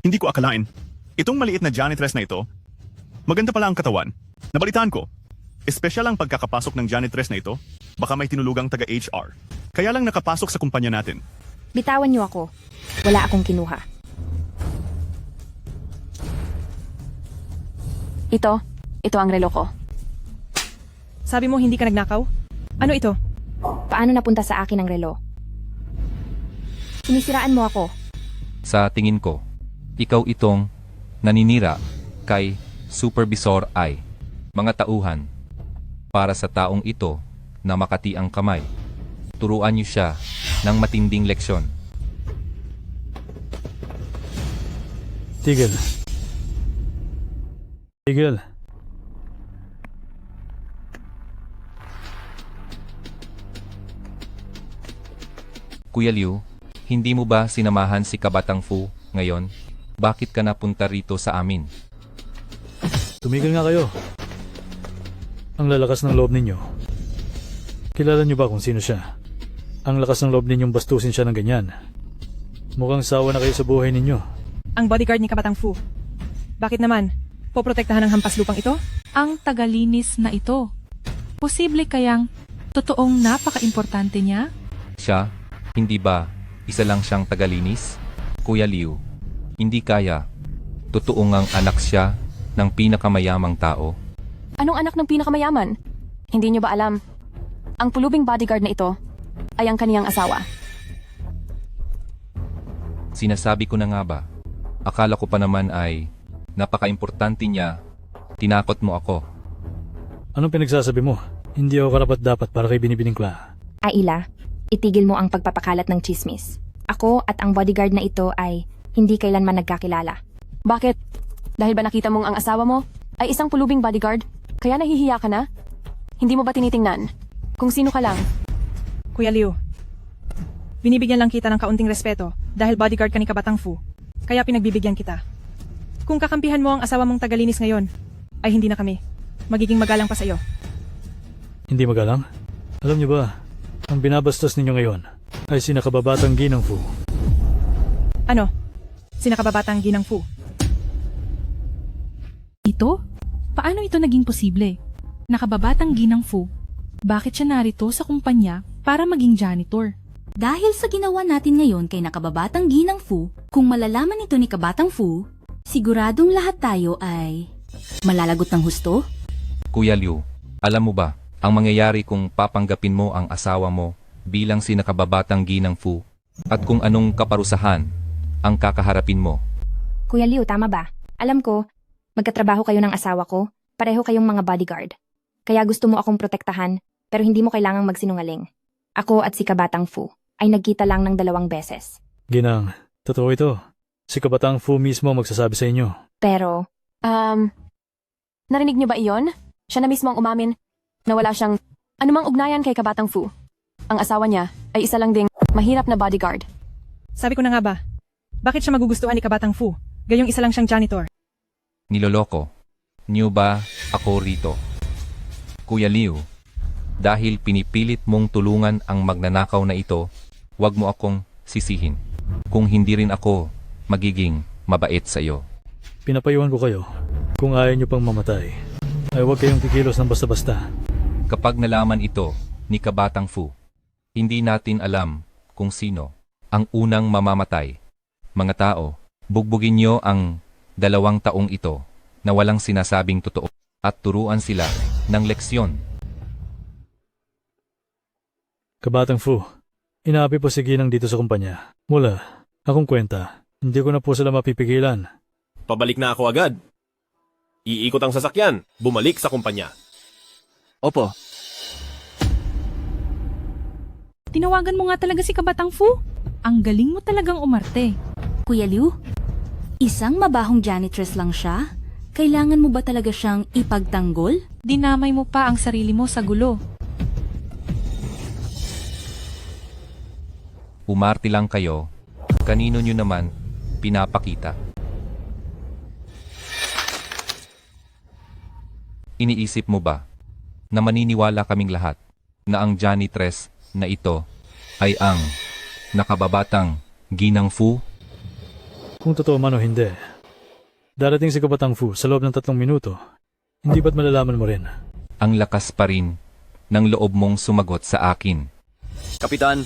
Hindi ko akalain. Itong maliit na janitress na ito, maganda pala ang katawan. Nabalitaan ko. Espesyal ang pagkakapasok ng janitress na ito. Baka may tinulugang taga-HR. Kaya lang nakapasok sa kumpanya natin. Bitawan niyo ako. Wala akong kinuha. Ito ang relo ko. Sabi mo hindi ka nagnakaw? Ano ito? Paano napunta sa akin ang relo? Sinisiraan mo ako. Sa tingin ko, ikaw itong naninira kay Supervisor Ai. Mga tauhan, para sa taong ito na makati ang kamay, turuan niyo siya ng matinding leksyon. Tigil. Tigil. Kuya Liu, hindi mo ba sinamahan si Kabatang Fu ngayon? Bakit ka napunta rito sa amin? Tumigil nga kayo. Ang lalakas ng loob ninyo. Kilala niyo ba kung sino siya? Ang lakas ng loob ninyong bastusin siya ng ganyan. Mukhang sawa na kayo sa buhay ninyo. Ang bodyguard ni Kabatang Fu. Bakit naman? Poprotektahan ng hampas lupang ito? Ang tagalinis na ito. Posible kayang totoong napaka-importante niya? Siya, hindi ba isa lang siyang tagalinis? Kuya Liu, hindi kaya. Totoo ngang anak siya ng pinakamayamang tao. Anong anak ng pinakamayaman? Hindi niyo ba alam? Ang pulubing bodyguard na ito ay ang kaniyang asawa. Sinasabi ko na nga ba? Akala ko pa naman ay napaka-importante niya Tinakot mo ako. Anong pinagsasabi mo? Hindi ako karapat-dapat para kay Binibining Kla. Aila, itigil mo ang pagpapakalat ng chismis. Ako at ang bodyguard na ito ay hindi kailanman nagkakilala. Bakit? Dahil ba nakita mong ang asawa mo ay isang pulubing bodyguard? Kaya nahihiya ka na? Hindi mo ba tinitingnan? Kung sino ka lang? Kuya Liu, binibigyan lang kita ng kaunting respeto dahil bodyguard ka ni Kabatang Fu. Kaya pinagbibigyan kita. Kung kakampihan mo ang asawa mong tagalinis ngayon, ay hindi na kami. Magiging magalang pa sa iyo. Hindi magalang? Alam niyo ba, ang binabastos ninyo ngayon ay sinakababatang Ginang Fu. Ano? Sinakababatang Ginang Fu. Ito? Paano ito naging posible? Nakababatang Ginang Fu. Bakit siya narito sa kumpanya para maging janitor? Dahil sa ginawa natin ngayon kay nakababatang Ginang Fu, kung malalaman ito ni Kabatang Fu, siguradong lahat tayo ay malalagot ng husto? Kuya Liu, alam mo ba, ang mangyayari kung papanggapin mo ang asawa mo bilang sinakababatang Ginang Fu at kung anong kaparusahan ang kakaharapin mo? Kuya Liu, tama ba? Alam ko, magkatrabaho kayo ng asawa ko, pareho kayong mga bodyguard. Kaya gusto mo akong protektahan, pero hindi mo kailangang magsinungaling. Ako at si Kabatang Fu ay nagkita lang ng 2 beses. Ginang, totoo ito. Si Kabatang Fu mismo magsasabi sa inyo. Pero, Narinig niyo ba iyon? Siya na mismo ang umamin na wala siyang anumang ugnayan kay Kabatang Fu. Ang asawa niya ay isa lang ding mahirap na bodyguard. Sabi ko na nga ba, bakit siya magugustuhan ni Kabatang Fu? Gayong isa lang siyang janitor. Niloloko niyo ba ako rito? Kuya Liu, dahil pinipilit mong tulungan ang magnanakaw na ito, wag mo akong sisihin. Kung hindi rin ako magiging mabait sa iyo. Pinapayuhan ko kayo, kung ayaw niyo pang mamatay, ay huwag kayong kikilos ng basta-basta. Kapag nalaman ito ni Kabatang Fu, hindi natin alam kung sino ang unang mamamatay. Mga tao, bugbugin niyo ang 2 taong ito na walang sinasabing totoo at turuan sila ng leksyon. Kabatang Fu, inaapi po si Ginang dito sa kumpanya. Mula, akong kwenta, hindi ko na po sila mapipigilan. Pabalik na ako agad. Iikot ang sasakyan, bumalik sa kumpanya. Opo. Tinawagan mo nga talaga si Kabatang Fu? Ang galing mo talagang umarte. Kuya Liu, isang mabahong janitress lang siya? Kailangan mo ba talaga siyang ipagtanggol? Dinamay mo pa ang sarili mo sa gulo. Umarte lang kayo, kanino nyo naman pinapakita. Iniisip mo ba na maniniwala kaming lahat na ang janitress na ito ay ang nakababatang Ginang Fu? Kung totoo man o hindi, darating si Kabatang Fu sa loob ng 3 minuto. Hindi ba't malalaman mo rin? Ang lakas pa rin ng loob mong sumagot sa akin. Kapitan,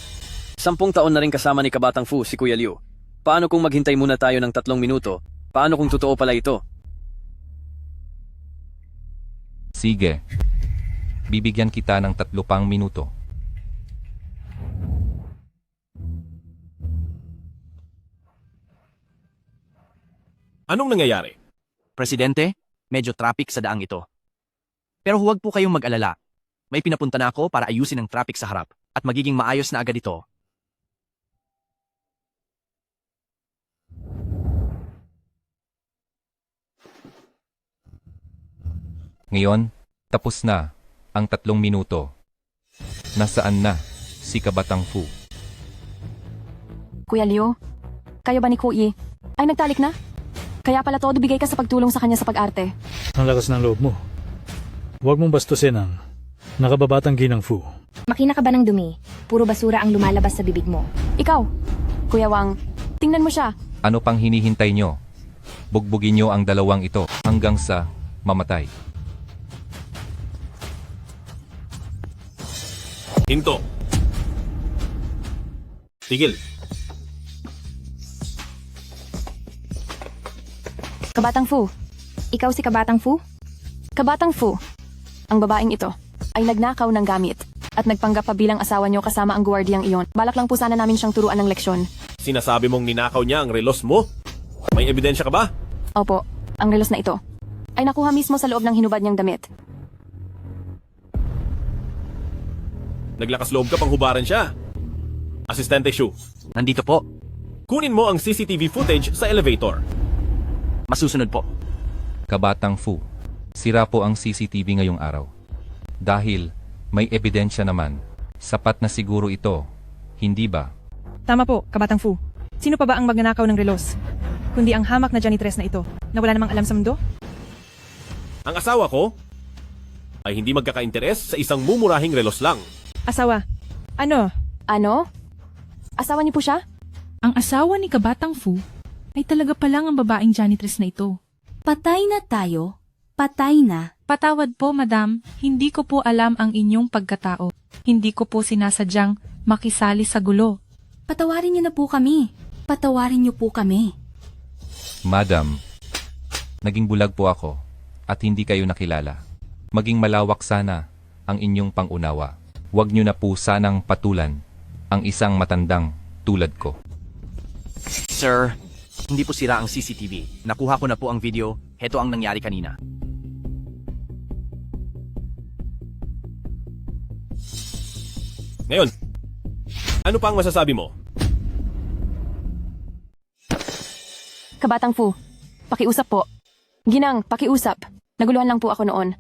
10 taon na rin kasama ni Kabatang Fu si Kuya Liu. Paano kung maghintay muna tayo ng 3 minuto? Paano kung totoo pala ito? Sige, bibigyan kita ng 3 pang minuto. Anong nangyayari? Presidente, medyo traffic sa daang ito. Pero huwag po kayong mag-alala. May pinapunta na ako para ayusin ang traffic sa harap at magiging maayos na agad ito. Ngayon, tapos na ang 3 minuto. Nasaan na si Kabatang Fu? Kuya Liu, kayo ba ni Kuyi ay nagtalik na? Kaya pala todo bigay ka sa pagtulong sa kanya sa pag-arte. Ang lakas ng loob mo. Huwag mong bastusin ang nakababatang Ginang Fu. makina ka ba ng dumi? Puro basura ang lumalabas sa bibig mo. Ikaw, Kuya Wang, tingnan mo siya. Ano pang hinihintay nyo? Bugbugin nyo ang 2 ito hanggang sa mamatay. Hinto. Tigil. Kabatang Fu. Ikaw si Kabatang Fu? Kabatang Fu. Ang babaeng ito ay nagnakaw ng gamit at nagpanggap pa bilang asawa niyo kasama ang guwardiyang iyon. Balak lang po sana namin siyang turuan ng leksyon. Sinasabi mong ninakaw niya ang relos mo? May ebidensya ka ba? Opo, ang relos na ito. ay nakuha mismo sa loob ng hinubad niyang damit. Naglakas loob ka pang hubaran siya. Asistente Shu, Nandito po. kunin mo ang CCTV footage sa elevator. Masusunod po. Kabatang Fu, sira po ang CCTV ngayong araw. Dahil may ebidensya naman, sapat na siguro ito, hindi ba? Tama po, Kabatang Fu. Sino pa ba ang magnanakaw ng relos? Kundi ang hamak na janitress na ito, na wala namang alam sa mundo? Ang asawa ko ay hindi magkakainteres sa isang mumurahing relos lang. Asawa. Ano? Ano? Asawa niyo po siya? Ang asawa ni Kabatang Fu ay talaga palang ang babaeng janitress na ito. Patay na tayo. Patay na. Patawad po, madam. Hindi ko po alam ang inyong pagkatao. Hindi ko po sinasadyang makisali sa gulo. Patawarin niyo na po kami. Patawarin niyo po kami. Madam, naging bulag po ako at hindi kayo nakilala. Maging malawak sana ang inyong pangunawa. Huwag niyo na po sanang patulan ang isang matandang tulad ko. Sir, hindi po sira ang CCTV. Nakuha ko na po ang video. Heto ang nangyari kanina. Ngayon, ano pa ang masasabi mo? Kabatang Fu, pakiusap po. Ginang, pakiusap. Naguluhan lang po ako noon.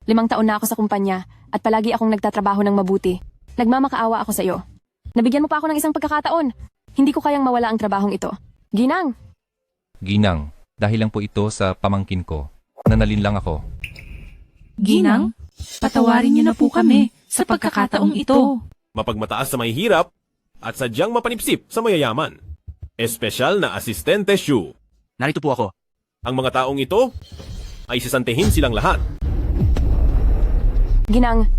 5 taon na ako sa kumpanya at palagi akong nagtatrabaho ng mabuti. Nagmamakaawa ako sa iyo. Nabigyan mo pa ako ng isang pagkakataon. Hindi ko kayang mawala ang trabahong ito. Ginang! Ginang, dahil lang po ito sa pamangkin ko, nanalin lang ako. Ginang, patawarin niyo na po kami sa pagkakataong ito. Mapagmataas sa mahihirap at sadyang mapanipsip sa mayayaman. Espesyal na Asistente Shu. Narito po ako. Ang mga taong ito ay sisantehin silang lahat. Ginang,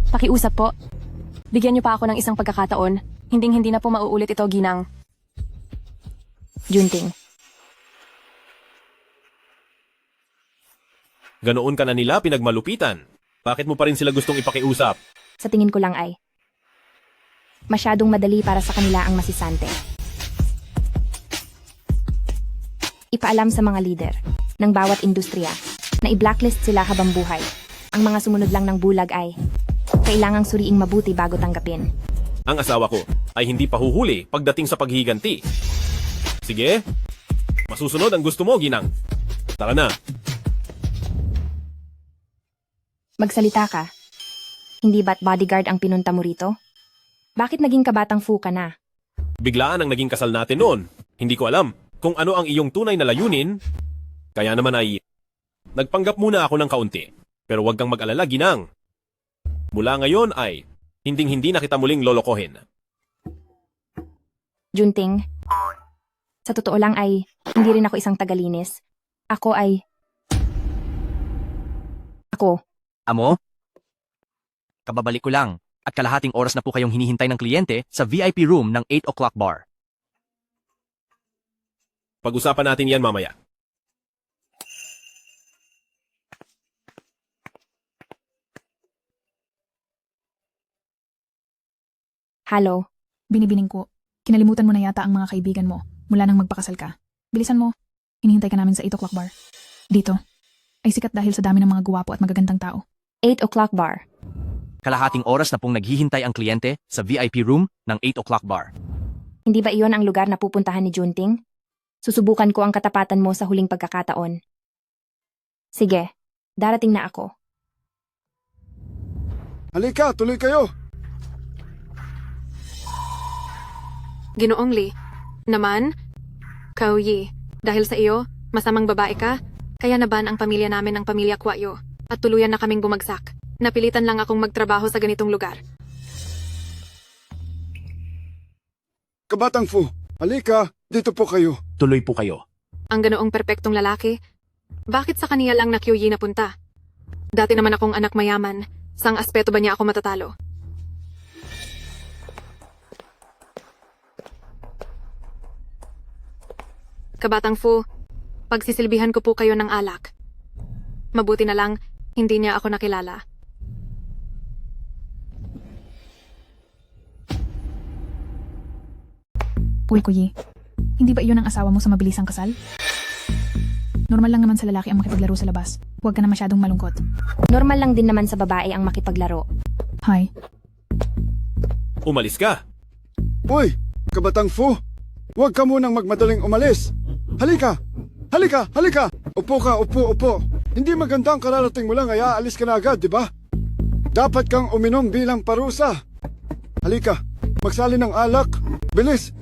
pakiusap po. Bigyan niyo pa ako ng isang pagkakataon. Hinding-hindi na po mauulit ito, Ginang. Junting. Ganoon ka na nila pinagmalupitan. Bakit mo pa rin sila gustong ipakiusap? Sa tingin ko lang ay masyadong madali para sa kanila ang masisante. Ipaalam sa mga lider ng bawat industriya na i-blacklist sila habang buhay. Ang mga sumunod lang ng bulag ay kailangang suriing mabuti bago tanggapin. Ang asawa ko ay hindi pa huhuli pagdating sa paghihiganti. Sige, masusunod ang gusto mo, Ginang. Tara na. Magsalita ka. Hindi ba't bodyguard ang pinunta mo rito? Bakit naging Kabatang Fu ka na? Biglaan ang naging kasal natin noon. Hindi ko alam kung ano ang iyong tunay na layunin. Kaya naman ay nagpanggap muna ako ng kaunti. Pero huwag kang mag-alala, Ginang. Mula ngayon ay hinding-hindi na kita muling lolokohin. Junting, sa totoo lang ay hindi rin ako isang tagalinis. Ako. Amo? Kababalik ko lang. At kalahating oras na po kayong hinihintay ng kliyente sa VIP room ng 8 o'clock bar. Pag-usapan natin yan mamaya. Halo. Binibining ko. Kinalimutan mo na yata ang mga kaibigan mo mula nang magpakasal ka. Bilisan mo. Hinihintay ka namin sa 8 o'clock bar. Dito. Ay sikat dahil sa dami ng mga guwapo at magagandang tao. 8 o'clock bar. Kalahating oras na pong naghihintay ang kliyente sa VIP room ng 8 o'clock bar. Hindi ba iyon ang lugar na pupuntahan ni Junting? Susubukan ko ang katapatan mo sa huling pagkakataon. Sige, darating na ako. Halika, tuloy kayo! Ginoong Lee, naman, Kauyi, dahil sa iyo, masamang babae ka, kaya naban ang pamilya namin ng pamilya Kwayo at tuluyan na kaming bumagsak. Napilitan lang akong magtrabaho sa ganitong lugar. Kabatang Fu, halika, dito po kayo. Tuloy po kayo. Ang ganoong perpektong lalaki, bakit sa kaniya lang na Kyuyi napunta? Dati naman akong anak mayaman, sang aspeto ba niya ako matatalo? Kabatang Fu, pagsisilbihan ko po kayo ng alak. Mabuti na lang, hindi niya ako nakilala. Uy, Kuyi. Hindi ba iyon ang asawa mo sa mabilisang kasal? Normal lang naman sa lalaki ang makipaglaro sa labas. Huwag ka na masyadong malungkot. Normal lang din naman sa babae ang makipaglaro. Hi. Umalis ka. Uy, kabatang Fu! Huwag ka munang magmadaling umalis. Halika! Halika! Halika! Upo ka, upo. Hindi maganda ang kararating mo lang ay aalis ka na agad, di ba? Dapat kang uminom bilang parusa. Halika, magsali ng alak. Bilis!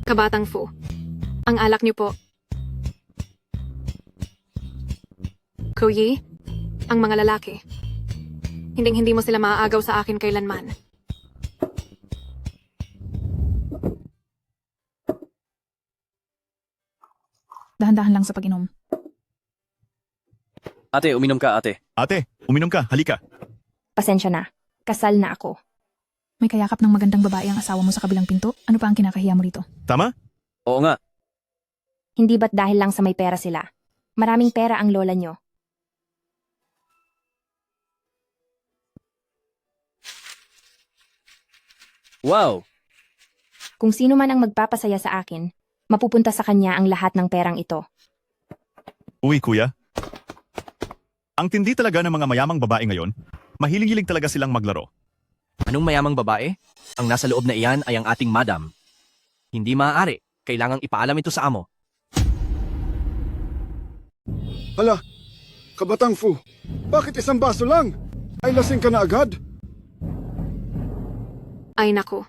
Kabatang Fu, ang alak niyo po. Kuyi, ang mga lalaki. Hinding-hindi mo sila maaagaw sa akin kailanman. Dahan-dahan lang sa pag-inom. Ate, uminom ka, ate. Ate, uminom ka, halika. Pasensya na. Kasal na ako. May kayakap ng magandang babae ang asawa mo sa kabilang pinto? Ano pa ang kinakahiya mo rito? Tama? Oo nga. Hindi ba't dahil lang sa may pera sila? Maraming pera ang lola nyo. Wow! Kung sino man ang magpapasaya sa akin, mapupunta sa kanya ang lahat ng perang ito. Uy, kuya. Ang tindi talaga ng mga mayamang babae ngayon. Mahilig-hilig talaga silang maglaro. Anong mayamang babae? Ang nasa loob na iyan ay ang ating madam. Hindi maaari. Kailangang ipaalam ito sa amo. Hala, kabatang Fu, bakit isang baso lang? Ay lasing ka na agad? Ay naku,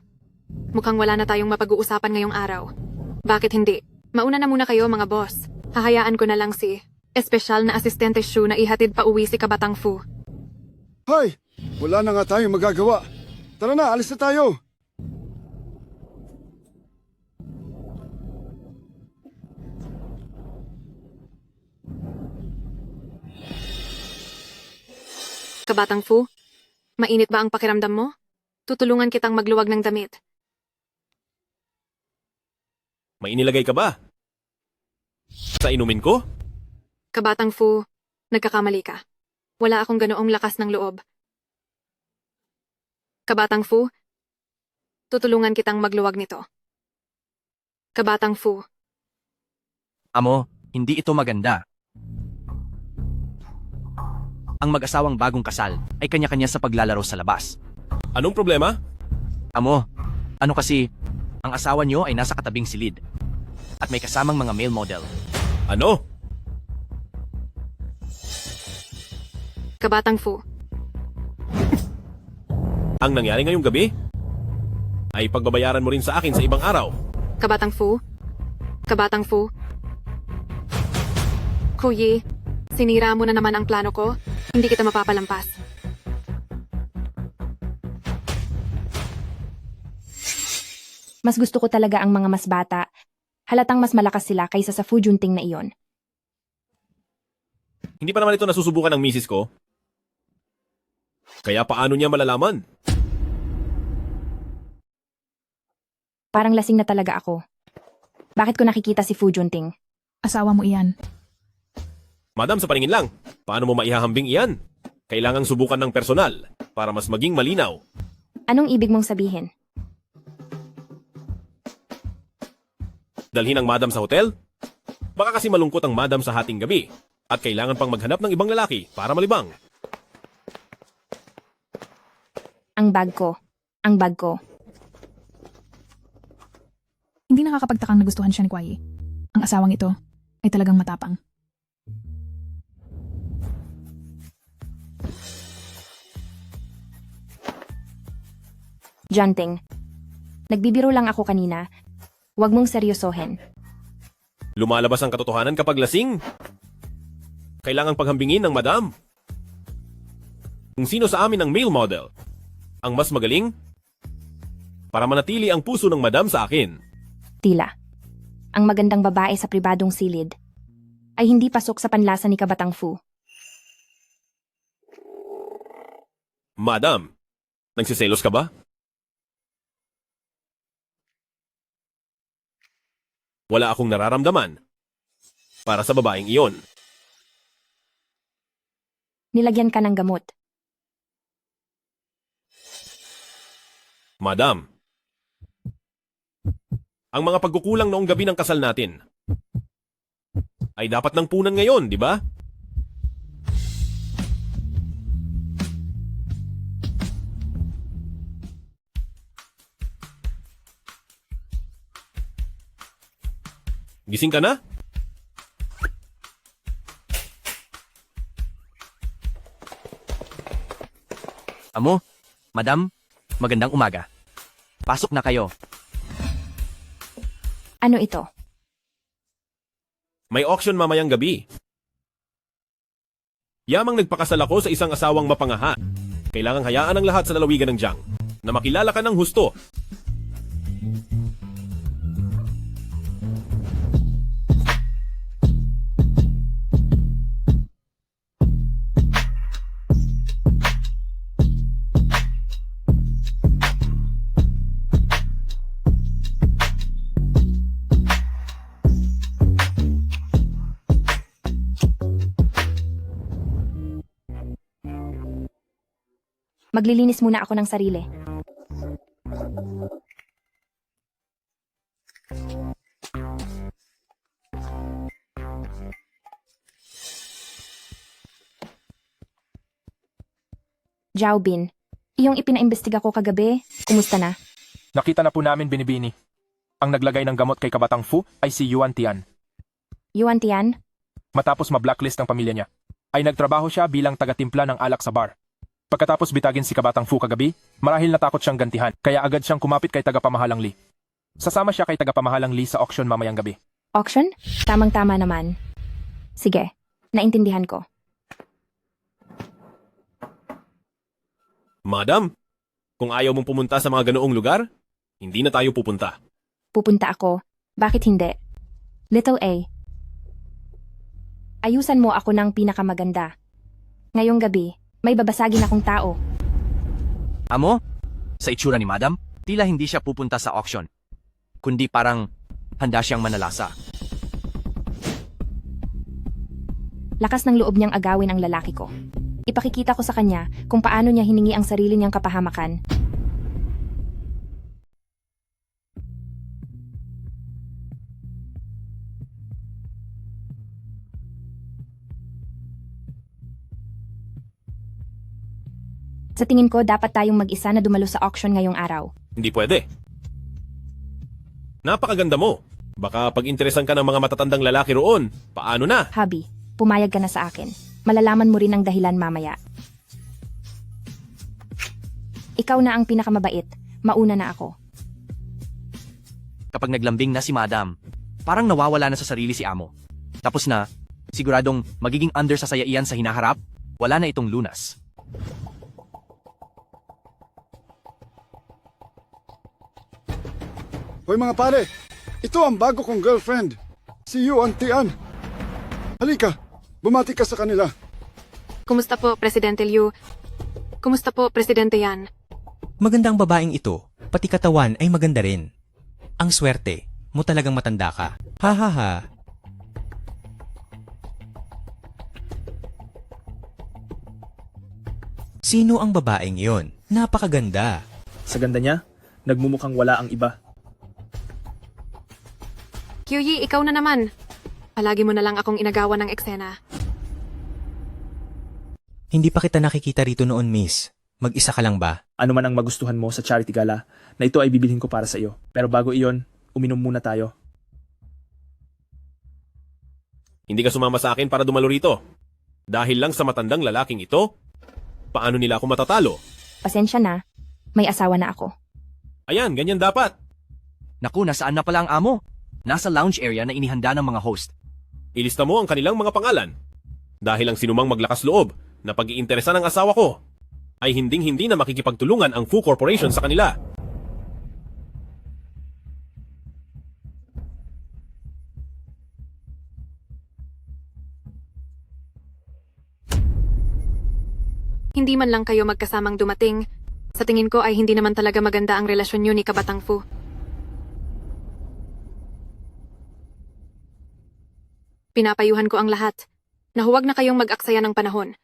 mukhang wala na tayong mapag-uusapan ngayong araw. Bakit hindi? Mauna na muna kayo mga boss. Hahayaan ko na lang si espesyal na asistente Shu na ihatid pa uwi si Kabatang Fu. Hay, wala na nga tayong magagawa. Tara na, alis na tayo. Kabatang Fu, mainit ba ang pakiramdam mo? Tutulungan kitang magluwag ng damit. May inilagay ka ba? Sa inumin ko? Kabatang Fu, nagkakamali ka. Wala akong ganoong lakas ng loob. Kabatang Fu, tutulungan kitang magluwag nito. Kabatang Fu. Amo, hindi ito maganda. Ang mag-asawang bagong kasal ay kanya-kanya sa paglalaro sa labas. Anong problema? Amo, ano kasi, ang asawa niyo ay nasa katabing silid. At may kasamang mga male model. Ano? Kabatang Fu. Ang nangyari ngayong gabi? Ay pagbabayaran mo rin sa akin sa ibang araw. Kabatang Fu. Kabatang Fu. Kuyi, sinira mo na naman ang plano ko. Hindi kita mapapalampas. Mas gusto ko talaga ang mga mas bata. Halatang mas malakas sila kaysa sa Fu Junting na iyon. Hindi pa naman ito nasusubukan ng misis ko. Kaya paano niya malalaman? Parang lasing na talaga ako. Bakit ko nakikita si Fu Junting? Asawa mo iyan. Madam, sa paningin lang, paano mo maihahambing iyan? Kailangang subukan ng personal para mas maging malinaw. Anong ibig mong sabihin? Dalhin ang madam sa hotel? Baka kasi malungkot ang madam sa hating gabi at kailangan pang maghanap ng ibang lalaki para malibang. Ang bag ko. Ang bag ko. Hindi nakakapagtakang nagustuhan siya ni Kwayi. Ang asawang ito ay talagang matapang. Junting. Nagbibiro lang ako kanina. Huwag mong seryosohin. Lumalabas ang katotohanan kapag lasing. Kailangang paghambingin ng madam. Kung sino sa amin ang male model, ang mas magaling, para manatili ang puso ng madam sa akin. Tila. Ang magandang babae sa pribadong silid ay hindi pasok sa panlasa ni Kabatang Fu. Madam, nagsiselos ka ba? Wala akong nararamdaman para sa babaeng iyon. Nilagyan ka ng gamot. Madam, ang mga pagkukulang noong gabi ng kasal natin ay dapat ng punan ngayon, di ba? Gising ka na? Amo, madam, magandang umaga. Pasok na kayo. Ano ito? May auction mamayang gabi. Yamang nagpakasal ako sa isang asawang mapangahat. Kailangang hayaan ang lahat sa lalawigan ng Jiang na makilala ka ng husto. Maglilinis muna ako ng sarili. Zhao Bin, iyong ipinaimbestiga ko kagabi, kumusta na? Nakita na po namin Binibini. Ang naglagay ng gamot kay Kabatang Fu ay si Yuan Tian. Yuan Tian? Matapos ma-blacklist ng pamilya niya, ay nagtrabaho siya bilang taga-timpla ng alak sa bar. Pagkatapos bitagin si Kabatang Fu kagabi, marahil natakot siyang gantihan, kaya agad siyang kumapit kay tagapamahalang Li. Sasama siya kay tagapamahalang Li sa auction mamayang gabi. Auction? Tamang-tama naman. Sige, naintindihan ko. Madam, kung ayaw mong pumunta sa mga ganoong lugar, hindi na tayo pupunta. Pupunta ako. Bakit hindi? Little A. Ayusan mo ako ng pinakamaganda. Ngayong gabi, may babasagin akong tao. Amo, sa itsura ni madam, tila hindi siya pupunta sa auction. Kundi parang handa siyang manalasa. Lakas ng loob niyang agawin ang lalaki ko. Ipakikita ko sa kanya kung paano niya hiningi ang sarili niyang kapahamakan. Sa tingin ko, dapat tayong mag-isa na dumalo sa auction ngayong araw. Hindi pwede. Napakaganda mo. Baka pag-interesan ka ng mga matatandang lalaki roon. Paano na? Habi, pumayag ka na sa akin. Malalaman mo rin ang dahilan mamaya. Ikaw na ang pinakamabait. Mauna na ako. Kapag naglambing na si madam, parang nawawala na sa sarili si amo. Tapos na, siguradong magiging under sa sayaian sa hinaharap, wala na itong lunas. Hoy mga pare, ito ang bago kong girlfriend, si Yuan Tian. Halika, bumati ka sa kanila. Kumusta po, Presidente Liu? Kumusta po, Presidente Yan? Magandang babaeng ito, pati katawan ay maganda rin. Ang swerte, mo talagang matanda ka. Ha ha ha. Sino ang babaeng yon? Napakaganda. Sa ganda niya, nagmumukhang wala ang iba. Kyuyi, ikaw na naman. Palagi mo na lang akong inagawan ng eksena. Hindi pa kita nakikita rito noon, miss. Mag-isa ka lang ba? Ano man ang magustuhan mo sa charity gala, na ito ay bibilhin ko para sa iyo. Pero bago iyon, uminom muna tayo. Hindi ka sumama sa akin para dumalo rito. Dahil lang sa matandang lalaking ito, paano nila ako matatalo? Pasensya na. May asawa na ako. Ayan, ganyan dapat. Naku, nasaan na pala ang amo? Nasa lounge area na inihanda ng mga host. Ilista mo ang kanilang mga pangalan. Dahil ang sinumang maglakas loob na pag-iinteresa ng asawa ko, ay hinding-hindi na makikipagtulungan ang Fu Corporation sa kanila. Hindi man lang kayo magkasamang dumating. Sa tingin ko ay hindi naman talaga maganda ang relasyon niyo ni Kabatang Fu. Pinapayuhan ko ang lahat na huwag na kayong mag-aksaya ng panahon.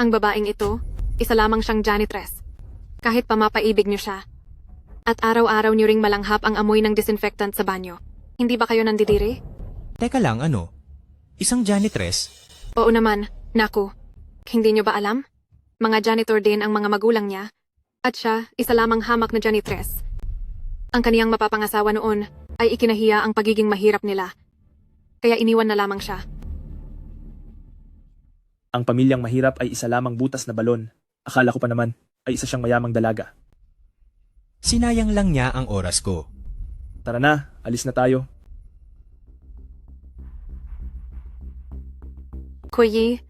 Ang babaeng ito, isa lamang siyang janitress. Kahit pa mapaibig niyo siya, At araw-araw niyo ring malanghap ang amoy ng disinfectant sa banyo. Hindi ba kayo nandidiri? Teka lang, ano? Isang janitress? Oo naman, naku. Hindi niyo ba alam? Mga janitor din ang mga magulang niya. At siya, isa lamang hamak na janitress. Ang kaniyang mapapangasawa noon ay ikinahiya ang pagiging mahirap nila. Kaya iniwan na lamang siya. Ang pamilyang mahirap ay isa lamang butas na balon. Akala ko pa naman ay isa siyang mayamang dalaga. Sinayang lang niya ang oras ko. Tara na, alis na tayo. Kuyi,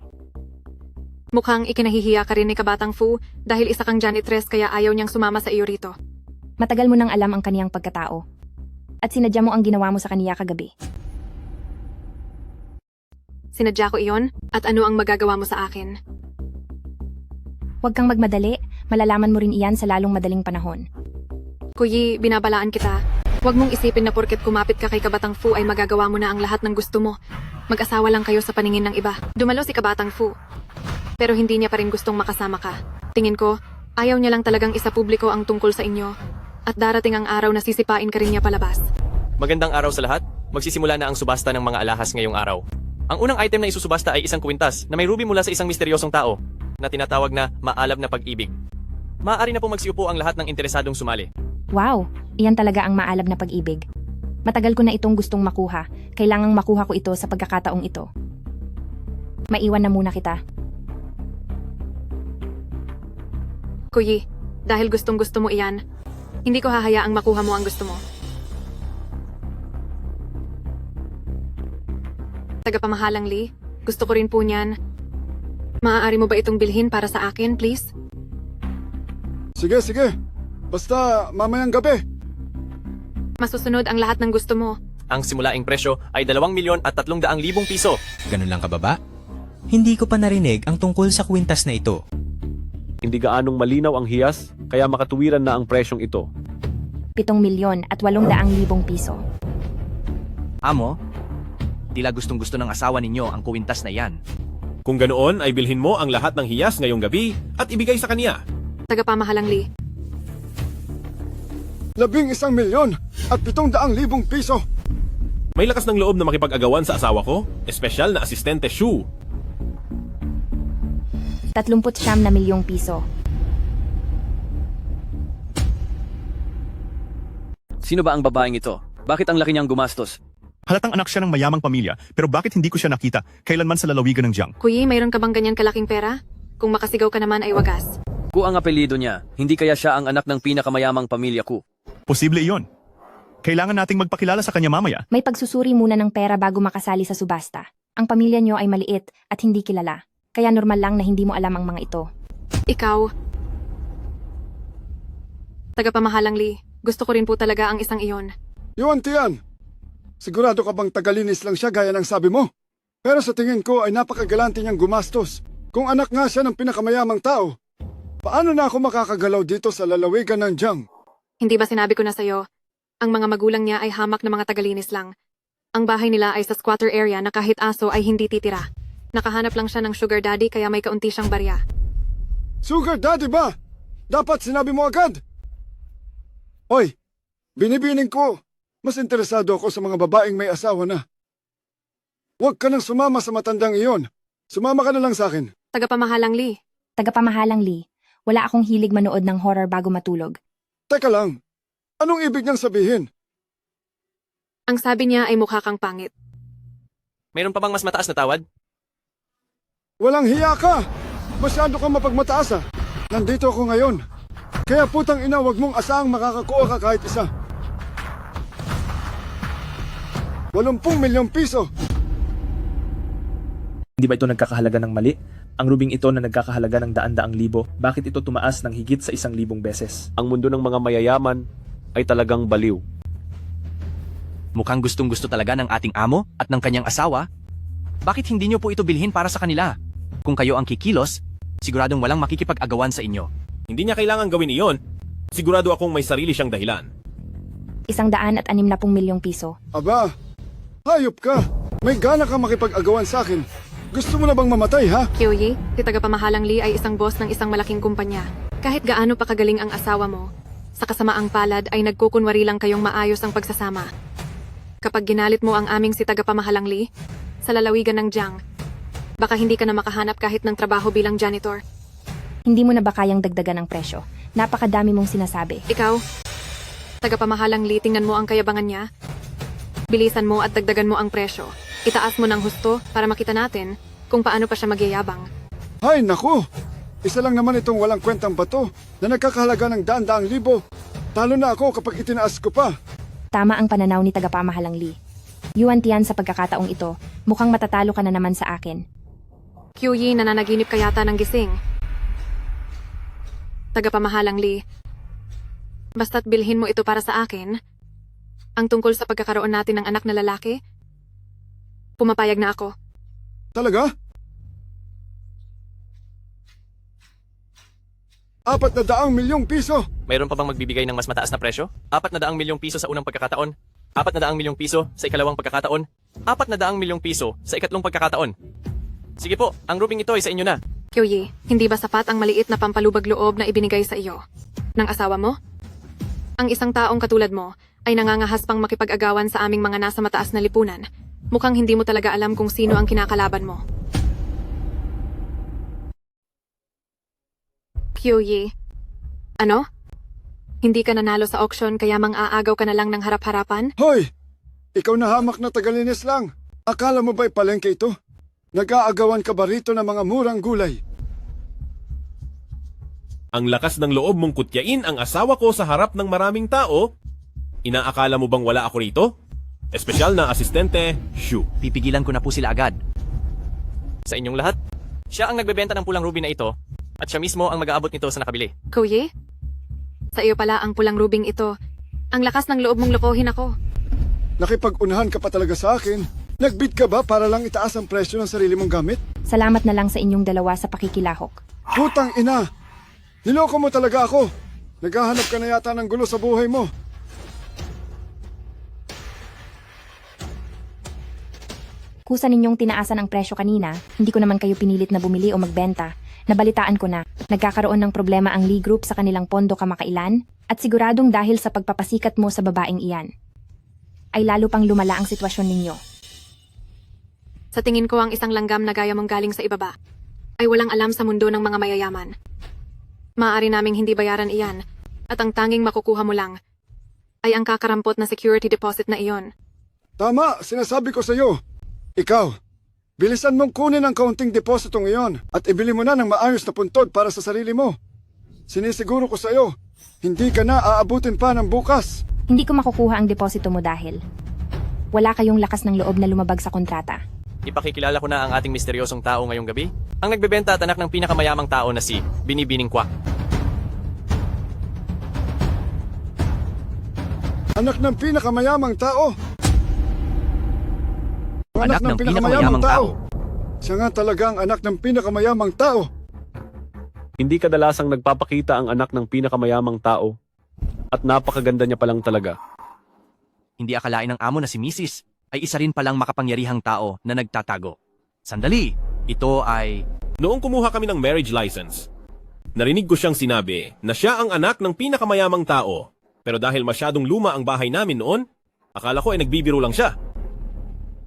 mukhang ikinahihiya ka rin ni Kabatang Fu dahil isa kang janitress kaya ayaw niyang sumama sa iyo rito. Matagal mo nang alam ang kaniyang pagkatao. At sinadya mo ang ginawa mo sa kaniya kagabi. Sinadya ko iyon at ano ang magagawa mo sa akin? Huwag kang magmadali, malalaman mo rin iyan sa lalong madaling panahon. Kuyi, binabalaan kita. Huwag mong isipin na porket kumapit ka kay Kabatang Fu ay magagawa mo na ang lahat ng gusto mo. Mag-asawa lang kayo sa paningin ng iba. Dumalo si Kabatang Fu. Pero hindi niya pa rin gustong makasama ka. Tingin ko, ayaw niya lang talagang isa publiko ang tungkol sa inyo. At darating ang araw na sisipain ka rin niya palabas. Magandang araw sa lahat. Magsisimula na ang subasta ng mga alahas ngayong araw. Ang unang item na isusubasta ay isang kwintas na may ruby mula sa isang misteryosong tao na tinatawag na maalab na pag-ibig. Maaari na po magsiupo ang lahat ng interesadong sumali. Wow, iyan talaga ang maalab na pag-ibig. Matagal ko na itong gustong makuha. Kailangang makuha ko ito sa pagkakataong ito. Maiwan na muna kita. Kuyi, dahil gustong-gusto mo iyan, hindi ko hahayaang makuha mo ang gusto mo. Tagapamahalang Lee, gusto ko rin po niyan. Maaari mo ba itong bilhin para sa akin, please? Sige, sige. Basta mamayang gabi. Masusunod ang lahat ng gusto mo. Ang simulaing presyo ay 2,300,000 piso. Ganun lang kababa? Hindi ko pa narinig ang tungkol sa kwintas na ito. Hindi gaanong malinaw ang hiyas, kaya makatuwiran na ang presyong ito. 7,800,000 piso. Amo, tila gustong-gusto ng asawa ninyo ang kuwintas na yan. Kung ganoon ay bilhin mo ang lahat ng hiyas ngayong gabi at ibigay sa kaniya. Tagapamahalang Lee. 11,000,000 at 700,000 piso. May lakas ng loob na makipag-agawan sa asawa ko, espesyal na asistente Shu. 39,000,000 piso. Sino ba ang babaeng ito? Bakit ang laki niyang gumastos? Halatang anak siya ng mayamang pamilya, pero bakit hindi ko siya nakita kailanman sa lalawigan ng Jiang? Kuyi, mayroon ka bang ganyan kalaking pera? Kung makasigaw ka naman ay wagas. Ku ang apelyido niya, hindi kaya siya ang anak ng pinakamayamang pamilya ko. Posible iyon. Kailangan nating magpakilala sa kanya mamaya. May pagsusuri muna ng pera bago makasali sa subasta. Ang pamilya niyo ay maliit at hindi kilala. Kaya normal lang na hindi mo alam ang mga ito. Ikaw. Tagapamahalang Lee, gusto ko rin po talaga ang isang iyon. Yuan Tian, sigurado ka bang tagalinis lang siya gaya ng sabi mo? Pero sa tingin ko ay napakagalante niyang gumastos. Kung anak nga siya ng pinakamayamang tao, paano na ako makakagalaw dito sa lalawigan ng Jiang? Hindi ba sinabi ko na sa'yo, ang mga magulang niya ay hamak na mga tagalinis lang. Ang bahay nila ay sa squatter area na kahit aso ay hindi titira. Nakahanap lang siya ng sugar daddy kaya may kaunti siyang barya. Sugar daddy ba? Dapat sinabi mo agad. Hoy, binibining ko. Mas interesado ako sa mga babaeng may asawa na. Huwag ka nang sumama sa matandang iyon. Sumama ka na lang sa akin. Tagapamahalang Lee. Tagapamahalang Lee, wala akong hilig manood ng horror bago matulog. Teka lang, anong ibig niyang sabihin? Ang sabi niya ay mukha kang pangit. Mayroon pa bang mas mataas na tawad? Walang hiya ka! Masyado kang mapagmataas ah. Nandito ako ngayon. Kaya putang ina, wag mong asaang makakakuha ka kahit isa. 80,000,000 piso. Hindi ba ito nagkakahalaga ng mali? Ang rubing ito na nagkakahalaga ng daan-daang libo, bakit ito tumaas ng higit sa 1,000 beses? Ang mundo ng mga mayayaman ay talagang baliw. Mukhang gustong-gusto talaga ng ating amo at ng kanyang asawa. Bakit hindi niyo po ito bilhin para sa kanila? Kung kayo ang kikilos, siguradong walang makikipag-agawan sa inyo. Hindi niya kailangan gawin iyon. Sigurado akong may sarili siyang dahilan. 160,000,000 piso. Aba, hayop ka. May gana ka makipag-agawan sa akin. Gusto mo na bang mamatay, ha? Kyoyi, si tagapamahalang Lee ay isang boss ng isang malaking kumpanya. Kahit gaano pa kagaling ang asawa mo, Sa kasamaang palad ay nagkukunwari lang kayong maayos ang pagsasama. Kapag ginalit mo ang aming si tagapamahalang Lee, sa lalawigan ng Jiang, baka hindi ka na makahanap kahit ng trabaho bilang janitor. Hindi mo na ba kayang dagdagan ang presyo? Napakadami mong sinasabi. Ikaw, tagapamahalang Lee, tingnan mo ang kayabangan niya. Bilisan mo at dagdagan mo ang presyo. Itaas mo ng husto para makita natin kung paano pa siya magyayabang. Ay, naku! Isa lang naman itong walang kwentang bato na nagkakahalaga ng daan-daang libo. Talo na ako kapag itinaas ko pa. Tama ang pananaw ni tagapamahalang Lee. Yuan Tian, sa pagkakataong ito, mukhang matatalo ka na naman sa akin. QE, nananaginip ka yata ng gising. Tagapamahalang Lee, basta't bilhin mo ito para sa akin, ang tungkol sa pagkakaroon natin ng anak na lalaki, pumapayag na ako. Talaga? 400 milyong piso! Mayroon pa bang magbibigay ng mas mataas na presyo? 400 milyong piso sa unang pagkakataon? 400 milyong piso sa ikalawang pagkakataon? 400 milyong piso sa ikatlong pagkakataon? Sige po, ang roofing ito ay sa inyo na. QE, hindi ba sapat ang maliit na pampalubag loob na ibinigay sa iyo ng asawa mo? Ang isang taong katulad mo ay nangangahas pang makipag-agawan sa aming mga nasa mataas na lipunan. Mukhang hindi mo talaga alam kung sino ang kinakalaban mo. QE, ano? Hindi ka nanalo sa auction kaya mang-aagaw ka na lang ng harap-harapan? Hoy! Ikaw na hamak na tagalinis lang. Akala mo ba'y palengke ito? Nag-aagawan ka ba rito ng mga murang gulay? Ang lakas ng loob mong kutyain ang asawa ko sa harap ng maraming tao? Inaakala mo bang wala ako rito? Espesyal na asistente, Shu. Pipigilan ko na po sila agad. Sa inyong lahat, siya ang nagbebenta ng pulang ruby na ito at siya mismo ang mag-aabot nito sa nakabili. QE? Sa iyo pala ang pulang rubing ito. Ang lakas ng loob mong lokohin ako. Nakipag-unahan ka pa talaga sa akin. Nagbid ka ba para lang itaas ang presyo ng sarili mong gamit? Salamat na lang sa inyong dalawa sa pakikilahok. Putang ina! Niloko mo talaga ako. Naghahanap ka na yata ng gulo sa buhay mo. Kusa ninyong tinaasan ang presyo kanina, hindi ko naman kayo pinilit na bumili o magbenta. Nabalitaan ko na, nagkakaroon ng problema ang Lee Group sa kanilang pondo kamakailan, at siguradong dahil sa pagpapasikat mo sa babaeng iyan, ay lalo pang lumala ang sitwasyon ninyo. Sa tingin ko ang isang langgam na gaya mong galing sa ibaba ay walang alam sa mundo ng mga mayayaman. Maaari naming hindi bayaran iyan at ang tanging makukuha mo lang ay ang kakarampot na security deposit na iyon. Tama, sinasabi ko sa iyo. Ikaw, bilisan mong kunin ang kaunting depositong iyon at ibili mo na ng maayos na puntod para sa sarili mo. Sinisiguro ko sa iyo, hindi ka na aabutin pa ng bukas. Hindi ko makukuha ang deposito mo dahil wala kayong lakas ng loob na lumabag sa kontrata. Ipakikilala ko na ang ating misteryosong tao ngayong gabi. Ang nagbebenta at anak ng pinakamayamang tao na si Binibining Kwak. Anak ng pinakamayamang tao? Anak ng pinakamayamang tao. Siya nga talaga ang anak ng pinakamayamang tao. Hindi kadalasang nagpapakita ang anak ng pinakamayamang tao. At napakaganda niya palang talaga. Hindi akalain ng amo na si Mrs. ay isa rin palang makapangyarihang tao na nagtatago. Sandali, ito ay... Noong kumuha kami ng marriage license, narinig ko siyang sinabi na siya ang anak ng pinakamayamang tao. Pero dahil masyadong luma ang bahay namin noon, akala ko ay nagbibiro lang siya.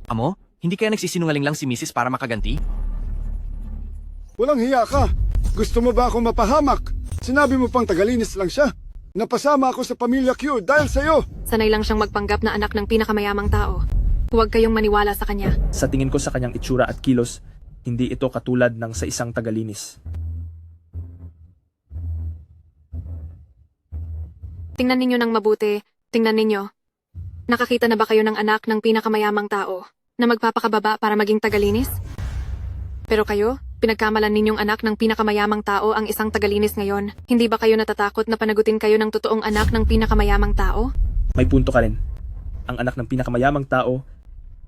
Amo, hindi kaya nagsisinungaling lang si Mrs. para makaganti? Walang hiya ka. Gusto mo ba ako mapahamak? Sinabi mo pang tagalinis lang siya. Napasama ako sa pamilya Q dahil sa'yo. Sanay lang siyang magpanggap na anak ng pinakamayamang tao. Huwag kayong maniwala sa kanya. Sa tingin ko sa kanyang itsura at kilos, hindi ito katulad ng sa isang tagalinis. Tingnan ninyo ng mabuti. Tingnan ninyo. Nakakita na ba kayo ng anak ng pinakamayamang tao na magpapakababa para maging tagalinis? Pero kayo, pinagkamalan ninyong anak ng pinakamayamang tao ang isang tagalinis ngayon. Hindi ba kayo natatakot na panagutin kayo ng totoong anak ng pinakamayamang tao? May punto ka rin. Ang anak ng pinakamayamang tao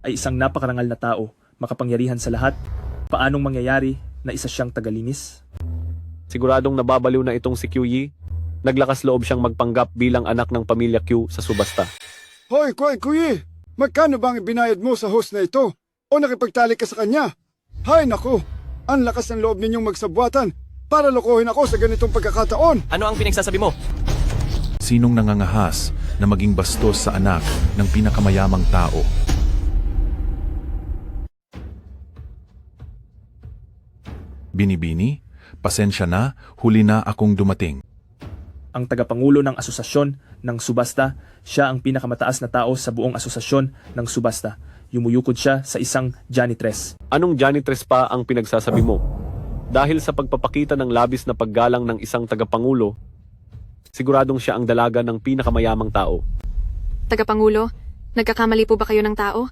ay isang napakarangal na tao, makapangyarihan sa lahat. Paanong mangyayari na isa siyang tagalinis? Siguradong nababaliw na itong si QE. Naglakas loob siyang magpanggap bilang anak ng pamilya Q sa subasta. Hoy, Kuy, magkano bang ibinayad mo sa host na ito? O nakipagtalik ka sa kanya? Hay naku, ang lakas ng loob ninyong magsabwatan para lokohin ako sa ganitong pagkakataon. Ano ang pinagsasabi mo? Sinong nangangahas na maging bastos sa anak ng pinakamayamang tao? Binibini, pasensya na, huli na akong dumating. Ang tagapangulo ng asosasyon ng subasta, siya ang pinakamataas na tao sa buong asosasyon ng subasta. Yumuyukod siya sa isang janitress. Anong janitress pa ang pinagsasabi mo? Dahil sa pagpapakita ng labis na paggalang ng isang tagapangulo, siguradong siya ang dalaga ng pinakamayamang tao. Tagapangulo, nagkakamali po ba kayo ng tao?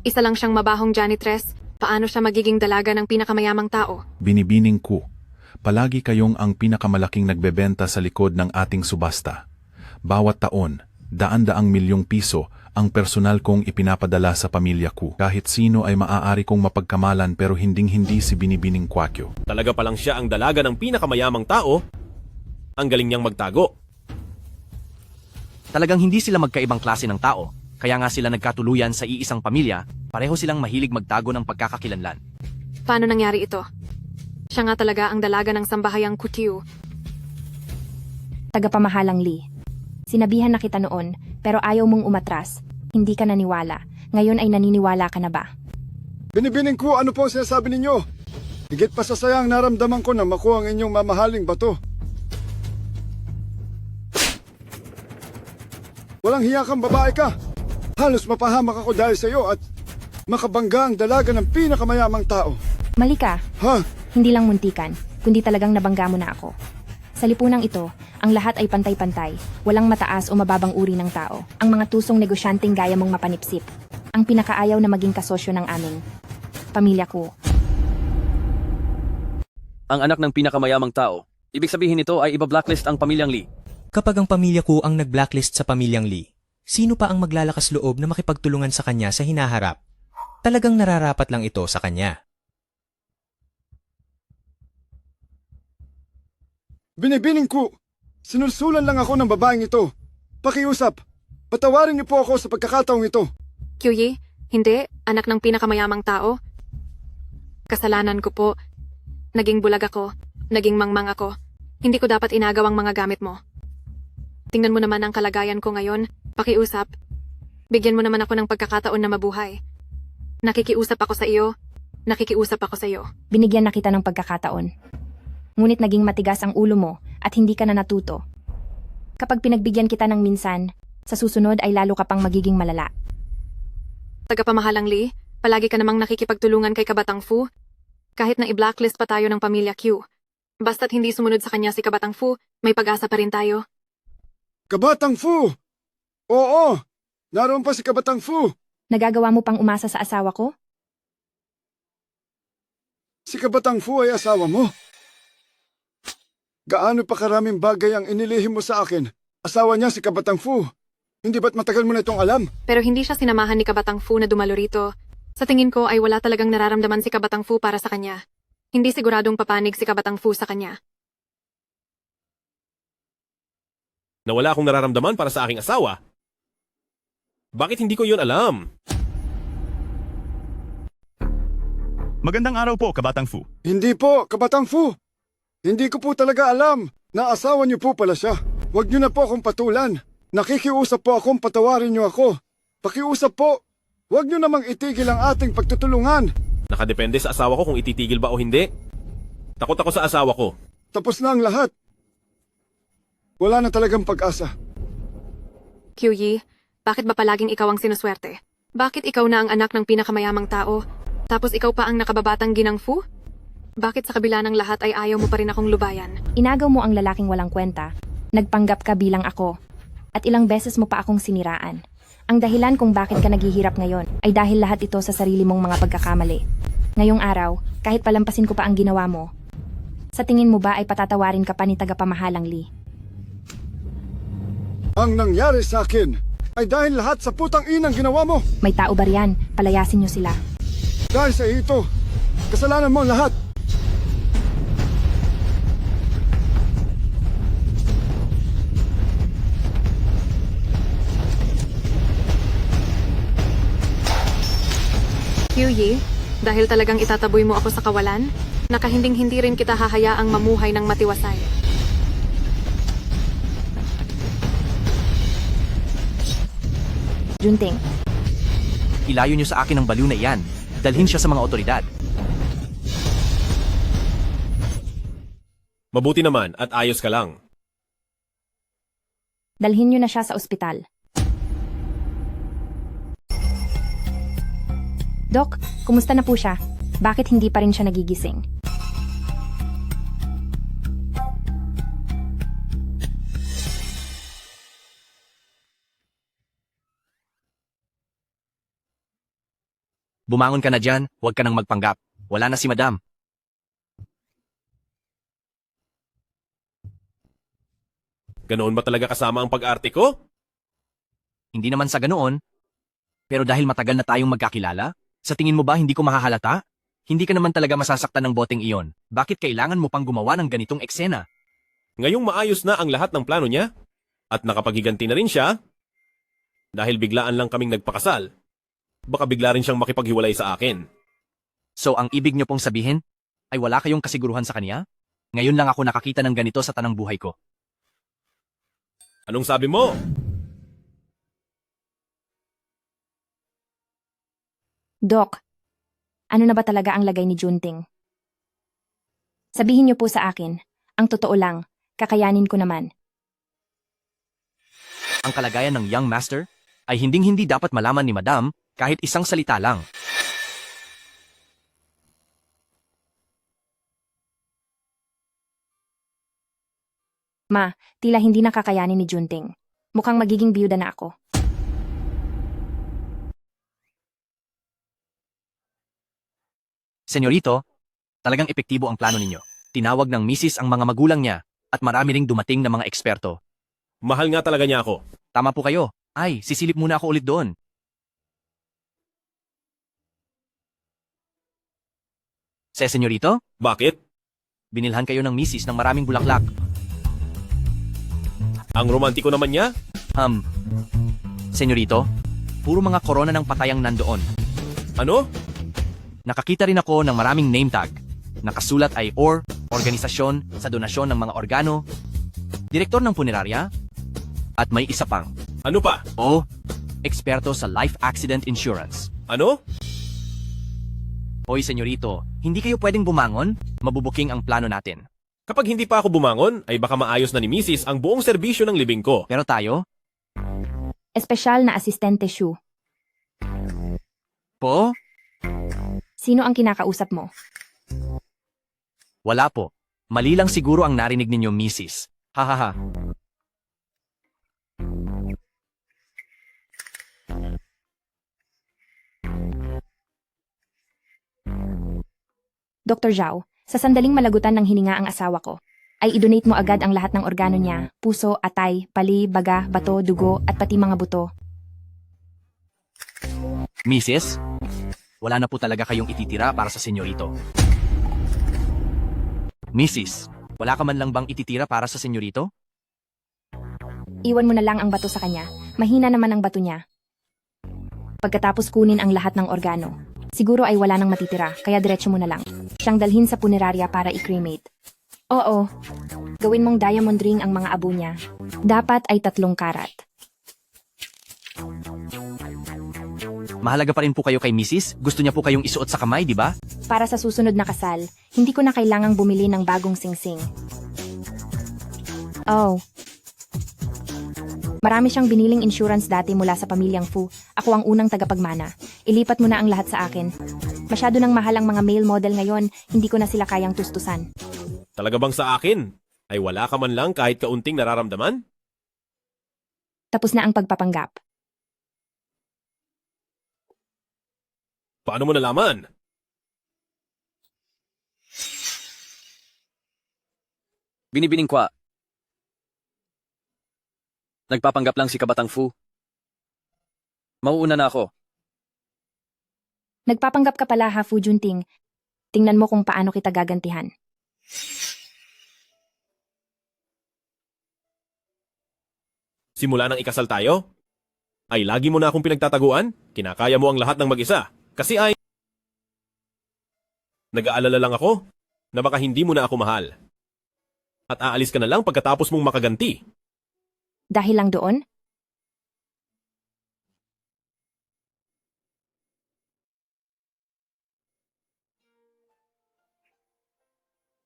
Isa lang siyang mabahong janitress. Paano siya magiging dalaga ng pinakamayamang tao? Binibining ko, palagi kayong ang pinakamalaking nagbebenta sa likod ng ating subasta. Bawat taon, daan-daang milyong piso ang personal kong ipinapadala sa pamilya ko. Kahit sino ay maaari kong mapagkamalan pero hinding-hindi si Binibining Kwakyo. Talaga palang siya ang dalaga ng pinakamayamang tao? Ang galing niyang magtago. Talagang hindi sila magkaibang klase ng tao, kaya nga sila nagkatuluyan sa iisang pamilya, pareho silang mahilig magtago ng pagkakakilanlan. Paano nangyari ito? Siya nga talaga ang dalaga ng sambahayang Kutyu. Tagapamahalang Lee. Sinabihan na kita noon, pero ayaw mong umatras. Hindi ka naniwala. Ngayon ay naniniwala ka na ba? Binibining ko, ano po ang sinasabi ninyo? Higit pa sa sayang naramdaman ko na makuha ang inyong mamahaling bato. Walang hiya kang babae ka. Halos mapahamak ako dahil sa iyo at makabangga ang dalaga ng pinakamayamang tao. Mali ka. Ha? Hindi lang muntikan, kundi talagang nabangga mo na ako. Sa lipunang ito, ang lahat ay pantay-pantay, walang mataas o mababang uri ng tao. Ang mga tusong negosyanteng gaya mong mapanipsip. Ang pinakaayaw na maging kasosyo ng aming pamilya ko. Ang anak ng pinakamayamang tao. Ibig sabihin nito ay iba-blacklist ang pamilyang Lee. Kapag ang pamilya ko ang nag-blacklist sa pamilyang Lee, sino pa ang maglalakas loob na makipagtulungan sa kanya sa hinaharap? Talagang nararapat lang ito sa kanya. Binibining ko, sinulsulan lang ako ng babaeng ito. Pakiusap, patawarin niyo po ako sa pagkakataong ito. Kyuyi, hindi, anak ng pinakamayamang tao. Kasalanan ko po. Naging bulag ako, naging mangmang ako. Hindi ko dapat inagaw ang mga gamit mo. Tingnan mo naman ang kalagayan ko ngayon. Pakiusap. Bigyan mo naman ako ng pagkakataon na mabuhay. Nakikiusap ako sa iyo. Nakikiusap ako sa iyo. Binigyan na kita ng pagkakataon. Ngunit naging matigas ang ulo mo at hindi ka na natuto. Kapag pinagbigyan kita ng minsan, sa susunod ay lalo ka pang magiging malala. Tagapamahalang Lee, palagi ka namang nakikipagtulungan kay Kabatang Fu. Kahit na i-blacklist pa tayo ng pamilya Q. Basta't hindi sumunod sa kanya si Kabatang Fu, may pag-asa pa rin tayo. Kabatang Fu! Oo! Naroon pa si Kabatang Fu! Nagagawa mo pang umasa sa asawa ko? Si Kabatang Fu ay asawa mo. Gaano pa karaming bagay ang inilihim mo sa akin? Asawa niya si Kabatang Fu. Hindi ba't matagal mo na itong alam? Pero hindi siya sinamahan ni Kabatang Fu na dumalo rito. Sa tingin ko ay wala talagang nararamdaman si Kabatang Fu para sa kanya. Hindi siguradong papanig si Kabatang Fu sa kanya. Na wala akong nararamdaman para sa aking asawa. Bakit hindi ko yun alam? Magandang araw po, Kabatang Fu. Hindi po, Kabatang Fu. Hindi ko po talaga alam na asawa niyo po pala siya. Huwag niyo na po akong patulan. Nakikiusap po akong patawarin niyo ako. Pakiusap po. Huwag niyo namang itigil ang ating pagtutulungan. Nakadepende sa asawa ko kung ititigil ba o hindi. Takot ako sa asawa ko. Tapos na ang lahat. Wala na talagang pag-asa. Kyuyi, bakit ba palaging ikaw ang sinuswerte? Bakit ikaw na ang anak ng pinakamayamang tao? Tapos ikaw pa ang nakababatang ginang Fu? Bakit sa kabila ng lahat ay ayaw mo pa rin akong lubayan? Inagaw mo ang lalaking walang kwenta. Nagpanggap ka bilang ako. At ilang beses mo pa akong siniraan. Ang dahilan kung bakit ka naghihirap ngayon ay dahil lahat ito sa sarili mong mga pagkakamali. Ngayong araw, kahit palampasin ko pa ang ginawa mo, sa tingin mo ba ay patatawarin ka pa ni tagapamahalang Lee? Ang nangyari sa akin ay dahil lahat sa putang inang ginawa mo. May tao ba riyan? Palayasin niyo sila. Dahil sa ito, kasalanan mo ang lahat. Kyuyi, dahil talagang itataboy mo ako sa kawalan, nakahinding-hindi rin kita hahayaang mamuhay ng matiwasay. Junting, Ilayo niyo sa akin ang baliw na iyan. Dalhin siya sa mga otoridad. Mabuti naman at ayos ka lang. dalhin niyo na siya sa ospital. Dok, kumusta na po siya? Bakit hindi pa rin siya nagigising? Bumangon ka na dyan, huwag ka nang magpanggap. Wala na si Madam. Ganoon ba talaga kasama ang pag-arte ko? Hindi naman sa ganoon. Pero dahil matagal na tayong magkakilala, sa tingin mo ba hindi ko mahahalata? Hindi ka naman talaga masasaktan ng boteng iyon. Bakit kailangan mo pang gumawa ng ganitong eksena? Ngayong maayos na ang lahat ng plano niya at nakapaghiganti na rin siya dahil biglaan lang kaming nagpakasal. Baka bigla rin siyang makipaghiwalay sa akin. So ang ibig niyo pong sabihin ay wala kayong kasiguruhan sa kanya? Ngayon lang ako nakakita ng ganito sa tanang buhay ko. Anong sabi mo? Dok, ano na ba talaga ang lagay ni Junting? Sabihin niyo po sa akin, ang totoo lang, kakayanin ko naman. Ang kalagayan ng young master ay hinding-hindi dapat malaman ni Madam kahit isang salita lang. Ma, tila hindi nakakayanin ni Junting. Mukhang magiging biyuda na ako. Senyorito, talagang epektibo ang plano ninyo. Tinawag ng misis ang mga magulang niya at marami ring dumating na mga eksperto. Mahal nga talaga niya ako. Tama po kayo. Ay, sisilip muna ako ulit doon. Senyorito? Bakit? Binilhan kayo ng misis ng maraming bulaklak. Ang romantiko naman niya? Senyorito, puro mga korona ng patayang nandoon. Ano? Nakakita rin ako ng maraming name tag. Nakasulat ay OR, organisasyon sa donasyon ng mga organo, direktor ng punerarya, at may isa pang. Ano pa? O, eksperto sa life accident insurance. Ano? Hoy, senyorito, hindi kayo pwedeng bumangon? Mabubuking ang plano natin. Kapag hindi pa ako bumangon, ay baka maayos na ni Mrs. ang buong serbisyo ng libing ko. Pero tayo? Espesyal na asistente Shu. Po? Sino ang kinakausap mo? Wala po. Mali lang siguro ang narinig ninyo, Mrs. Hahaha. Dr. Zhao, sa sandaling malagutan ng hininga ang asawa ko, ay idonate mo agad ang lahat ng organo niya, puso, atay, pali, baga, bato, dugo, at pati mga buto. Mrs., wala na po talaga kayong ititira para sa senyorito. Mrs., wala ka man lang bang ititira para sa senyorito? Iwan mo na lang ang bato sa kanya, mahina naman ang bato niya. Pagkatapos kunin ang lahat ng organo, siguro ay wala nang matitira, kaya diretso mo na lang. Siyang dalhin sa punerarya para i-cremate. Oo, gawin mong diamond ring ang mga abo niya. Dapat ay 3 karat. Mahalaga pa rin po kayo kay Mrs. Gusto niya po kayong isuot sa kamay, di ba? Para sa susunod na kasal, hindi ko na kailangang bumili ng bagong singsing. Oh. Marami siyang biniling insurance dati mula sa pamilyang Fu. Ako ang unang tagapagmana. Ilipat mo na ang lahat sa akin. Masyado nang mahal ang mga male model ngayon, hindi ko na sila kayang tustusan. Talaga bang sa akin? Ay wala ka man lang kahit kaunting nararamdaman? Tapos na ang pagpapanggap. Paano mo nalaman? Binibining kwa. Nagpapanggap lang si Kabatang Fu. Mauuna na ako. Nagpapanggap ka pala ha, Fu Junting. Tingnan mo kung paano kita gagantihan. Simula nang ikasal tayo? Ay lagi mo na akong pinagtataguan? Kinakaya mo ang lahat ng mag-isa? Kasi ay... Nag-aalala lang ako na baka hindi mo na ako mahal. At aalis ka na lang pagkatapos mong makaganti. Dahil lang doon?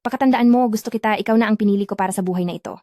Pakatandaan mo, gusto kita, ikaw na ang pinili ko para sa buhay na ito.